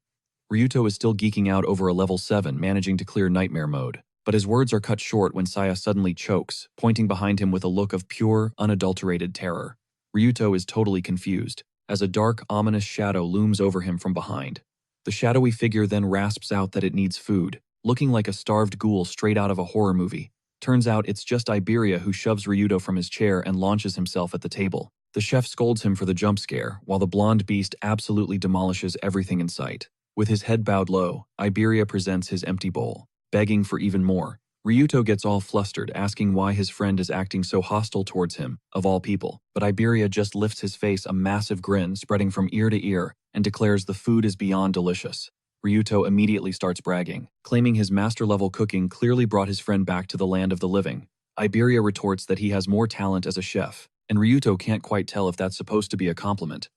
Ryuto is still geeking out over a level 7, managing to clear nightmare mode, but his words are cut short when Saya suddenly chokes, pointing behind him with a look of pure, unadulterated terror. Ryuto is totally confused, as a dark, ominous shadow looms over him from behind. The shadowy figure then rasps out that it needs food, looking like a starved ghoul straight out of a horror movie. Turns out it's just Iberia who shoves Ryuto from his chair and launches himself at the table. The chef scolds him for the jump scare, while the blonde beast absolutely demolishes everything in sight. With his head bowed low, Iberia presents his empty bowl, begging for even more. Ryuto gets all flustered, asking why his friend is acting so hostile towards him, of all people. But Iberia just lifts his face, a massive grin spreading from ear to ear, and declares the food is beyond delicious. Ryuto immediately starts bragging, claiming his master-level cooking clearly brought his friend back to the land of the living. Iberia retorts that he has more talent as a chef, and Ryuto can't quite tell if that's supposed to be a compliment.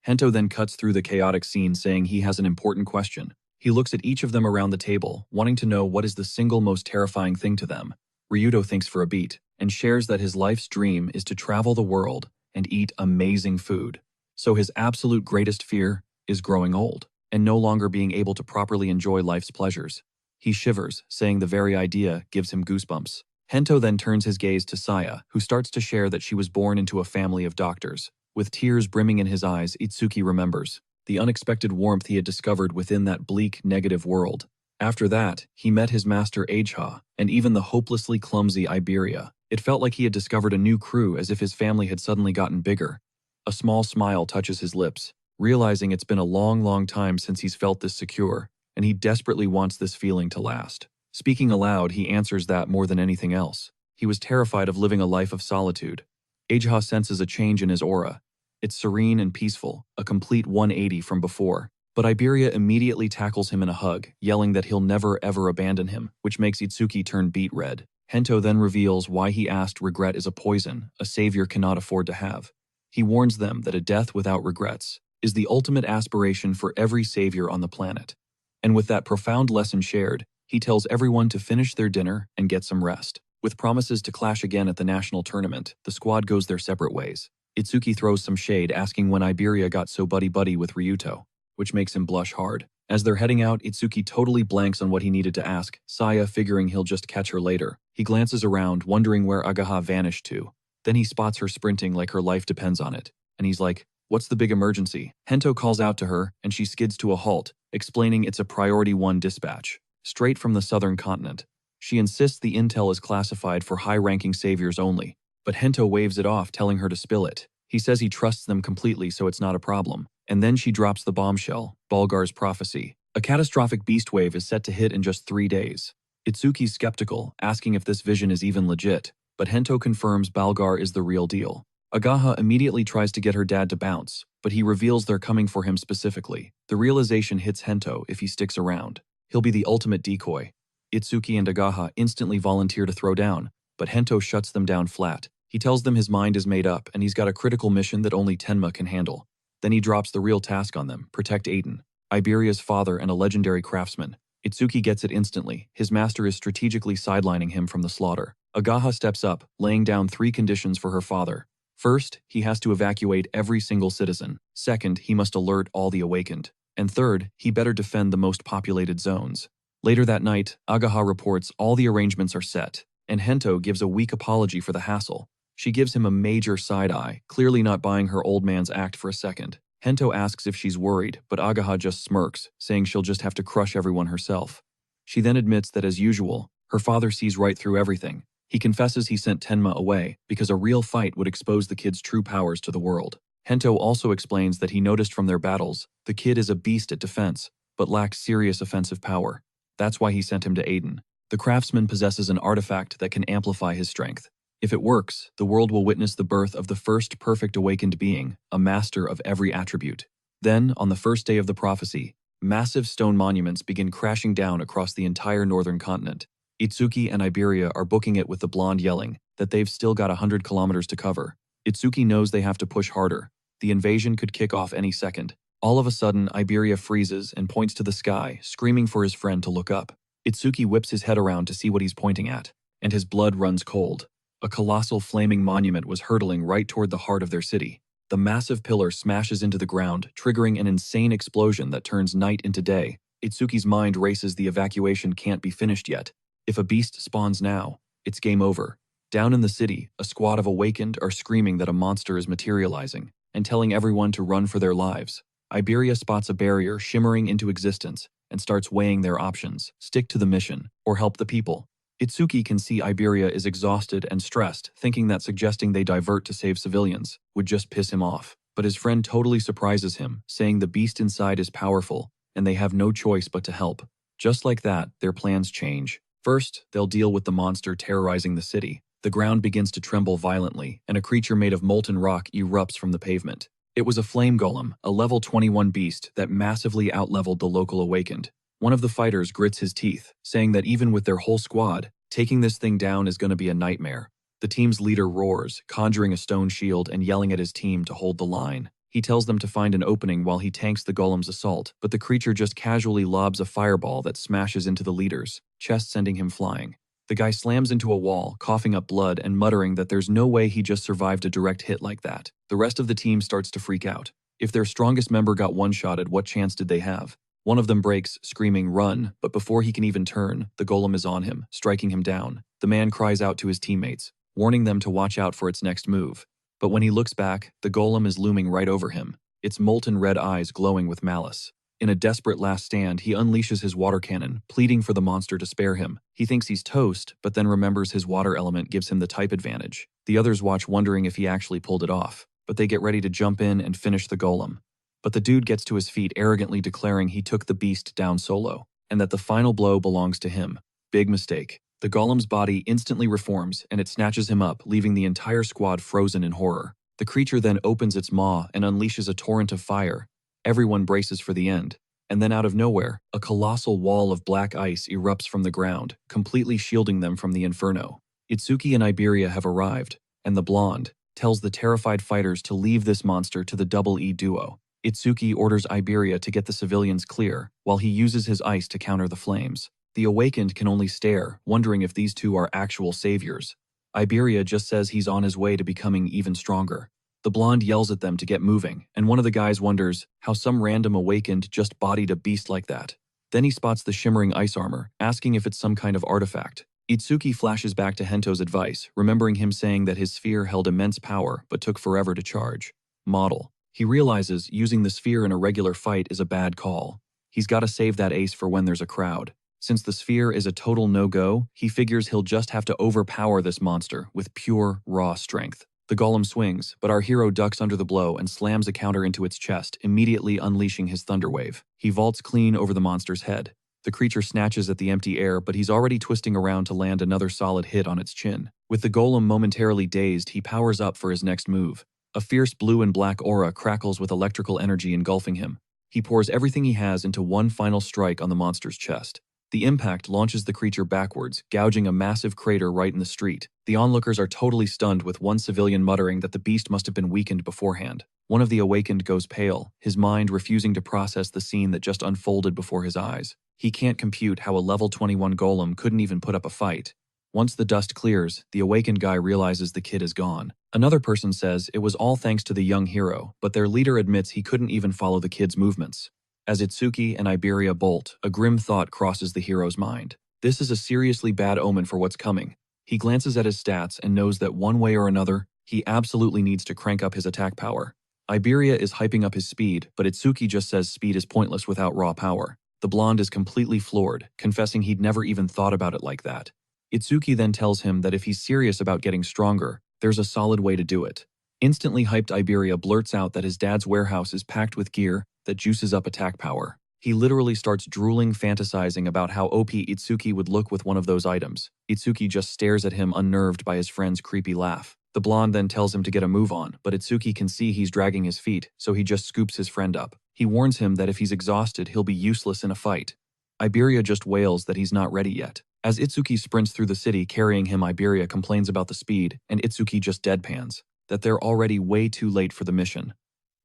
Hento then cuts through the chaotic scene, saying he has an important question. He looks at each of them around the table, wanting to know what is the single most terrifying thing to them. Ryuto thinks for a beat, and shares that his life's dream is to travel the world and eat amazing food. So his absolute greatest fear is growing old, and no longer being able to properly enjoy life's pleasures. He shivers, saying the very idea gives him goosebumps. Hento then turns his gaze to Saya, who starts to share that she was born into a family of doctors. With tears brimming in his eyes, Itsuki remembers the unexpected warmth he had discovered within that bleak, negative world. After that, he met his master Ajha, and even the hopelessly clumsy Iberia. It felt like he had discovered a new crew, as if his family had suddenly gotten bigger. A small smile touches his lips, realizing it's been a long, long time since he's felt this secure, and he desperately wants this feeling to last. Speaking aloud, he answers that more than anything else. He was terrified of living a life of solitude. Ajha senses a change in his aura. It's serene and peaceful, a complete 180 from before. But Iberia immediately tackles him in a hug, yelling that he'll never ever abandon him, which makes Itsuki turn beet red. Hento then reveals why he asked regret is a poison a savior cannot afford to have. He warns them that a death without regrets is the ultimate aspiration for every savior on the planet. And with that profound lesson shared, he tells everyone to finish their dinner and get some rest. With promises to clash again at the national tournament, the squad goes their separate ways. Itsuki throws some shade, asking when Iberia got so buddy-buddy with Ryuto, which makes him blush hard. As they're heading out, Itsuki totally blanks on what he needed to ask, Saya figuring he'll just catch her later. He glances around, wondering where Agaha vanished to. Then he spots her sprinting like her life depends on it, and he's like, "What's the big emergency?" Hento calls out to her, and she skids to a halt, explaining it's a Priority 1 dispatch, straight from the southern continent. She insists the intel is classified for high-ranking saviors only, but Hento waves it off, telling her to spill it. He says he trusts them completely, so it's not a problem. And then she drops the bombshell, Balgar's prophecy. A catastrophic beast wave is set to hit in just 3 days. Itsuki's skeptical, asking if this vision is even legit, but Hento confirms Balgar is the real deal. Agaha immediately tries to get her dad to bounce, but he reveals they're coming for him specifically. The realization hits Hento if he sticks around. He'll be the ultimate decoy. Itsuki and Agaha instantly volunteer to throw down, but Hento shuts them down flat. He tells them his mind is made up and he's got a critical mission that only Tenma can handle. Then he drops the real task on them, protect Aiden, Iberia's father and a legendary craftsman. Itsuki gets it instantly. His master is strategically sidelining him from the slaughter. Agaha steps up, laying down 3 conditions for her father. First, he has to evacuate every single citizen. Second, he must alert all the awakened. And third, he better defend the most populated zones. Later that night, Agaha reports all the arrangements are set, and Hento gives a weak apology for the hassle. She gives him a major side-eye, clearly not buying her old man's act for a second. Hento asks if she's worried, but Agaha just smirks, saying she'll just have to crush everyone herself. She then admits that as usual, her father sees right through everything. He confesses he sent Tenma away because a real fight would expose the kid's true powers to the world. Hento also explains that he noticed from their battles, the kid is a beast at defense, but lacks serious offensive power. That's why he sent him to Aiden. The craftsman possesses an artifact that can amplify his strength. If it works, the world will witness the birth of the first perfect awakened being, a master of every attribute. Then, on the first day of the prophecy, massive stone monuments begin crashing down across the entire northern continent. Itsuki and Iberia are booking it with the blonde yelling that they've still got 100 kilometers to cover. Itsuki knows they have to push harder. The invasion could kick off any second. All of a sudden, Iberia freezes and points to the sky, screaming for his friend to look up. Itsuki whips his head around to see what he's pointing at, and his blood runs cold. A colossal flaming monument was hurtling right toward the heart of their city. The massive pillar smashes into the ground, triggering an insane explosion that turns night into day. Itsuki's mind races. The evacuation can't be finished yet. If a beast spawns now, it's game over. Down in the city, a squad of awakened are screaming that a monster is materializing and telling everyone to run for their lives. Iberia spots a barrier shimmering into existence and starts weighing their options: stick to the mission or help the people. Itsuki can see Iberia is exhausted and stressed, thinking that suggesting they divert to save civilians would just piss him off. But his friend totally surprises him, saying the beast inside is powerful and they have no choice but to help. Just like that, their plans change. First, they'll deal with the monster terrorizing the city. The ground begins to tremble violently, and a creature made of molten rock erupts from the pavement. It was a flame golem, a level 21 beast that massively outleveled the local awakened. One of the fighters grits his teeth, saying that even with their whole squad, taking this thing down is going to be a nightmare. The team's leader roars, conjuring a stone shield and yelling at his team to hold the line. He tells them to find an opening while he tanks the golem's assault, but the creature just casually lobs a fireball that smashes into the leader's chest, sending him flying. The guy slams into a wall, coughing up blood and muttering that there's no way he just survived a direct hit like that. The rest of the team starts to freak out. If their strongest member got one-shotted, what chance did they have? One of them breaks, screaming, "Run!" But before he can even turn, the golem is on him, striking him down. The man cries out to his teammates, warning them to watch out for its next move. But when he looks back, the golem is looming right over him. its molten red eyes glowing with malice. In a desperate last stand, he unleashes his water cannon, pleading for the monster to spare him. He thinks he's toast, but then remembers his water element gives him the type advantage. The others watch, wondering if he actually pulled it off, but they get ready to jump in and finish the golem. But the dude gets to his feet, arrogantly declaring he took the beast down solo, and that the final blow belongs to him. Big mistake. The golem's body instantly reforms, and it snatches him up, leaving the entire squad frozen in horror. The creature then opens its maw and unleashes a torrent of fire. Everyone braces for the end. And then out of nowhere, a colossal wall of black ice erupts from the ground, completely shielding them from the inferno. Itsuki and Iberia have arrived, and the blonde tells the terrified fighters to leave this monster to the Double E duo. Itsuki orders Iberia to get the civilians clear, while he uses his ice to counter the flames. The awakened can only stare, wondering if these two are actual saviors. Iberia just says he's on his way to becoming even stronger. The blonde yells at them to get moving, and one of the guys wonders how some random awakened just bodied a beast like that. Then he spots the shimmering ice armor, asking if it's some kind of artifact. Itsuki flashes back to Hento's advice, remembering him saying that his sphere held immense power but took forever to charge. Model. He realizes using the sphere in a regular fight is a bad call. He's got to save that ace for when there's a crowd. Since the sphere is a total no-go, he figures he'll just have to overpower this monster with pure, raw strength. The golem swings, but our hero ducks under the blow and slams a counter into its chest, immediately unleashing his thunderwave. He vaults clean over the monster's head. The creature snatches at the empty air, but he's already twisting around to land another solid hit on its chin. With the golem momentarily dazed, he powers up for his next move. A fierce blue and black aura crackles with electrical energy engulfing him. He pours everything he has into one final strike on the monster's chest. The impact launches the creature backwards, gouging a massive crater right in the street. The onlookers are totally stunned, with one civilian muttering that the beast must have been weakened beforehand. One of the awakened goes pale, his mind refusing to process the scene that just unfolded before his eyes. He can't compute how a level 21 golem couldn't even put up a fight. Once the dust clears, the awakened guy realizes the kid is gone. Another person says it was all thanks to the young hero, but their leader admits he couldn't even follow the kid's movements. As Itsuki and Iberia bolt, a grim thought crosses the hero's mind. This is a seriously bad omen for what's coming. He glances at his stats and knows that one way or another, he absolutely needs to crank up his attack power. Iberia is hyping up his speed, but Itsuki just says speed is pointless without raw power. The blonde is completely floored, confessing he'd never even thought about it like that. Itsuki then tells him that if he's serious about getting stronger, there's a solid way to do it. Instantly hyped Iberia blurts out that his dad's warehouse is packed with gear that juices up attack power. He literally starts drooling, fantasizing about how OP Itsuki would look with one of those items. Itsuki just stares at him, unnerved by his friend's creepy laugh. The blonde then tells him to get a move on, but Itsuki can see he's dragging his feet, so he just scoops his friend up. He warns him that if he's exhausted, he'll be useless in a fight. Iberia just wails that he's not ready yet. As Itsuki sprints through the city carrying him, Iberia complains about the speed, and Itsuki just deadpans that they're already way too late for the mission.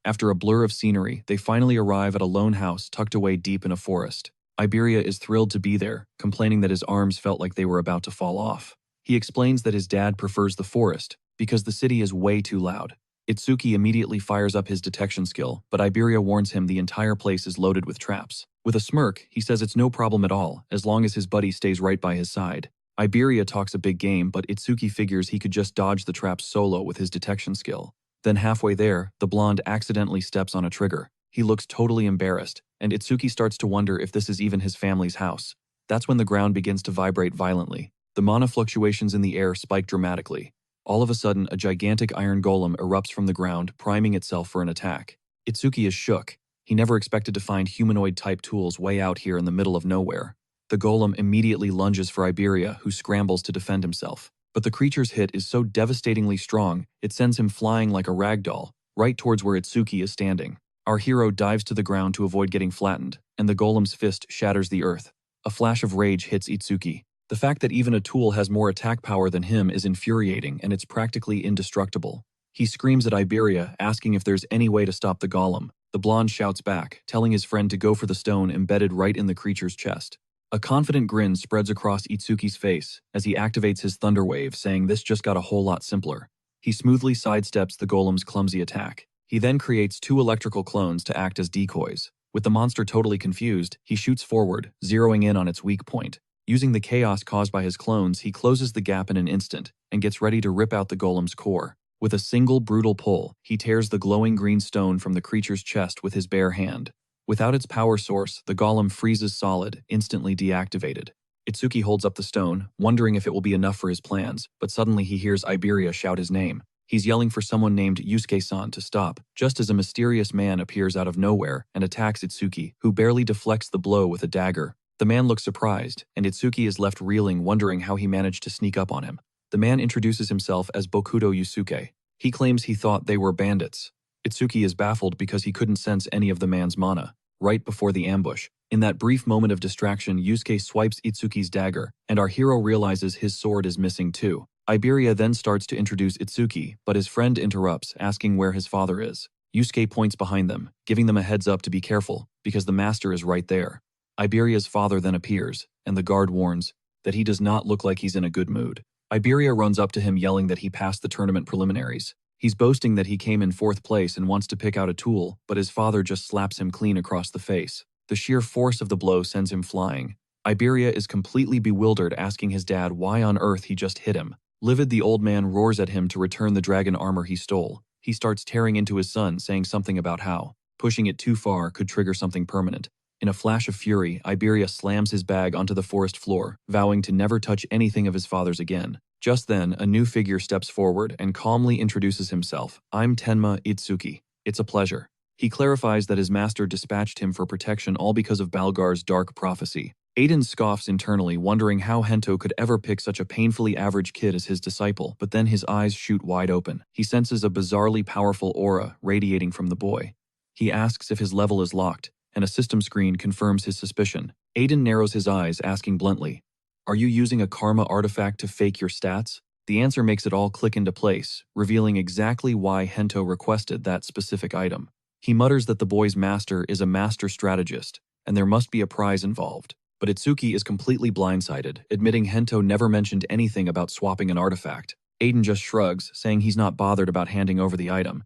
After a blur of scenery, they finally arrive at a lone house tucked away deep in a forest. Iberia is thrilled to be there, complaining that his arms felt like they were about to fall off. He explains that his dad prefers the forest because the city is way too loud. Itsuki immediately fires up his detection skill, but Iberia warns him the entire place is loaded with traps. With a smirk, he says it's no problem at all, as long as his buddy stays right by his side. Iberia talks a big game, but Itsuki figures he could just dodge the traps solo with his detection skill. Then halfway there, the blonde accidentally steps on a trigger. He looks totally embarrassed, and Itsuki starts to wonder if this is even his family's house. That's when the ground begins to vibrate violently. The mana fluctuations in the air spike dramatically. All of a sudden, a gigantic iron golem erupts from the ground, priming itself for an attack. Itsuki is shook. He never expected to find humanoid-type tools way out here in the middle of nowhere. The golem immediately lunges for Iberia, who scrambles to defend himself. But the creature's hit is so devastatingly strong, it sends him flying like a ragdoll, right towards where Itsuki is standing. Our hero dives to the ground to avoid getting flattened, and the golem's fist shatters the earth. A flash of rage hits Itsuki. The fact that even a tool has more attack power than him is infuriating, and it's practically indestructible. He screams at Iberia, asking if there's any way to stop the golem. The blonde shouts back, telling his friend to go for the stone embedded right in the creature's chest. A confident grin spreads across Itsuki's face as he activates his thunder wave, saying this just got a whole lot simpler. He smoothly sidesteps the golem's clumsy attack. He then creates 2 electrical clones to act as decoys. With the monster totally confused, he shoots forward, zeroing in on its weak point. Using the chaos caused by his clones, he closes the gap in an instant and gets ready to rip out the golem's core. With a single brutal pull, he tears the glowing green stone from the creature's chest with his bare hand. Without its power source, the golem freezes solid, instantly deactivated. Itsuki holds up the stone, wondering if it will be enough for his plans, but suddenly he hears Iberia shout his name. He's yelling for someone named Yusuke-san to stop, just as a mysterious man appears out of nowhere and attacks Itsuki, who barely deflects the blow with a dagger. The man looks surprised, and Itsuki is left reeling, wondering how he managed to sneak up on him. The man introduces himself as Bokudo Yusuke. He claims he thought they were bandits. Itsuki is baffled because he couldn't sense any of the man's mana. Right before the ambush, in that brief moment of distraction, Yusuke swipes Itsuki's dagger, and our hero realizes his sword is missing too. Iberia then starts to introduce Itsuki, but his friend interrupts, asking where his father is. Yusuke points behind them, giving them a heads up to be careful, because the master is right there. Iberia's father then appears, and the guard warns that he does not look like he's in a good mood. Iberia runs up to him yelling that he passed the tournament preliminaries. He's boasting that he came in 4th place and wants to pick out a tool, but his father just slaps him clean across the face. The sheer force of the blow sends him flying. Iberia is completely bewildered, asking his dad why on earth he just hit him. Livid, the old man roars at him to return the dragon armor he stole. He starts tearing into his son, saying something about how pushing it too far could trigger something permanent. In a flash of fury, Iberia slams his bag onto the forest floor, vowing to never touch anything of his father's again. Just then, a new figure steps forward and calmly introduces himself. "I'm Tenma Itsuki. It's a pleasure." He clarifies that his master dispatched him for protection, all because of Balgar's dark prophecy. Aiden scoffs internally, wondering how Hento could ever pick such a painfully average kid as his disciple, but then his eyes shoot wide open. He senses a bizarrely powerful aura radiating from the boy. He asks if his level is locked, and a system screen confirms his suspicion. Aiden narrows his eyes, asking bluntly, "Are you using a karma artifact to fake your stats?" The answer makes it all click into place, revealing exactly why Hento requested that specific item. He mutters that the boy's master is a master strategist, and there must be a prize involved. But Itsuki is completely blindsided, admitting Hento never mentioned anything about swapping an artifact. Aiden just shrugs, saying he's not bothered about handing over the item.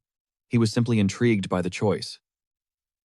He was simply intrigued by the choice.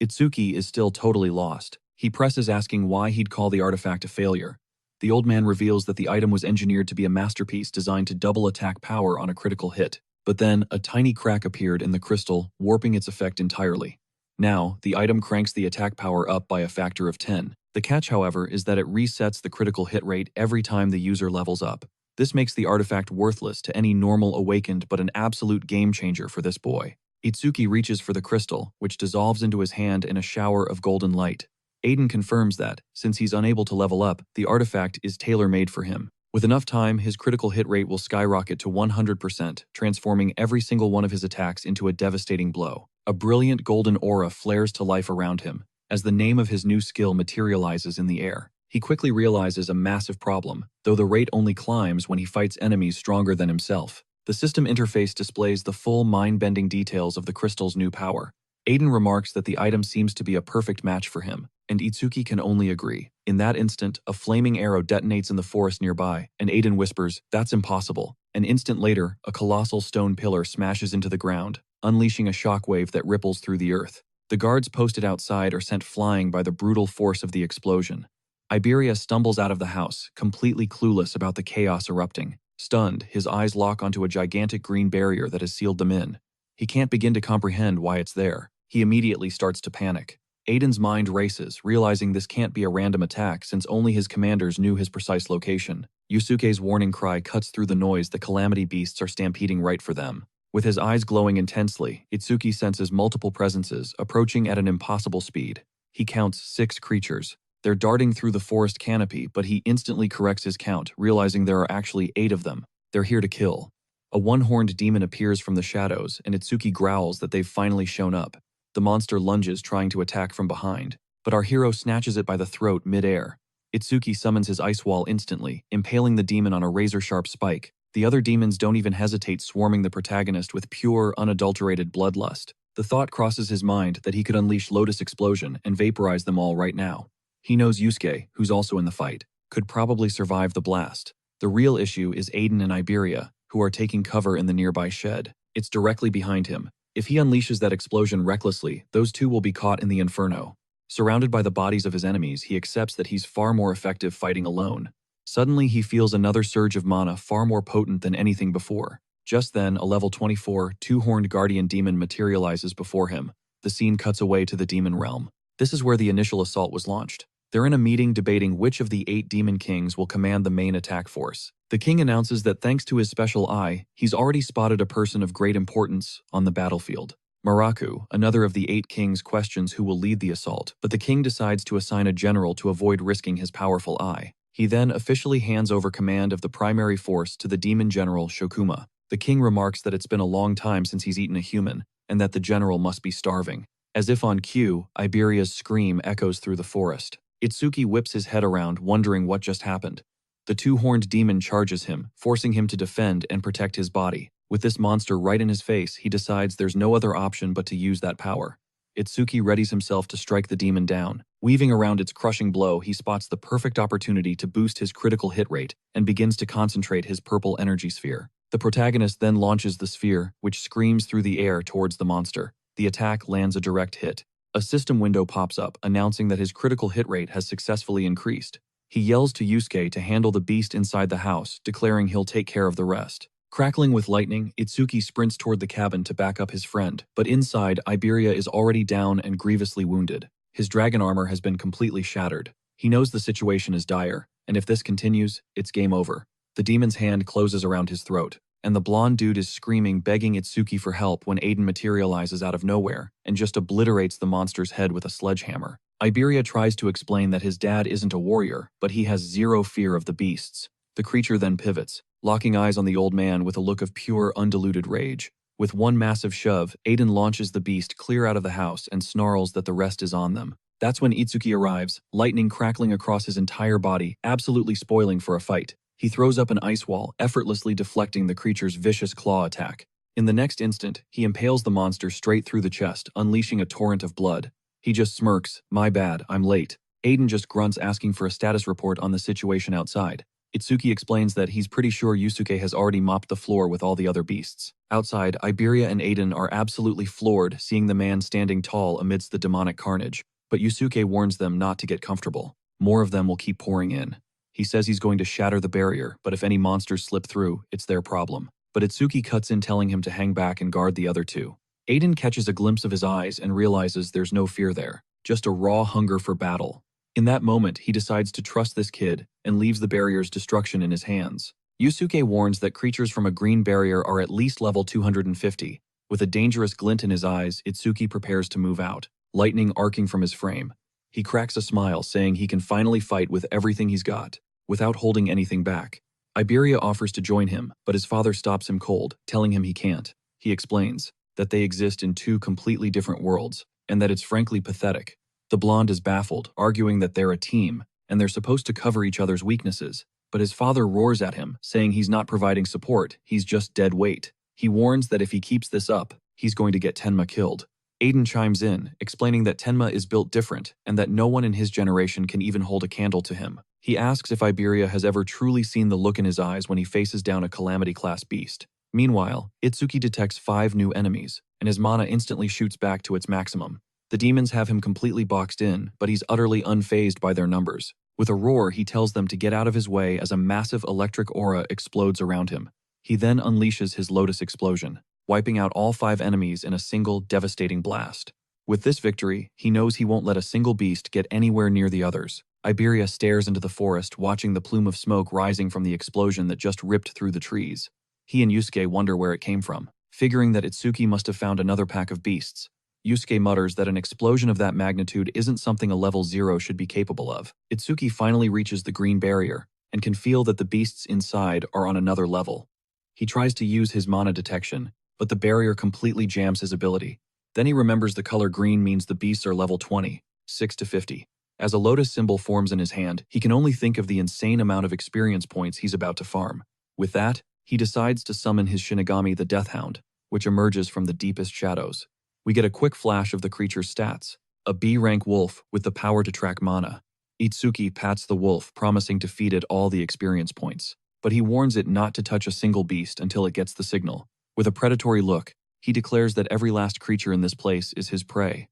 Itsuki is still totally lost. He presses, asking why he'd call the artifact a failure. The old man reveals that the item was engineered to be a masterpiece designed to double attack power on a critical hit. But then, a tiny crack appeared in the crystal, warping its effect entirely. Now, the item cranks the attack power up by a factor of 10. The catch, however, is that it resets the critical hit rate every time the user levels up. This makes the artifact worthless to any normal awakened, but an absolute game changer for this boy. Itsuki reaches for the crystal, which dissolves into his hand in a shower of golden light. Aiden confirms that, since he's unable to level up, the artifact is tailor-made for him. With enough time, his critical hit rate will skyrocket to 100%, transforming every single one of his attacks into a devastating blow. A brilliant golden aura flares to life around him, as the name of his new skill materializes in the air. He quickly realizes a massive problem, though the rate only climbs when he fights enemies stronger than himself. The system interface displays the full mind-bending details of the crystal's new power. Aiden remarks that the item seems to be a perfect match for him, and Itsuki can only agree. In that instant, a flaming arrow detonates in the forest nearby, and Aiden whispers, "That's impossible." An instant later, a colossal stone pillar smashes into the ground, unleashing a shockwave that ripples through the earth. The guards posted outside are sent flying by the brutal force of the explosion. Iberia stumbles out of the house, completely clueless about the chaos erupting. Stunned, his eyes lock onto a gigantic green barrier that has sealed them in. He can't begin to comprehend why it's there. He immediately starts to panic. Aiden's mind races, realizing this can't be a random attack since only his commanders knew his precise location. Yusuke's warning cry cuts through the noise. The calamity beasts are stampeding right for them. With his eyes glowing intensely, Itsuki senses multiple presences, approaching at an impossible speed. He counts 6 creatures. They're darting through the forest canopy, but he instantly corrects his count, realizing there are actually 8 of them. They're here to kill. A one-horned demon appears from the shadows, and Itsuki growls that they've finally shown up. The monster lunges, trying to attack from behind, but our hero snatches it by the throat mid-air. Itsuki summons his ice wall instantly, impaling the demon on a razor-sharp spike. The other demons don't even hesitate, swarming the protagonist with pure, unadulterated bloodlust. The thought crosses his mind that he could unleash Lotus Explosion and vaporize them all right now. He knows Yusuke, who's also in the fight, could probably survive the blast. The real issue is Aiden and Iberia, who are taking cover in the nearby shed. It's directly behind him. If he unleashes that explosion recklessly, those two will be caught in the inferno. Surrounded by the bodies of his enemies, he accepts that he's far more effective fighting alone. Suddenly, he feels another surge of mana far more potent than anything before. Just then, a level 24, two-horned guardian demon materializes before him. The scene cuts away to the demon realm. This is where the initial assault was launched. They're in a meeting debating which of the 8 demon kings will command the main attack force. The king announces that thanks to his special eye, he's already spotted a person of great importance on the battlefield. Maraku, another of the 8 kings, questions who will lead the assault, but the king decides to assign a general to avoid risking his powerful eye. He then officially hands over command of the primary force to the demon general Shokuma. The king remarks that it's been a long time since he's eaten a human, and that the general must be starving. As if on cue, Iberia's scream echoes through the forest. Itsuki whips his head around, wondering what just happened. The two-horned demon charges him, forcing him to defend and protect his body. With this monster right in his face, he decides there's no other option but to use that power. Itsuki readies himself to strike the demon down. Weaving around its crushing blow, he spots the perfect opportunity to boost his critical hit rate and begins to concentrate his purple energy sphere. The protagonist then launches the sphere, which screams through the air towards the monster. The attack lands a direct hit. A system window pops up, announcing that his critical hit rate has successfully increased. He yells to Yusuke to handle the beast inside the house, declaring he'll take care of the rest. Crackling with lightning, Itsuki sprints toward the cabin to back up his friend, but inside, Iberia is already down and grievously wounded. His dragon armor has been completely shattered. He knows the situation is dire, and if this continues, it's game over. The demon's hand closes around his throat, and the blonde dude is screaming, begging Itsuki for help when Aiden materializes out of nowhere and just obliterates the monster's head with a sledgehammer. Iberia tries to explain that his dad isn't a warrior, but he has zero fear of the beasts. The creature then pivots, locking eyes on the old man with a look of pure, undiluted rage. With one massive shove, Aiden launches the beast clear out of the house and snarls that the rest is on them. That's when Itsuki arrives, lightning crackling across his entire body, absolutely spoiling for a fight. He throws up an ice wall, effortlessly deflecting the creature's vicious claw attack. In the next instant, he impales the monster straight through the chest, unleashing a torrent of blood. He just smirks, "My bad, I'm late." Aiden just grunts, asking for a status report on the situation outside. Itsuki explains that he's pretty sure Yusuke has already mopped the floor with all the other beasts. Outside, Iberia and Aiden are absolutely floored, seeing the man standing tall amidst the demonic carnage. But Yusuke warns them not to get comfortable. More of them will keep pouring in. He says he's going to shatter the barrier, but if any monsters slip through, it's their problem. But Itsuki cuts in, telling him to hang back and guard the other two. Aiden catches a glimpse of his eyes and realizes there's no fear there, just a raw hunger for battle. In that moment, he decides to trust this kid and leaves the barrier's destruction in his hands. Yusuke warns that creatures from a green barrier are at least level 250. With a dangerous glint in his eyes, Itsuki prepares to move out, lightning arcing from his frame. He cracks a smile, saying he can finally fight with everything he's got, without holding anything back. Iberia offers to join him, but his father stops him cold, telling him he can't. He explains that they exist in 2 completely different worlds, and that it's frankly pathetic. The blonde is baffled, arguing that they're a team, and they're supposed to cover each other's weaknesses. But his father roars at him, saying he's not providing support, he's just dead weight. He warns that if he keeps this up, he's going to get Tenma killed. Aiden chimes in, explaining that Tenma is built different, and that no one in his generation can even hold a candle to him. He asks if Iberia has ever truly seen the look in his eyes when he faces down a Calamity-class beast. Meanwhile, Itsuki detects 5 new enemies, and his mana instantly shoots back to its maximum. The demons have him completely boxed in, but he's utterly unfazed by their numbers. With a roar, he tells them to get out of his way as a massive electric aura explodes around him. He then unleashes his Lotus Explosion, wiping out all 5 enemies in a single devastating blast. With this victory, he knows he won't let a single beast get anywhere near the others. Iberia stares into the forest, watching the plume of smoke rising from the explosion that just ripped through the trees. He and Yusuke wonder where it came from, figuring that Itsuki must have found another pack of beasts. Yusuke mutters that an explosion of that magnitude isn't something a level 0 should be capable of. Itsuki finally reaches the green barrier, and can feel that the beasts inside are on another level. He tries to use his mana detection, but the barrier completely jams his ability. Then he remembers the color green means the beasts are level 20, 6 to 50. As a lotus symbol forms in his hand, he can only think of the insane amount of experience points he's about to farm. With that, he decides to summon his Shinigami, the Death Hound, which emerges from the deepest shadows. We get a quick flash of the creature's stats, a B-rank wolf with the power to track mana. Itsuki pats the wolf, promising to feed it all the experience points, but he warns it not to touch a single beast until it gets the signal. With a predatory look, he declares that every last creature in this place is his prey.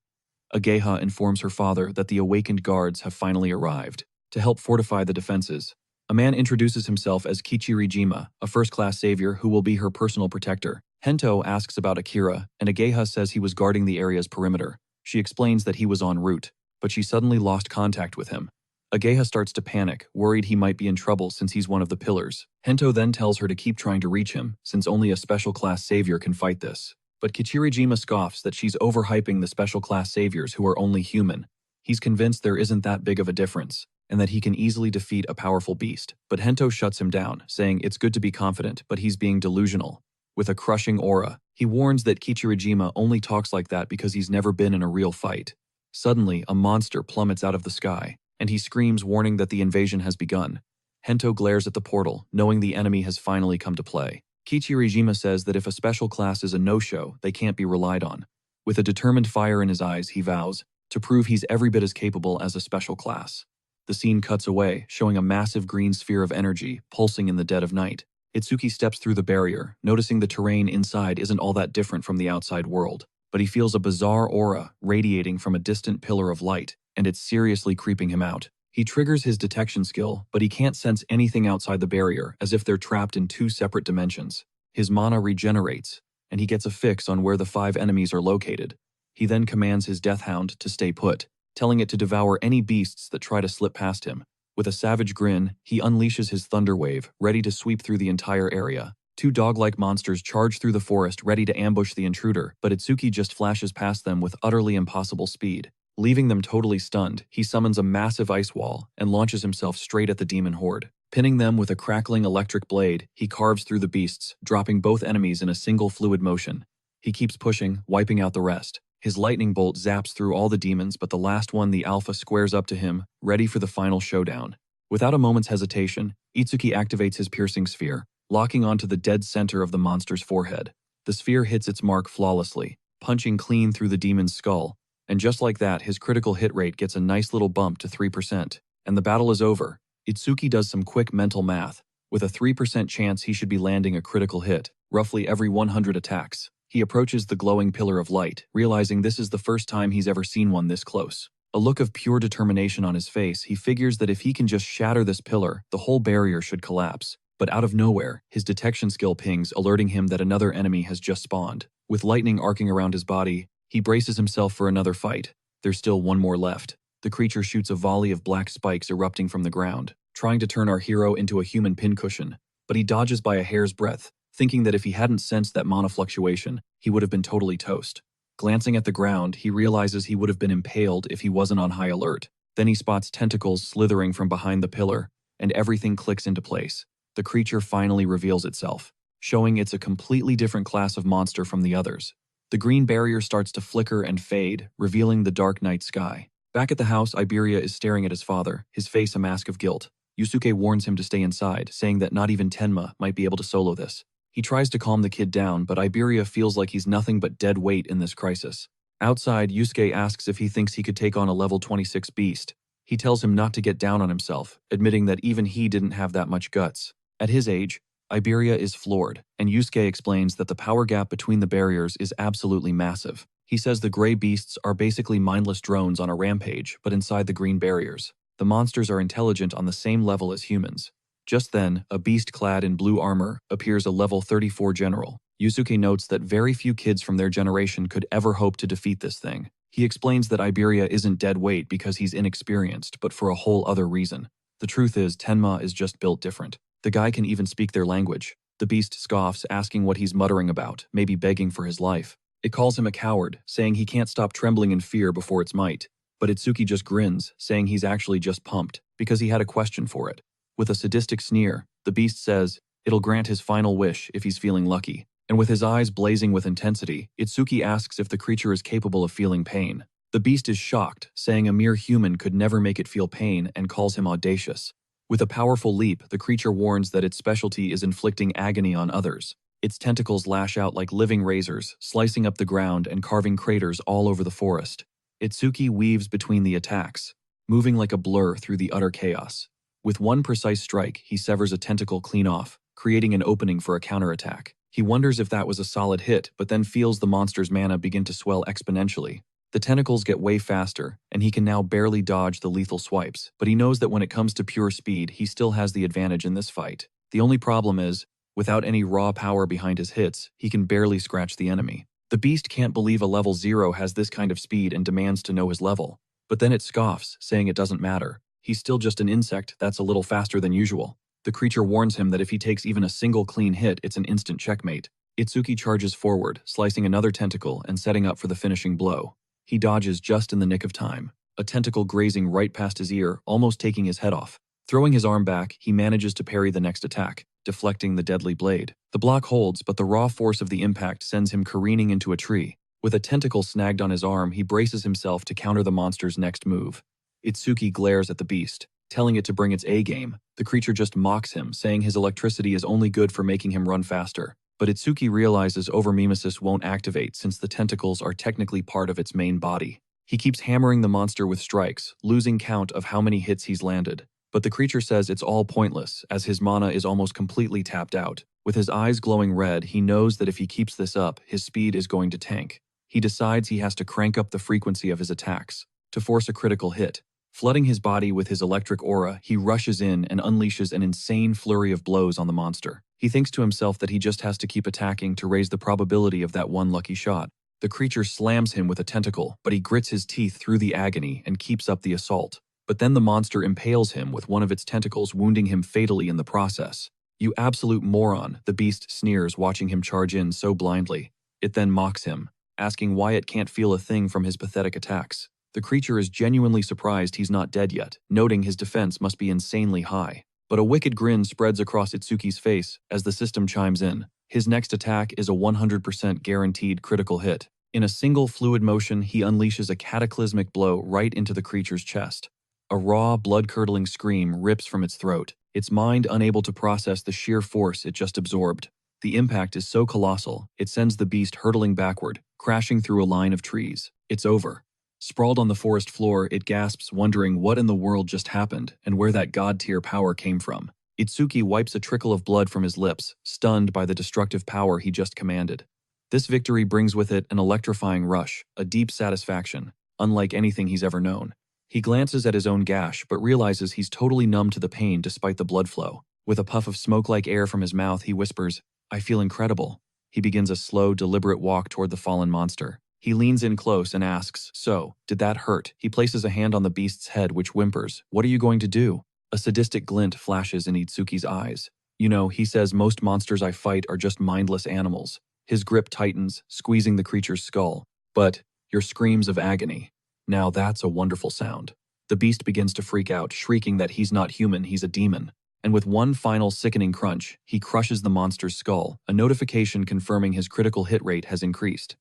Ageha informs her father that the awakened guards have finally arrived to help fortify the defenses. A man introduces himself as Kichirijima, a first-class savior who will be her personal protector. Hento asks about Akira, and Ageha says he was guarding the area's perimeter. She explains that he was en route, but she suddenly lost contact with him. Ageha starts to panic, worried he might be in trouble since he's one of the pillars. Hento then tells her to keep trying to reach him, since only a special-class savior can fight this. But Kichirijima scoffs that she's overhyping the special-class saviors who are only human. He's convinced there isn't that big of a difference, and that he can easily defeat a powerful beast. But Hento shuts him down, saying it's good to be confident, but he's being delusional. With a crushing aura, he warns that Kichirijima only talks like that because he's never been in a real fight. Suddenly, a monster plummets out of the sky, and he screams, warning that the invasion has begun. Hento glares at the portal, knowing the enemy has finally come to play. Kichirijima says that if a special class is a no-show, they can't be relied on. With a determined fire in his eyes, he vows to prove he's every bit as capable as a special class. The scene cuts away, showing a massive green sphere of energy pulsing in the dead of night. Itsuki steps through the barrier, noticing the terrain inside isn't all that different from the outside world. But he feels a bizarre aura radiating from a distant pillar of light, and it's seriously creeping him out. He triggers his detection skill, but he can't sense anything outside the barrier, as if they're trapped in two separate dimensions. His mana regenerates, and he gets a fix on where the 5 enemies are located. He then commands his Death Hound to stay put, telling it to devour any beasts that try to slip past him. With a savage grin, he unleashes his Thunder Wave, ready to sweep through the entire area. 2 dog-like monsters charge through the forest, ready to ambush the intruder, but Itsuki just flashes past them with utterly impossible speed. Leaving them totally stunned, he summons a massive ice wall and launches himself straight at the demon horde. Pinning them with a crackling electric blade, he carves through the beasts, dropping both enemies in a single fluid motion. He keeps pushing, wiping out the rest. His lightning bolt zaps through all the demons, but the last one, the Alpha, squares up to him, ready for the final showdown. Without a moment's hesitation, Itsuki activates his piercing sphere, locking onto the dead center of the monster's forehead. The sphere hits its mark flawlessly, punching clean through the demon's skull, and just like that, his critical hit rate gets a nice little bump to 3%, and the battle is over. Itsuki does some quick mental math. With a 3% chance he should be landing a critical hit, roughly every 100 attacks. He approaches the glowing pillar of light, realizing this is the first time he's ever seen one this close. A look of pure determination on his face, he figures that if he can just shatter this pillar, the whole barrier should collapse. But out of nowhere, his detection skill pings, alerting him that another enemy has just spawned. With lightning arcing around his body, he braces himself for another fight. There's still one more left. The creature shoots a volley of black spikes erupting from the ground, trying to turn our hero into a human pincushion, but he dodges by a hair's breadth, thinking that if he hadn't sensed that mana fluctuation, he would have been totally toast. Glancing at the ground, he realizes he would have been impaled if he wasn't on high alert. Then he spots tentacles slithering from behind the pillar, and everything clicks into place. The creature finally reveals itself, showing it's a completely different class of monster from the others. The green barrier starts to flicker and fade, revealing the dark night sky. Back at the house, Iberia is staring at his father, his face a mask of guilt. Yusuke warns him to stay inside, saying that not even Tenma might be able to solo this. He tries to calm the kid down, but Iberia feels like he's nothing but dead weight in this crisis. Outside, Yusuke asks if he thinks he could take on a level 26 beast. He tells him not to get down on himself, admitting that even he didn't have that much guts. At his age, Iberia is floored, and Yusuke explains that the power gap between the barriers is absolutely massive. He says the gray beasts are basically mindless drones on a rampage, but inside the green barriers. The monsters are intelligent on the same level as humans. Just then, a beast clad in blue armor appears, a level 34 general. Yusuke notes that very few kids from their generation could ever hope to defeat this thing. He explains that Iberia isn't dead weight because he's inexperienced, but for a whole other reason. The truth is, Tenma is just built different. The guy can even speak their language. The beast scoffs, asking what he's muttering about, maybe begging for his life. It calls him a coward, saying he can't stop trembling in fear before its might. But Itsuki just grins, saying he's actually just pumped, because he had a question for it. With a sadistic sneer, the beast says it'll grant his final wish if he's feeling lucky. And with his eyes blazing with intensity, Itsuki asks if the creature is capable of feeling pain. The beast is shocked, saying a mere human could never make it feel pain, and calls him audacious. With a powerful leap, the creature warns that its specialty is inflicting agony on others. Its tentacles lash out like living razors, slicing up the ground and carving craters all over the forest. Itsuki weaves between the attacks, moving like a blur through the utter chaos. With one precise strike, he severs a tentacle clean off, creating an opening for a counterattack. He wonders if that was a solid hit, but then feels the monster's mana begin to swell exponentially. The tentacles get way faster, and he can now barely dodge the lethal swipes, but he knows that when it comes to pure speed, he still has the advantage in this fight. The only problem is, without any raw power behind his hits, he can barely scratch the enemy. The beast can't believe a level 0 has this kind of speed and demands to know his level. But then it scoffs, saying it doesn't matter. He's still just an insect that's a little faster than usual. The creature warns him that if he takes even a single clean hit, it's an instant checkmate. Itsuki charges forward, slicing another tentacle and setting up for the finishing blow. He dodges just in the nick of time, a tentacle grazing right past his ear, almost taking his head off. Throwing his arm back, he manages to parry the next attack, deflecting the deadly blade. The block holds, but the raw force of the impact sends him careening into a tree. With a tentacle snagged on his arm, he braces himself to counter the monster's next move. Itsuki glares at the beast, telling it to bring its A-game. The creature just mocks him, saying his electricity is only good for making him run faster. But Itsuki realizes overmimesis won't activate since the tentacles are technically part of its main body. He keeps hammering the monster with strikes, losing count of how many hits he's landed. But the creature says it's all pointless, as his mana is almost completely tapped out. With his eyes glowing red, he knows that if he keeps this up, his speed is going to tank. He decides he has to crank up the frequency of his attacks to force a critical hit. Flooding his body with his electric aura, he rushes in and unleashes an insane flurry of blows on the monster. He thinks to himself that he just has to keep attacking to raise the probability of that one lucky shot. The creature slams him with a tentacle, but he grits his teeth through the agony and keeps up the assault. But then the monster impales him with one of its tentacles, wounding him fatally in the process. "You absolute moron," the beast sneers, watching him charge in so blindly. It then mocks him, asking why it can't feel a thing from his pathetic attacks. The creature is genuinely surprised he's not dead yet, noting his defense must be insanely high. But a wicked grin spreads across Itsuki's face as the system chimes in. His next attack is a 100% guaranteed critical hit. In a single fluid motion, he unleashes a cataclysmic blow right into the creature's chest. A raw, blood-curdling scream rips from its throat, its mind unable to process the sheer force it just absorbed. The impact is so colossal, it sends the beast hurtling backward, crashing through a line of trees. It's over. Sprawled on the forest floor, it gasps, wondering what in the world just happened and where that god-tier power came from. Itsuki wipes a trickle of blood from his lips, stunned by the destructive power he just commanded. This victory brings with it an electrifying rush, a deep satisfaction, unlike anything he's ever known. He glances at his own gash, but realizes he's totally numb to the pain despite the blood flow. With a puff of smoke-like air from his mouth, he whispers, "I feel incredible." He begins a slow, deliberate walk toward the fallen monster. He leans in close and asks, "So, did that hurt?" He places a hand on the beast's head, which whimpers, "What are you going to do?" A sadistic glint flashes in Itsuki's eyes. "You know," he says, "most monsters I fight are just mindless animals." His grip tightens, squeezing the creature's skull. "But, your screams of agony. Now that's a wonderful sound." The beast begins to freak out, shrieking that he's not human, he's a demon. And with one final sickening crunch, he crushes the monster's skull, a notification confirming his critical hit rate has increased.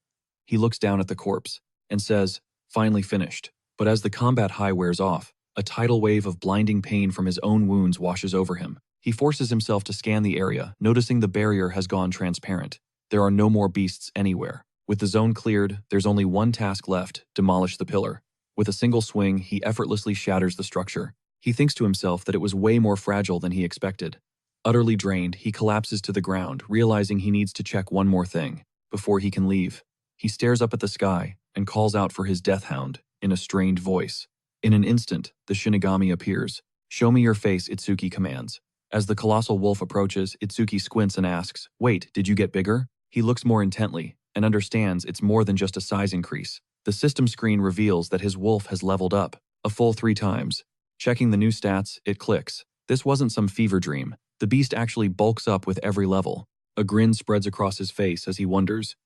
He looks down at the corpse and says, "Finally finished." But as the combat high wears off, a tidal wave of blinding pain from his own wounds washes over him. He forces himself to scan the area, noticing the barrier has gone transparent. There are no more beasts anywhere. With the zone cleared, there's only one task left: demolish the pillar. With a single swing, he effortlessly shatters the structure. He thinks to himself that it was way more fragile than he expected. Utterly drained, he collapses to the ground, realizing he needs to check one more thing before he can leave. He stares up at the sky and calls out for his death hound in a strained voice. In an instant, the Shinigami appears. "Show me your face," Itsuki commands. As the colossal wolf approaches, Itsuki squints and asks, "Wait, did you get bigger?" He looks more intently and understands it's more than just a size increase. The system screen reveals that his wolf has leveled up, a full 3 times. Checking the new stats, it clicks. This wasn't some fever dream. The beast actually bulks up with every level. A grin spreads across his face as he wonders,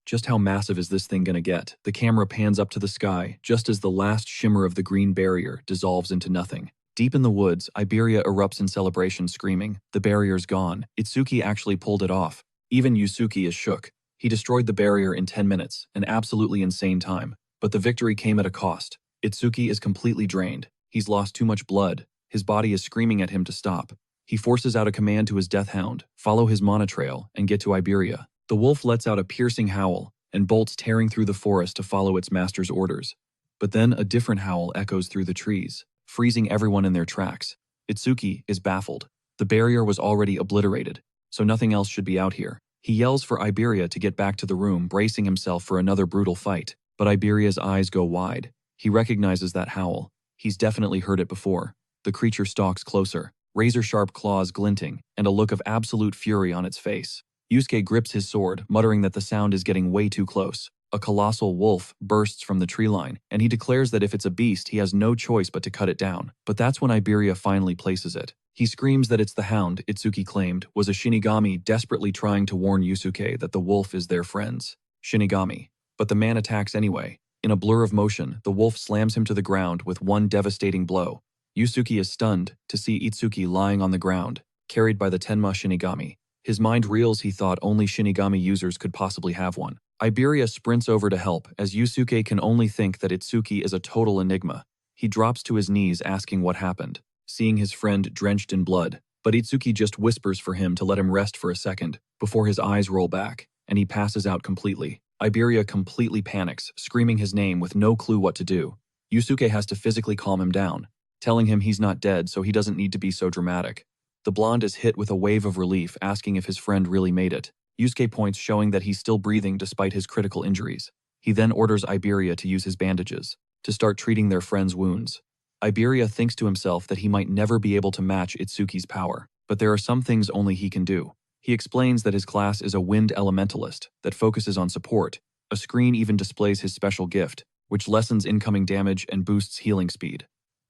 just how massive is this thing gonna get? The camera pans up to the sky, just as the last shimmer of the green barrier dissolves into nothing. Deep in the woods, Iberia erupts in celebration, screaming, "The barrier's gone. Itsuki actually pulled it off." Even Yusuke is shook. He destroyed the barrier in 10 minutes, an absolutely insane time. But the victory came at a cost. Itsuki is completely drained. He's lost too much blood. His body is screaming at him to stop. He forces out a command to his death hound, follow his mana trail, and get to Iberia. The wolf lets out a piercing howl and bolts tearing through the forest to follow its master's orders. But then a different howl echoes through the trees, freezing everyone in their tracks. Itsuki is baffled. The barrier was already obliterated, so nothing else should be out here. He yells for Iberia to get back to the room, bracing himself for another brutal fight. But Iberia's eyes go wide. He recognizes that howl. He's definitely heard it before. The creature stalks closer, razor-sharp claws glinting, and a look of absolute fury on its face. Yusuke grips his sword, muttering that the sound is getting way too close. A colossal wolf bursts from the tree line, and he declares that if it's a beast, he has no choice but to cut it down. But that's when Iberia finally places it. He screams that it's the hound, Itsuki claimed, was a Shinigami desperately trying to warn Yusuke that the wolf is their friends. Shinigami. But the man attacks anyway. In a blur of motion, the wolf slams him to the ground with one devastating blow. Yusuke is stunned to see Itsuki lying on the ground, carried by the Tenma Shinigami. His mind reels. He thought only Shinigami users could possibly have one. Iberia sprints over to help, as Yusuke can only think that Itsuki is a total enigma. He drops to his knees asking what happened, seeing his friend drenched in blood, but Itsuki just whispers for him to let him rest for a second, before his eyes roll back, and he passes out completely. Iberia completely panics, screaming his name with no clue what to do. Yusuke has to physically calm him down, telling him he's not dead so he doesn't need to be so dramatic. The blonde is hit with a wave of relief, asking if his friend really made it. Yusuke points, showing that he's still breathing despite his critical injuries. He then orders Iberia to use his bandages, to start treating their friend's wounds. Iberia thinks to himself that he might never be able to match Itsuki's power, but there are some things only he can do. He explains that his class is a wind elementalist that focuses on support. A screen even displays his special gift, which lessens incoming damage and boosts healing speed.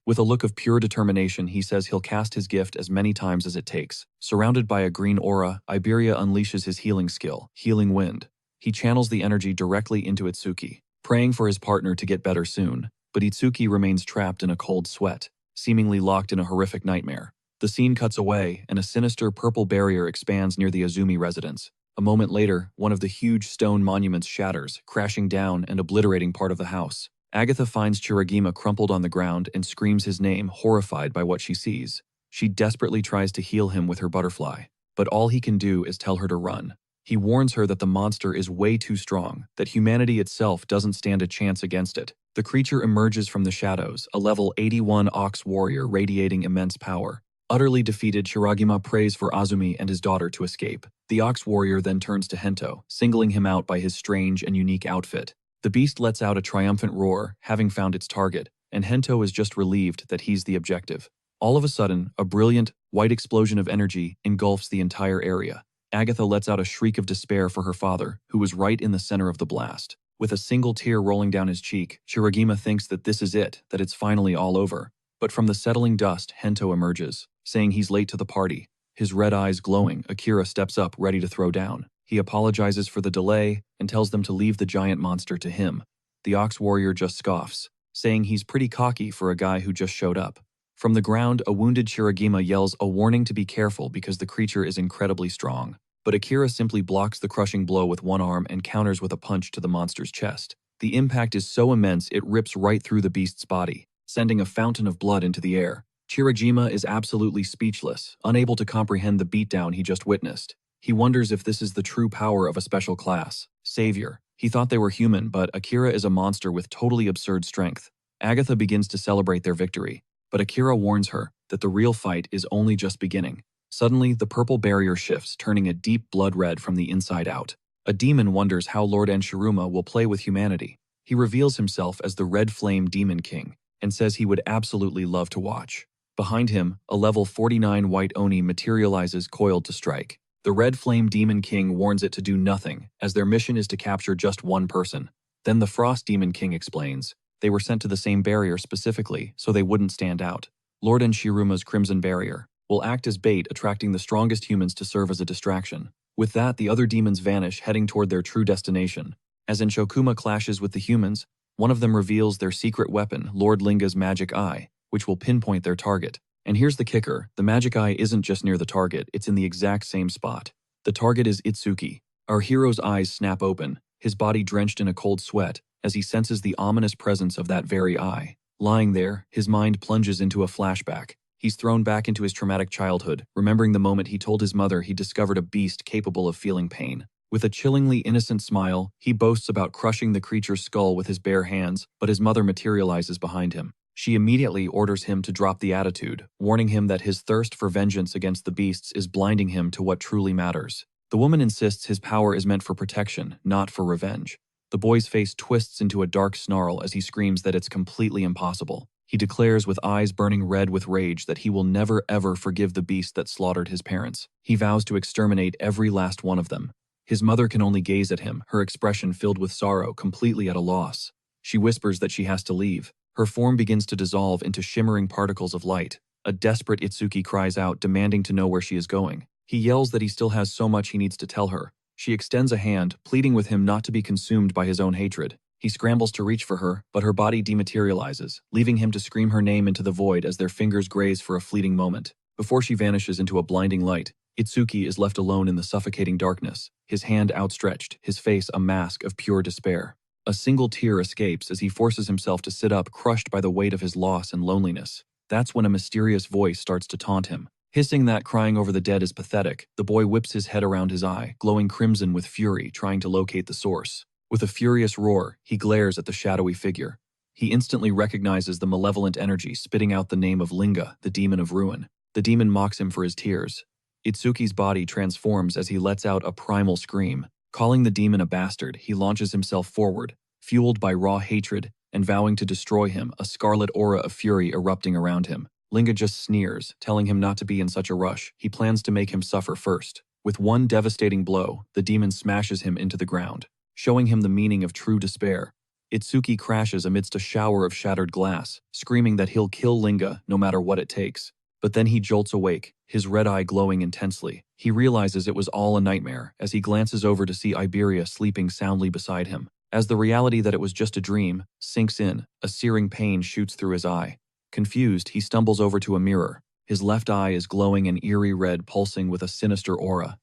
With a look of pure determination, he says he'll cast his gift as many times as it takes. Surrounded by a green aura, Iberia unleashes his healing skill, Healing Wind. He channels the energy directly into Itsuki, praying for his partner to get better soon. But Itsuki remains trapped in a cold sweat, seemingly locked in a horrific nightmare. The scene cuts away, and a sinister purple barrier expands near the Azumi residence. A moment later, one of the huge stone monuments shatters, crashing down and obliterating part of the house. Agatha finds Chiragima crumpled on the ground and screams his name, horrified by what she sees. She desperately tries to heal him with her butterfly, but all he can do is tell her to run. He warns her that the monster is way too strong, that humanity itself doesn't stand a chance against it. The creature emerges from the shadows, a level 81 Ox warrior radiating immense power. Utterly defeated, Chiragima prays for Azumi and his daughter to escape. The Ox warrior then turns to Hento, singling him out by his strange and unique outfit. The beast lets out a triumphant roar, having found its target, and Hento is just relieved that he's the objective. All of a sudden, a brilliant, white explosion of energy engulfs the entire area. Agatha lets out a shriek of despair for her father, who was right in the center of the blast. With a single tear rolling down his cheek, Chiragima thinks that this is it, that it's finally all over. But from the settling dust, Hento emerges, saying he's late to the party. His red eyes glowing, Akira steps up, ready to throw down. He apologizes for the delay and tells them to leave the giant monster to him. The Ox warrior just scoffs, saying he's pretty cocky for a guy who just showed up. From the ground, a wounded Chiragima yells a warning to be careful because the creature is incredibly strong. But Akira simply blocks the crushing blow with one arm and counters with a punch to the monster's chest. The impact is so immense it rips right through the beast's body, sending a fountain of blood into the air. Chiragima is absolutely speechless, unable to comprehend the beatdown he just witnessed. He wonders if this is the true power of a special class, Savior. He thought they were human, but Akira is a monster with totally absurd strength. Agatha begins to celebrate their victory, but Akira warns her that the real fight is only just beginning. Suddenly, the purple barrier shifts, turning a deep blood red from the inside out. A demon wonders how Lord Enshiruma will play with humanity. He reveals himself as the Red Flame Demon King, and says he would absolutely love to watch. Behind him, a level 49 white Oni materializes, coiled to strike. The Red Flame Demon King warns it to do nothing, as their mission is to capture just one person. Then the Frost Demon King explains, they were sent to the same barrier specifically, so they wouldn't stand out. Lord Enshiruma's Crimson Barrier will act as bait, attracting the strongest humans to serve as a distraction. With that, the other demons vanish, heading toward their true destination. As Enshokuma clashes with the humans, one of them reveals their secret weapon, Lord Linga's Magic Eye, which will pinpoint their target. And here's the kicker, the magic eye isn't just near the target, it's in the exact same spot. The target is Itsuki. Our hero's eyes snap open, his body drenched in a cold sweat, as he senses the ominous presence of that very eye. Lying there, his mind plunges into a flashback. He's thrown back into his traumatic childhood, remembering the moment he told his mother he discovered a beast capable of feeling pain. With a chillingly innocent smile, he boasts about crushing the creature's skull with his bare hands, but his mother materializes behind him. She immediately orders him to drop the attitude, warning him that his thirst for vengeance against the beasts is blinding him to what truly matters. The woman insists his power is meant for protection, not for revenge. The boy's face twists into a dark snarl as he screams that it's completely impossible. He declares with eyes burning red with rage that he will never ever forgive the beast that slaughtered his parents. He vows to exterminate every last one of them. His mother can only gaze at him, her expression filled with sorrow, completely at a loss. She whispers that she has to leave. Her form begins to dissolve into shimmering particles of light. A desperate Itsuki cries out, demanding to know where she is going. He yells that he still has so much he needs to tell her. She extends a hand, pleading with him not to be consumed by his own hatred. He scrambles to reach for her, but her body dematerializes, leaving him to scream her name into the void as their fingers graze for a fleeting moment. Before she vanishes into a blinding light, Itsuki is left alone in the suffocating darkness, his hand outstretched, his face a mask of pure despair. A single tear escapes as he forces himself to sit up, crushed by the weight of his loss and loneliness. That's when a mysterious voice starts to taunt him. Hissing that crying over the dead is pathetic, the boy whips his head around his eye, glowing crimson with fury, trying to locate the source. With a furious roar, he glares at the shadowy figure. He instantly recognizes the malevolent energy spitting out the name of Linga, the demon of ruin. The demon mocks him for his tears. Itsuki's body transforms as he lets out a primal scream. Calling the demon a bastard, he launches himself forward, fueled by raw hatred, and vowing to destroy him, a scarlet aura of fury erupting around him. Linga just sneers, telling him not to be in such a rush. He plans to make him suffer first. With one devastating blow, the demon smashes him into the ground, showing him the meaning of true despair. Itsuki crashes amidst a shower of shattered glass, screaming that he'll kill Linga no matter what it takes. But then he jolts awake, his red eye glowing intensely. He realizes it was all a nightmare as he glances over to see Iberia sleeping soundly beside him. As the reality that it was just a dream sinks in, a searing pain shoots through his eye. Confused, he stumbles over to a mirror. His left eye is glowing an eerie red, pulsing with a sinister aura.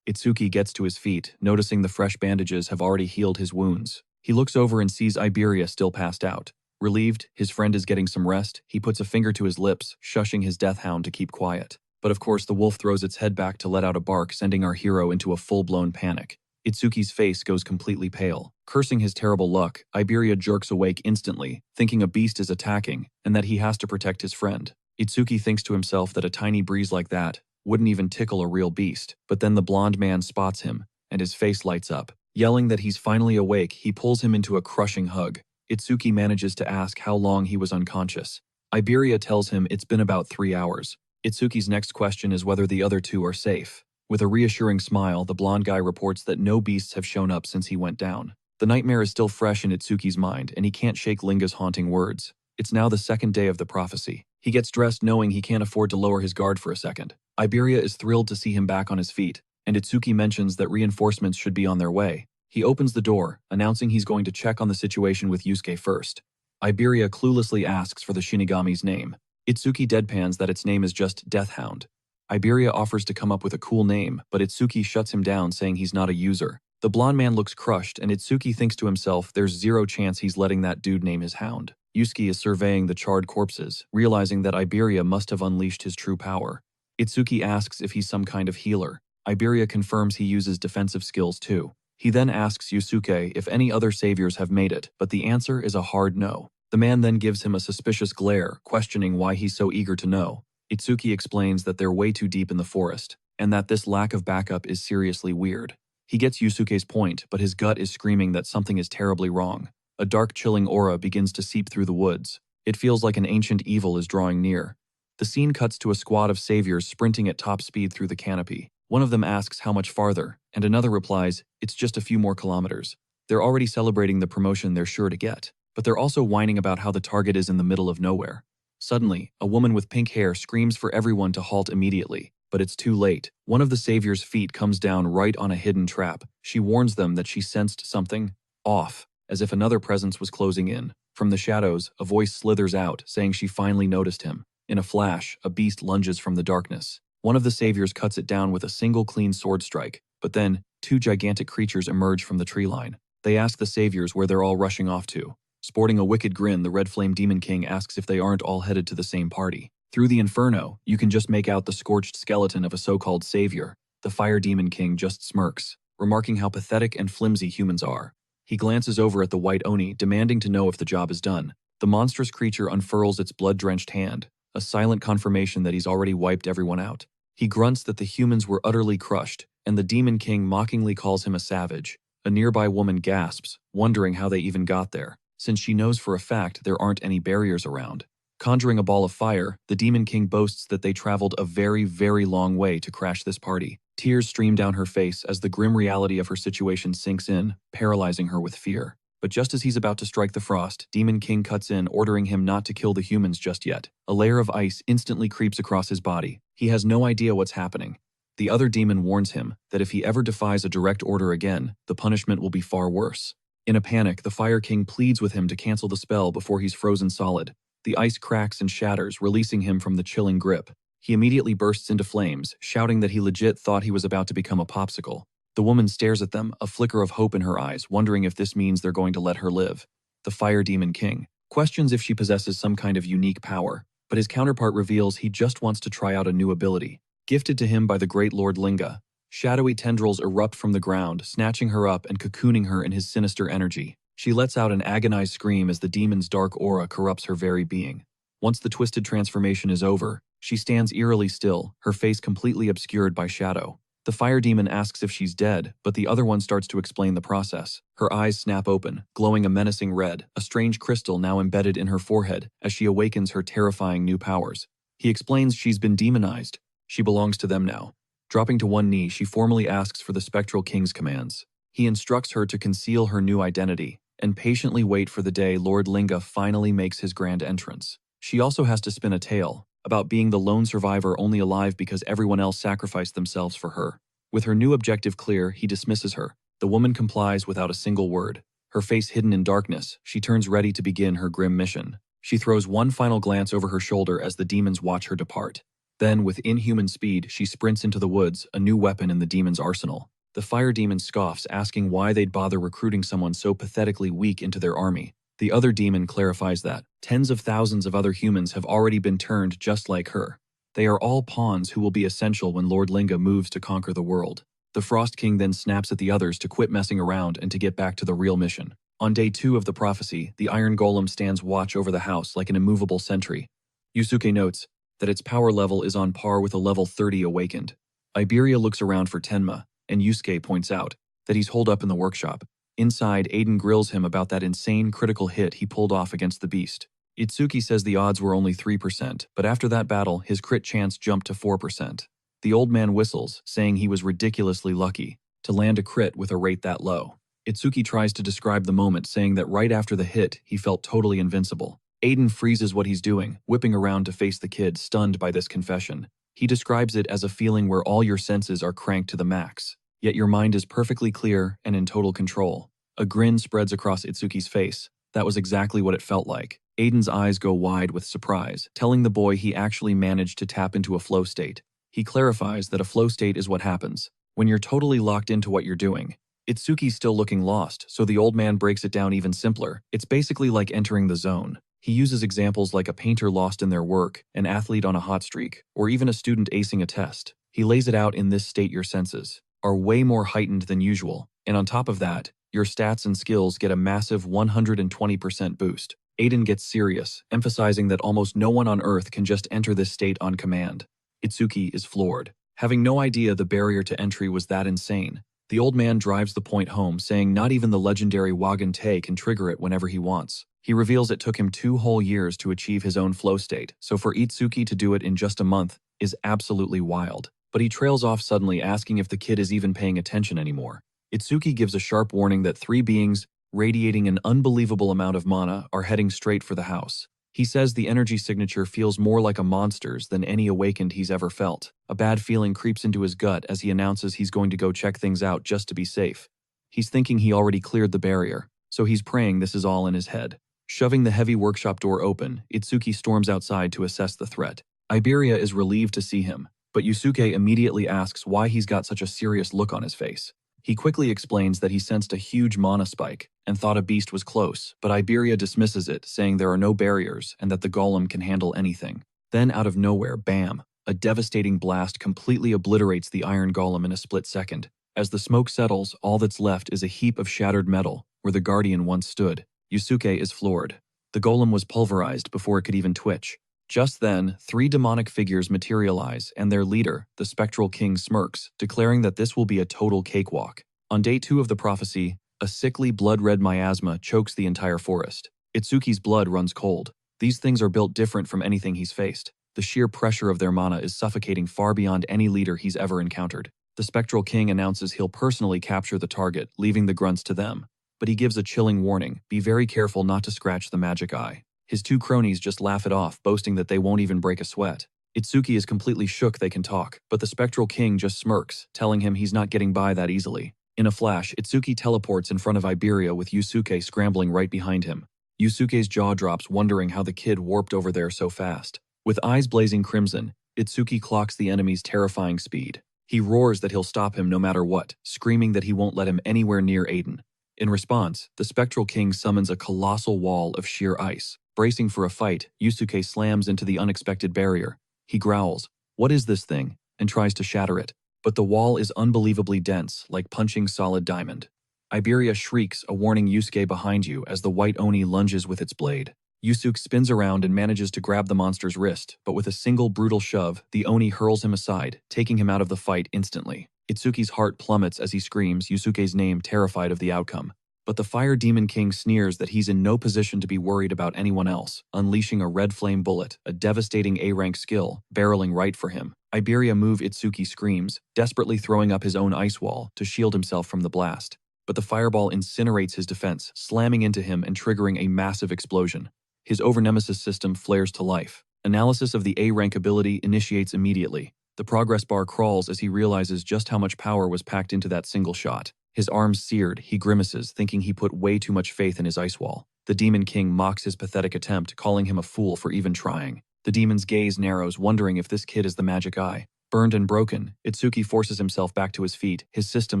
Itsuki gets to his feet, noticing the fresh bandages have already healed his wounds. He looks over and sees Iberia still passed out. Relieved, his friend is getting some rest, he puts a finger to his lips, shushing his death hound to keep quiet. But of course the wolf throws its head back to let out a bark, sending our hero into a full-blown panic. Itsuki's face goes completely pale. Cursing his terrible luck, Iberia jerks awake instantly, thinking a beast is attacking, and that he has to protect his friend. Itsuki thinks to himself that a tiny breeze like that wouldn't even tickle a real beast, but then the blonde man spots him, and his face lights up. Yelling that he's finally awake, he pulls him into a crushing hug. Itsuki manages to ask how long he was unconscious. Iberia tells him it's been about 3 hours. Itsuki's next question is whether the other two are safe. With a reassuring smile, the blonde guy reports that no beasts have shown up since he went down. The nightmare is still fresh in Itsuki's mind, and he can't shake Linga's haunting words. It's now the second day of the prophecy. He gets dressed knowing he can't afford to lower his guard for a second. Iberia is thrilled to see him back on his feet, and Itsuki mentions that reinforcements should be on their way. He opens the door, announcing he's going to check on the situation with Yusuke first. Iberia cluelessly asks for the Shinigami's name. Itsuki deadpans that its name is just Death Hound. Iberia offers to come up with a cool name, but Itsuki shuts him down, saying he's not a user. The blonde man looks crushed, and Itsuki thinks to himself there's zero chance he's letting that dude name his hound. Yusuke is surveying the charred corpses, realizing that Iberia must have unleashed his true power. Itsuki asks if he's some kind of healer. Iberia confirms he uses defensive skills too. He then asks Yusuke if any other saviors have made it, but the answer is a hard no. The man then gives him a suspicious glare, questioning why he's so eager to know. Itsuki explains that they're way too deep in the forest, and that this lack of backup is seriously weird. He gets Yusuke's point, but his gut is screaming that something is terribly wrong. A dark, chilling aura begins to seep through the woods. It feels like an ancient evil is drawing near. The scene cuts to a squad of saviors sprinting at top speed through the canopy. One of them asks how much farther, and another replies, it's just a few more kilometers. They're already celebrating the promotion they're sure to get, but they're also whining about how the target is in the middle of nowhere. Suddenly, a woman with pink hair screams for everyone to halt immediately, but it's too late. One of the saviors' feet comes down right on a hidden trap. She warns them that she sensed something off, as if another presence was closing in. From the shadows, a voice slithers out, saying she finally noticed him. In a flash, a beast lunges from the darkness. One of the saviors cuts it down with a single clean sword strike, but then, 2 gigantic creatures emerge from the tree line. They ask the saviors where they're all rushing off to. Sporting a wicked grin, the Red Flame Demon King asks if they aren't all headed to the same party. Through the inferno, you can just make out the scorched skeleton of a so-called savior. The Fire Demon King just smirks, remarking how pathetic and flimsy humans are. He glances over at the White Oni, demanding to know if the job is done. The monstrous creature unfurls its blood-drenched hand, a silent confirmation that he's already wiped everyone out. He grunts that the humans were utterly crushed, and the Demon King mockingly calls him a savage. A nearby woman gasps, wondering how they even got there, since she knows for a fact there aren't any barriers around. Conjuring a ball of fire, the Demon King boasts that they traveled a very, very long way to crash this party. Tears stream down her face as the grim reality of her situation sinks in, paralyzing her with fear. But just as he's about to strike the frost, Demon King cuts in, ordering him not to kill the humans just yet. A layer of ice instantly creeps across his body. He has no idea what's happening. The other demon warns him that if he ever defies a direct order again, the punishment will be far worse. In a panic, the Fire King pleads with him to cancel the spell before he's frozen solid. The ice cracks and shatters, releasing him from the chilling grip. He immediately bursts into flames, shouting that he legit thought he was about to become a popsicle. The woman stares at them, a flicker of hope in her eyes, wondering if this means they're going to let her live. The Fire Demon King questions if she possesses some kind of unique power, but his counterpart reveals he just wants to try out a new ability. Gifted to him by the great Lord Linga, shadowy tendrils erupt from the ground, snatching her up and cocooning her in his sinister energy. She lets out an agonized scream as the demon's dark aura corrupts her very being. Once the twisted transformation is over, she stands eerily still, her face completely obscured by shadow. The fire demon asks if she's dead, but the other one starts to explain the process. Her eyes snap open, glowing a menacing red, a strange crystal now embedded in her forehead as she awakens her terrifying new powers. He explains she's been demonized. She belongs to them now. Dropping to one knee, she formally asks for the Spectral King's commands. He instructs her to conceal her new identity and patiently wait for the day Lord Linga finally makes his grand entrance. She also has to spin a tale about being the lone survivor only alive because everyone else sacrificed themselves for her. With her new objective clear, he dismisses her. The woman complies without a single word. Her face hidden in darkness, she turns ready to begin her grim mission. She throws one final glance over her shoulder as the demons watch her depart. Then, with inhuman speed, she sprints into the woods, a new weapon in the demon's arsenal. The fire demon scoffs, asking why they'd bother recruiting someone so pathetically weak into their army. The other demon clarifies that tens of thousands of other humans have already been turned just like her. They are all pawns who will be essential when Lord Linga moves to conquer the world. The Frost King then snaps at the others to quit messing around and to get back to the real mission. On day 2 of the prophecy, the Iron Golem stands watch over the house like an immovable sentry. Yusuke notes that its power level is on par with a level 30 awakened. Iberia looks around for Tenma, and Yusuke points out that he's holed up in the workshop. Inside, Aiden grills him about that insane critical hit he pulled off against the beast. Itsuki says the odds were only 3%, but after that battle, his crit chance jumped to 4%. The old man whistles, saying he was ridiculously lucky to land a crit with a rate that low. Itsuki tries to describe the moment, saying that right after the hit, he felt totally invincible. Aiden freezes what he's doing, whipping around to face the kid, stunned by this confession. He describes it as a feeling where all your senses are cranked to the max, yet your mind is perfectly clear and in total control. A grin spreads across Itsuki's face. That was exactly what it felt like. Aiden's eyes go wide with surprise, telling the boy he actually managed to tap into a flow state. He clarifies that a flow state is what happens when you're totally locked into what you're doing. Itsuki's still looking lost, so the old man breaks it down even simpler. It's basically like entering the zone. He uses examples like a painter lost in their work, an athlete on a hot streak, or even a student acing a test. He lays it out in this state: your senses are way more heightened than usual, and on top of that, your stats and skills get a massive 120% boost. Aiden gets serious, emphasizing that almost no one on Earth can just enter this state on command. Itsuki is floored, having no idea the barrier to entry was that insane. The old man drives the point home, saying not even the legendary Wagen Tae can trigger it whenever he wants. He reveals it took him 2 whole years to achieve his own flow state, so for Itsuki to do it in just a month is absolutely wild. But he trails off suddenly, asking if the kid is even paying attention anymore. Itsuki gives a sharp warning that 3 beings radiating an unbelievable amount of mana are heading straight for the house. He says the energy signature feels more like a monster's than any awakened he's ever felt. A bad feeling creeps into his gut as he announces he's going to go check things out just to be safe. He's thinking he already cleared the barrier, so he's praying this is all in his head. Shoving the heavy workshop door open, Itsuki storms outside to assess the threat. Iberia is relieved to see him, but Yusuke immediately asks why he's got such a serious look on his face. He quickly explains that he sensed a huge mana spike and thought a beast was close, but Iberia dismisses it, saying there are no barriers and that the golem can handle anything. Then out of nowhere, bam, a devastating blast completely obliterates the iron golem in a split second. As the smoke settles, all that's left is a heap of shattered metal where the guardian once stood. Yusuke is floored. The golem was pulverized before it could even twitch. Just then, 3 demonic figures materialize, and their leader, the Spectral King, smirks, declaring that this will be a total cakewalk. On day 2 of the prophecy, a sickly blood-red miasma chokes the entire forest. Itsuki's blood runs cold. These things are built different from anything he's faced. The sheer pressure of their mana is suffocating far beyond any leader he's ever encountered. The Spectral King announces he'll personally capture the target, leaving the grunts to them. But he gives a chilling warning: be very careful not to scratch the magic eye. His 2 cronies just laugh it off, boasting that they won't even break a sweat. Itsuki is completely shook they can talk, but the Spectral King just smirks, telling him he's not getting by that easily. In a flash, Itsuki teleports in front of Iberia with Yusuke scrambling right behind him. Yusuke's jaw drops, wondering how the kid warped over there so fast. With eyes blazing crimson, Itsuki clocks the enemy's terrifying speed. He roars that he'll stop him no matter what, screaming that he won't let him anywhere near Aiden. In response, the Spectral King summons a colossal wall of sheer ice. Bracing for a fight, Yusuke slams into the unexpected barrier. He growls, "What is this thing?" and tries to shatter it. But the wall is unbelievably dense, like punching solid diamond. Iberia shrieks, a warning Yusuke behind you as the white Oni lunges with its blade. Yusuke spins around and manages to grab the monster's wrist, but with a single brutal shove, the Oni hurls him aside, taking him out of the fight instantly. Itsuki's heart plummets as he screams Yusuke's name, terrified of the outcome. But the Fire Demon King sneers that he's in no position to be worried about anyone else, unleashing a red flame bullet, a devastating A-rank skill, barreling right for him. Iberia move Itsuki screams, desperately throwing up his own ice wall to shield himself from the blast. But the fireball incinerates his defense, slamming into him and triggering a massive explosion. His over-nemesis system flares to life. Analysis of the A-rank ability initiates immediately. The progress bar crawls as he realizes just how much power was packed into that single shot. His arms seared, he grimaces, thinking he put way too much faith in his ice wall. The Demon King mocks his pathetic attempt, calling him a fool for even trying. The demon's gaze narrows, wondering if this kid is the magic eye. Burned and broken, Itsuki forces himself back to his feet, his system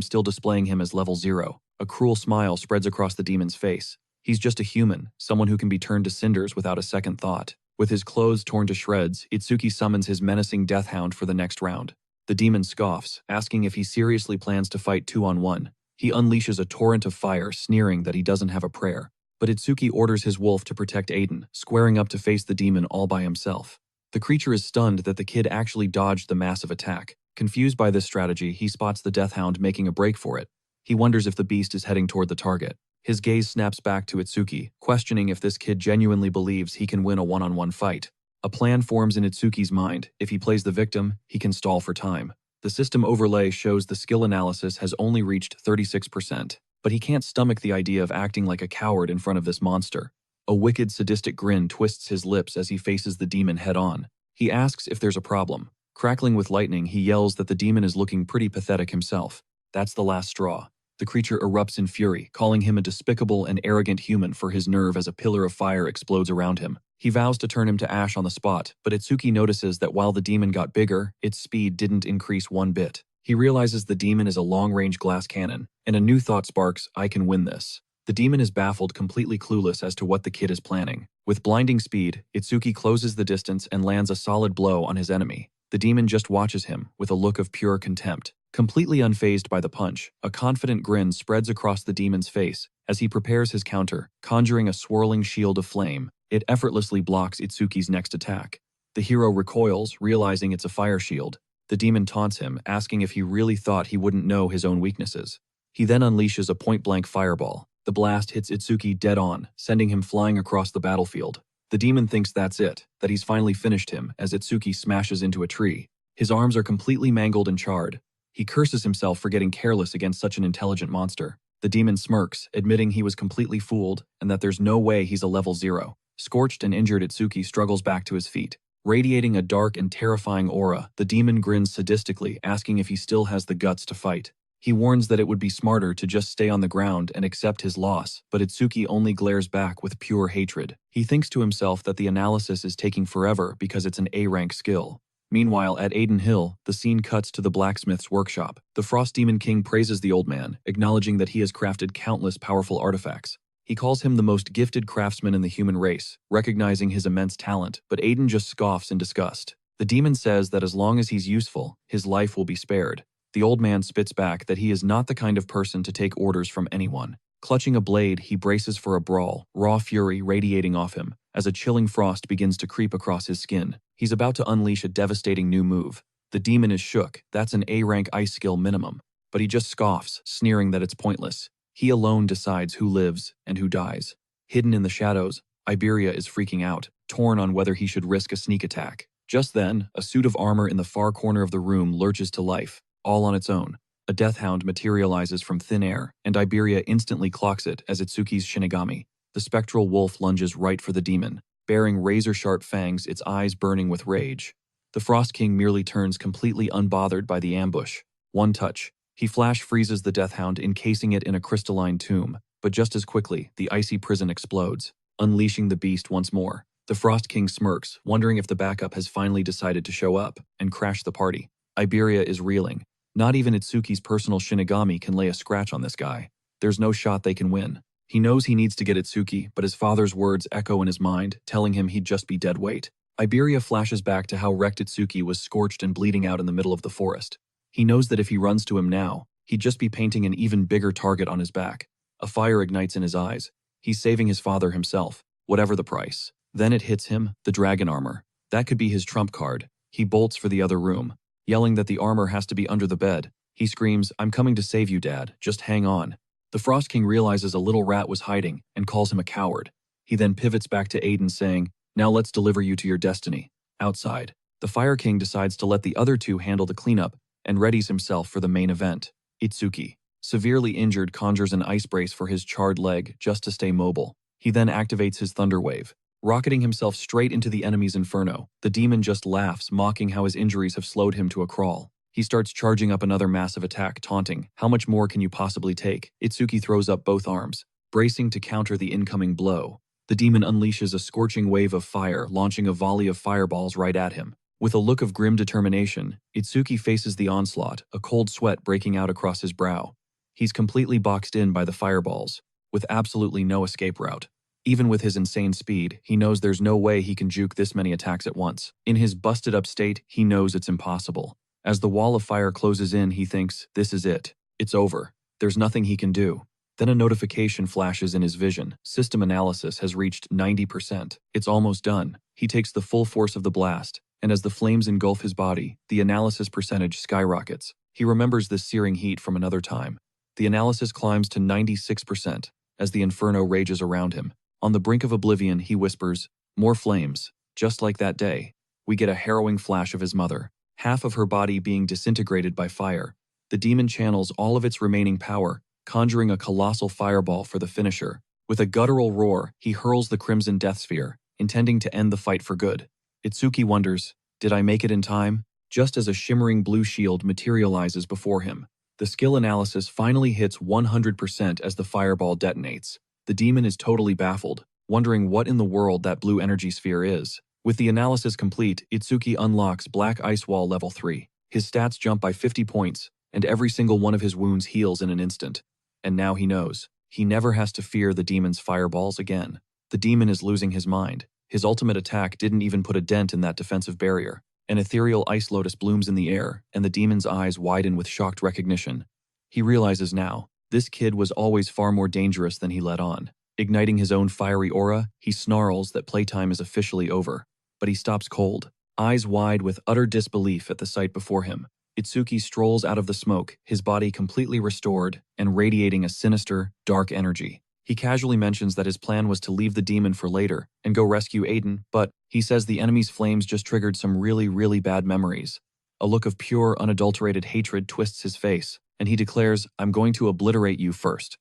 still displaying him as level 0. A cruel smile spreads across the demon's face. He's just a human, someone who can be turned to cinders without a second thought. With his clothes torn to shreds, Itsuki summons his menacing death hound for the next round. The demon scoffs, asking if he seriously plans to fight 2-on-1. He unleashes a torrent of fire, sneering that he doesn't have a prayer. But Itsuki orders his wolf to protect Aiden, squaring up to face the demon all by himself. The creature is stunned that the kid actually dodged the massive attack. Confused by this strategy, he spots the death hound making a break for it. He wonders if the beast is heading toward the target. His gaze snaps back to Itsuki, questioning if this kid genuinely believes he can win a one-on-one fight. A plan forms in Itsuki's mind. If he plays the victim, he can stall for time. The system overlay shows the skill analysis has only reached 36%, but he can't stomach the idea of acting like a coward in front of this monster. A wicked, sadistic grin twists his lips as he faces the demon head-on. He asks if there's a problem. Crackling with lightning, he yells that the demon is looking pretty pathetic himself. That's the last straw. The creature erupts in fury, calling him a despicable and arrogant human for his nerve as a pillar of fire explodes around him. He vows to turn him to ash on the spot, but Itsuki notices that while the demon got bigger, its speed didn't increase one bit. He realizes the demon is a long-range glass cannon, and a new thought sparks, I can win this. The demon is baffled, completely clueless as to what the kid is planning. With blinding speed, Itsuki closes the distance and lands a solid blow on his enemy. The demon just watches him, with a look of pure contempt. Completely unfazed by the punch, a confident grin spreads across the demon's face as he prepares his counter, conjuring a swirling shield of flame. It effortlessly blocks Itsuki's next attack. The hero recoils, realizing it's a fire shield. The demon taunts him, asking if he really thought he wouldn't know his own weaknesses. He then unleashes a point-blank fireball. The blast hits Itsuki dead on, sending him flying across the battlefield. The demon thinks that's it, that he's finally finished him, as Itsuki smashes into a tree. His arms are completely mangled and charred. He curses himself for getting careless against such an intelligent monster. The demon smirks, admitting he was completely fooled and that there's no way he's a level 0. Scorched and injured, Itsuki struggles back to his feet. Radiating a dark and terrifying aura, the demon grins sadistically, asking if he still has the guts to fight. He warns that it would be smarter to just stay on the ground and accept his loss, but Itsuki only glares back with pure hatred. He thinks to himself that the analysis is taking forever because it's an A-rank skill. Meanwhile, at Aiden Hill, the scene cuts to the blacksmith's workshop. The Frost Demon King praises the old man, acknowledging that he has crafted countless powerful artifacts. He calls him the most gifted craftsman in the human race, recognizing his immense talent, but Aiden just scoffs in disgust. The demon says that as long as he's useful, his life will be spared. The old man spits back that he is not the kind of person to take orders from anyone. Clutching a blade, he braces for a brawl, raw fury radiating off him, as a chilling frost begins to creep across his skin. He's about to unleash a devastating new move. The demon is shook. That's an A-rank ice skill minimum. but he just scoffs, sneering that it's pointless. He alone decides who lives and who dies. Hidden in the shadows, Iberia is freaking out, torn on whether he should risk a sneak attack. Just then, a suit of armor in the far corner of the room lurches to life, all on its own. A death hound materializes from thin air, and Iberia instantly clocks it as Itsuki's Shinigami. The spectral wolf lunges right for the demon, bearing razor-sharp fangs, its eyes burning with rage. The Frost King merely turns completely unbothered by the ambush. One touch. He flash freezes the death hound, encasing it in a crystalline tomb, but just as quickly, the icy prison explodes, unleashing the beast once more. The Frost King smirks, wondering if the backup has finally decided to show up and crash the party. Iberia is reeling. Not even Itsuki's personal Shinigami can lay a scratch on this guy. There's no shot they can win. He knows he needs to get Itsuki, but his father's words echo in his mind, telling him he'd just be dead weight. Iberia flashes back to how wrecked Itsuki was, scorched and bleeding out in the middle of the forest. He knows that if he runs to him now, he'd just be painting an even bigger target on his back. A fire ignites in his eyes. He's saving his father himself, whatever the price. Then it hits him, the dragon armor. That could be his trump card. He bolts for the other room, yelling that the armor has to be under the bed. He screams, "I'm coming to save you, Dad. Just hang on." The Frost King realizes a little rat was hiding and calls him a coward. He then pivots back to Aiden, saying, "Now let's deliver you to your destiny." Outside, the Fire King decides to let the other two handle the cleanup and readies himself for the main event. Itsuki, severely injured, conjures an ice brace for his charred leg just to stay mobile. He then activates his Thunder Wave, rocketing himself straight into the enemy's inferno. The demon just laughs, mocking how his injuries have slowed him to a crawl. He starts charging up another massive attack, taunting, "How much more can you possibly take?" Itsuki throws up both arms, bracing to counter the incoming blow. The demon unleashes a scorching wave of fire, launching a volley of fireballs right at him. With a look of grim determination, Itsuki faces the onslaught, a cold sweat breaking out across his brow. He's completely boxed in by the fireballs, with absolutely no escape route. Even with his insane speed, he knows there's no way he can juke this many attacks at once. In his busted-up state, he knows it's impossible. As the wall of fire closes in, he thinks, this is it. It's over. There's nothing he can do. Then a notification flashes in his vision. System analysis has reached 90%. It's almost done. He takes the full force of the blast, and as the flames engulf his body, the analysis percentage skyrockets. He remembers this searing heat from another time. The analysis climbs to 96% as the inferno rages around him. On the brink of oblivion, he whispers, "More flames." Just like that day, we get a harrowing flash of his mother, half of her body being disintegrated by fire. The demon channels all of its remaining power, conjuring a colossal fireball for the finisher. With a guttural roar, he hurls the Crimson Death Sphere, intending to end the fight for good. Itsuki wonders, did I make it in time? Just as a shimmering blue shield materializes before him, the skill analysis finally hits 100% as the fireball detonates. The demon is totally baffled, wondering what in the world that blue energy sphere is. With the analysis complete, Itsuki unlocks Black Ice Wall Level 3. His stats jump by 50 points, and every single one of his wounds heals in an instant. And now he knows. He never has to fear the demon's fireballs again. The demon is losing his mind. His ultimate attack didn't even put a dent in that defensive barrier. An ethereal ice lotus blooms in the air, and the demon's eyes widen with shocked recognition. He realizes now, this kid was always far more dangerous than he let on. Igniting his own fiery aura, he snarls that playtime is officially over. But he stops cold, eyes wide with utter disbelief at the sight before him. Itsuki strolls out of the smoke, his body completely restored and radiating a sinister, dark energy. He casually mentions that his plan was to leave the demon for later and go rescue Aiden, but he says the enemy's flames just triggered some really bad memories. A look of pure, unadulterated hatred twists his face, and he declares, "I'm going to obliterate you first."